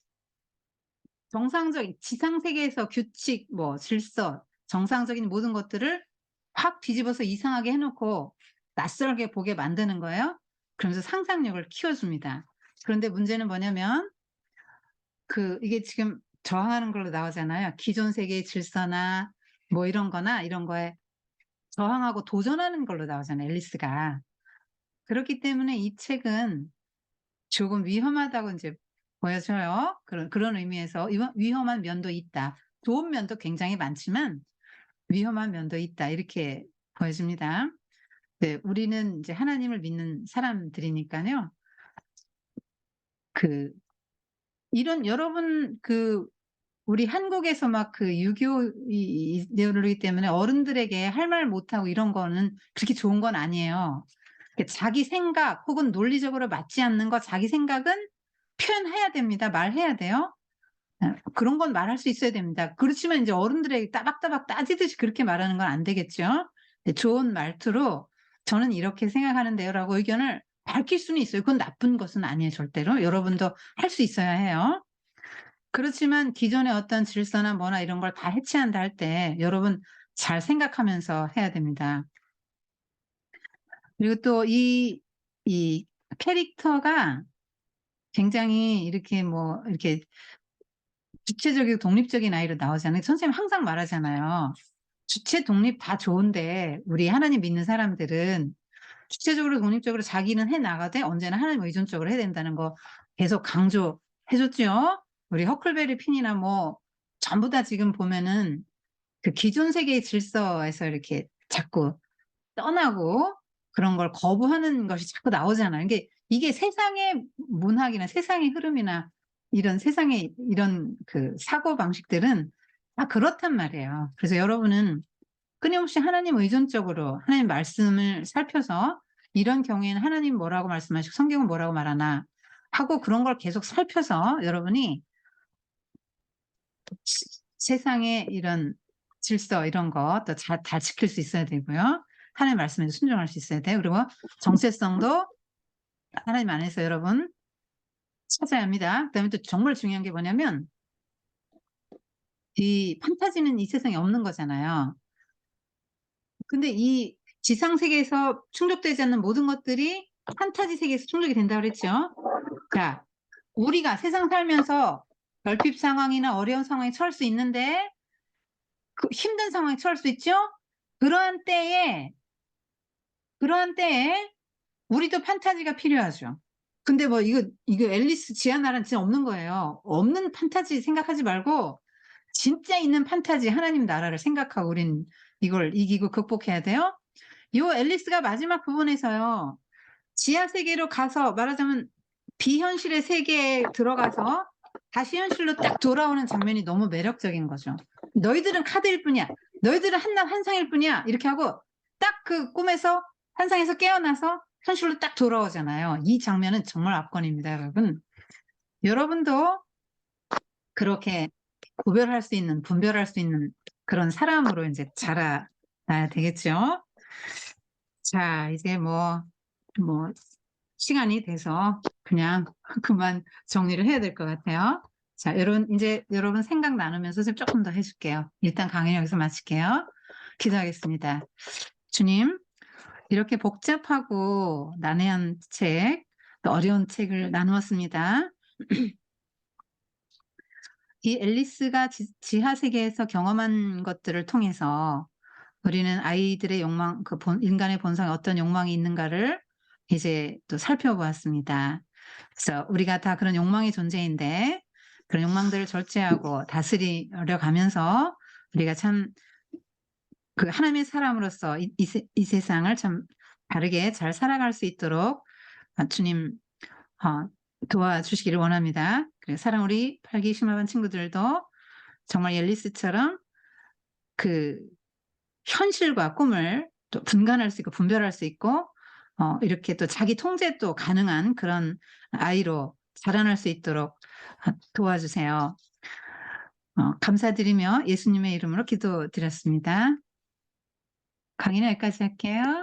지상세계에서 규칙, 질서, 정상적인 모든 것들을 확 뒤집어서 이상하게 해놓고 낯설게 보게 만드는 거예요. 그러면서 상상력을 키워줍니다. 그런데 문제는 뭐냐면 이게 지금 저항하는 걸로 나오잖아요. 기존 세계의 질서나 이런 거에 저항하고 도전하는 걸로 나오잖아요, 앨리스가. 그렇기 때문에 이 책은 조금 위험하다고 이제 보여져요. 그런 의미에서 위험한 면도 있다. 좋은 면도 굉장히 많지만 위험한 면도 있다. 이렇게 보여집니다. 네, 우리는 이제 하나님을 믿는 사람들이니까요. 그 이런 여러분 우리 한국에서 막 유교 이데올로기 때문에 어른들에게 할 말 못하고 이런 거는 그렇게 좋은 건 아니에요. 자기 생각 혹은 논리적으로 맞지 않는 거 자기 생각은 표현해야 됩니다. 말해야 돼요. 그런 건 말할 수 있어야 됩니다. 그렇지만 이제 어른들에게 따박따박 따지듯이 그렇게 말하는 건 안 되겠죠. 네, 좋은 말투로 "저는 이렇게 생각하는데요."라고 의견을 밝힐 수는 있어요. 그건 나쁜 것은 아니에요 절대로. 여러분도 할 수 있어야 해요. 그렇지만 기존의 어떤 질서나 뭐나 이런 걸 다 해체한다 할 때 여러분 잘 생각하면서 해야 됩니다. 그리고 또 이 캐릭터가 굉장히 이렇게 이렇게 주체적이고 독립적인 아이로 나오잖아요. 선생님 항상 말하잖아요. 주체 독립 다 좋은데 우리 하나님 믿는 사람들은 주체적으로 독립적으로 자기는 해 나가되 언제나 하나님 의존적으로 해야 된다는 거 계속 강조해 줬죠. 우리 허클베리 핀이나 전부 다 지금 보면은 기존 세계의 질서에서 이렇게 자꾸 떠나고 그런 걸 거부하는 것이 자꾸 나오잖아요. 이게 세상의 문학이나 세상의 흐름이나 이런 세상의 이런 사고방식들은 다 그렇단 말이에요. 그래서 여러분은 끊임없이 하나님 의존적으로 하나님 말씀을 살펴서 이런 경우에는 하나님 뭐라고 말씀하시고 성경은 뭐라고 말하나 하고 그런 걸 계속 살펴서 여러분이 세상의 이런 질서 이런 거 또 잘 지킬 수 있어야 되고요. 하나님 말씀에 순종할 수 있어야 돼요. 그리고 정체성도 하나님 안에서 여러분 찾아야 합니다. 그다음에 또 정말 중요한 게 뭐냐면 이 판타지는 이 세상에 없는 거잖아요. 근데 이 지상 세계에서 충족되지 않는 모든 것들이 판타지 세계에서 충족이 된다고 그랬죠. 자, 우리가 세상 살면서 결핍 상황이나 어려운 상황에 처할 수 있는데 힘든 상황에 처할 수 있죠. 그러한 때에 그러한 때에 우리도 판타지가 필요하죠. 근데 이거 앨리스 지하나라는 진짜 없는 거예요. 없는 판타지 생각하지 말고 진짜 있는 판타지 하나님 나라를 생각하고 우린 이걸 이기고 극복해야 돼요. 요 앨리스가 마지막 부분에서요. 지하 세계로 가서 말하자면 비현실의 세계에 들어가서 다시 현실로 딱 돌아오는 장면이 너무 매력적인 거죠. "너희들은 카드일 뿐이야. 너희들은 한낱 환상일 뿐이야." 이렇게 하고 딱 꿈에서 환상에서 깨어나서 현실로 딱 돌아오잖아요. 이 장면은 정말 압권입니다, 여러분. 여러분도 그렇게 구별할 수 있는 분별할 수 있는 그런 사람으로 인제 자라나야 되겠죠. 자, 이제 뭐 시간이 돼서 그냥 그만 정리를 해야 될 것 같아요. 자, 인제 여러분 생각 나누면서 좀 쪼끔 더 해 줄게요. 일단 강의 여기서 마칠게요. 기도하겠습니다. 주님, 이렇게 복잡하고 난해한 책, 또 어려운 책을 나누었습니다. 이 앨리스가 지하 세계에서 경험한 것들을 통해서 우리는 아이들의 욕망, 인간의 본성에 어떤 욕망이 있는가를 이제 또 살펴보았습니다. 그래서 우리가 다 그런 욕망의 존재인데 그런 욕망들을 절제하고 다스려 가면서 우리가 참 하나님의 사람으로서 이 세상을 참 바르게 잘 살아갈 수 있도록 주님 어 도와주시기를 원합니다. 그리고 사랑 우리 팔기 심화반 친구들도 정말 앨리스처럼 그 현실과 꿈을 또 분간할 수 있고 분별할 수 있고 이렇게 또 자기 통제도 가능한 그런 아이로 자라날 수 있도록 도와주세요. 감사드리며 예수님의 이름으로 기도드렸습니다. 강의는 여기까지 할게요.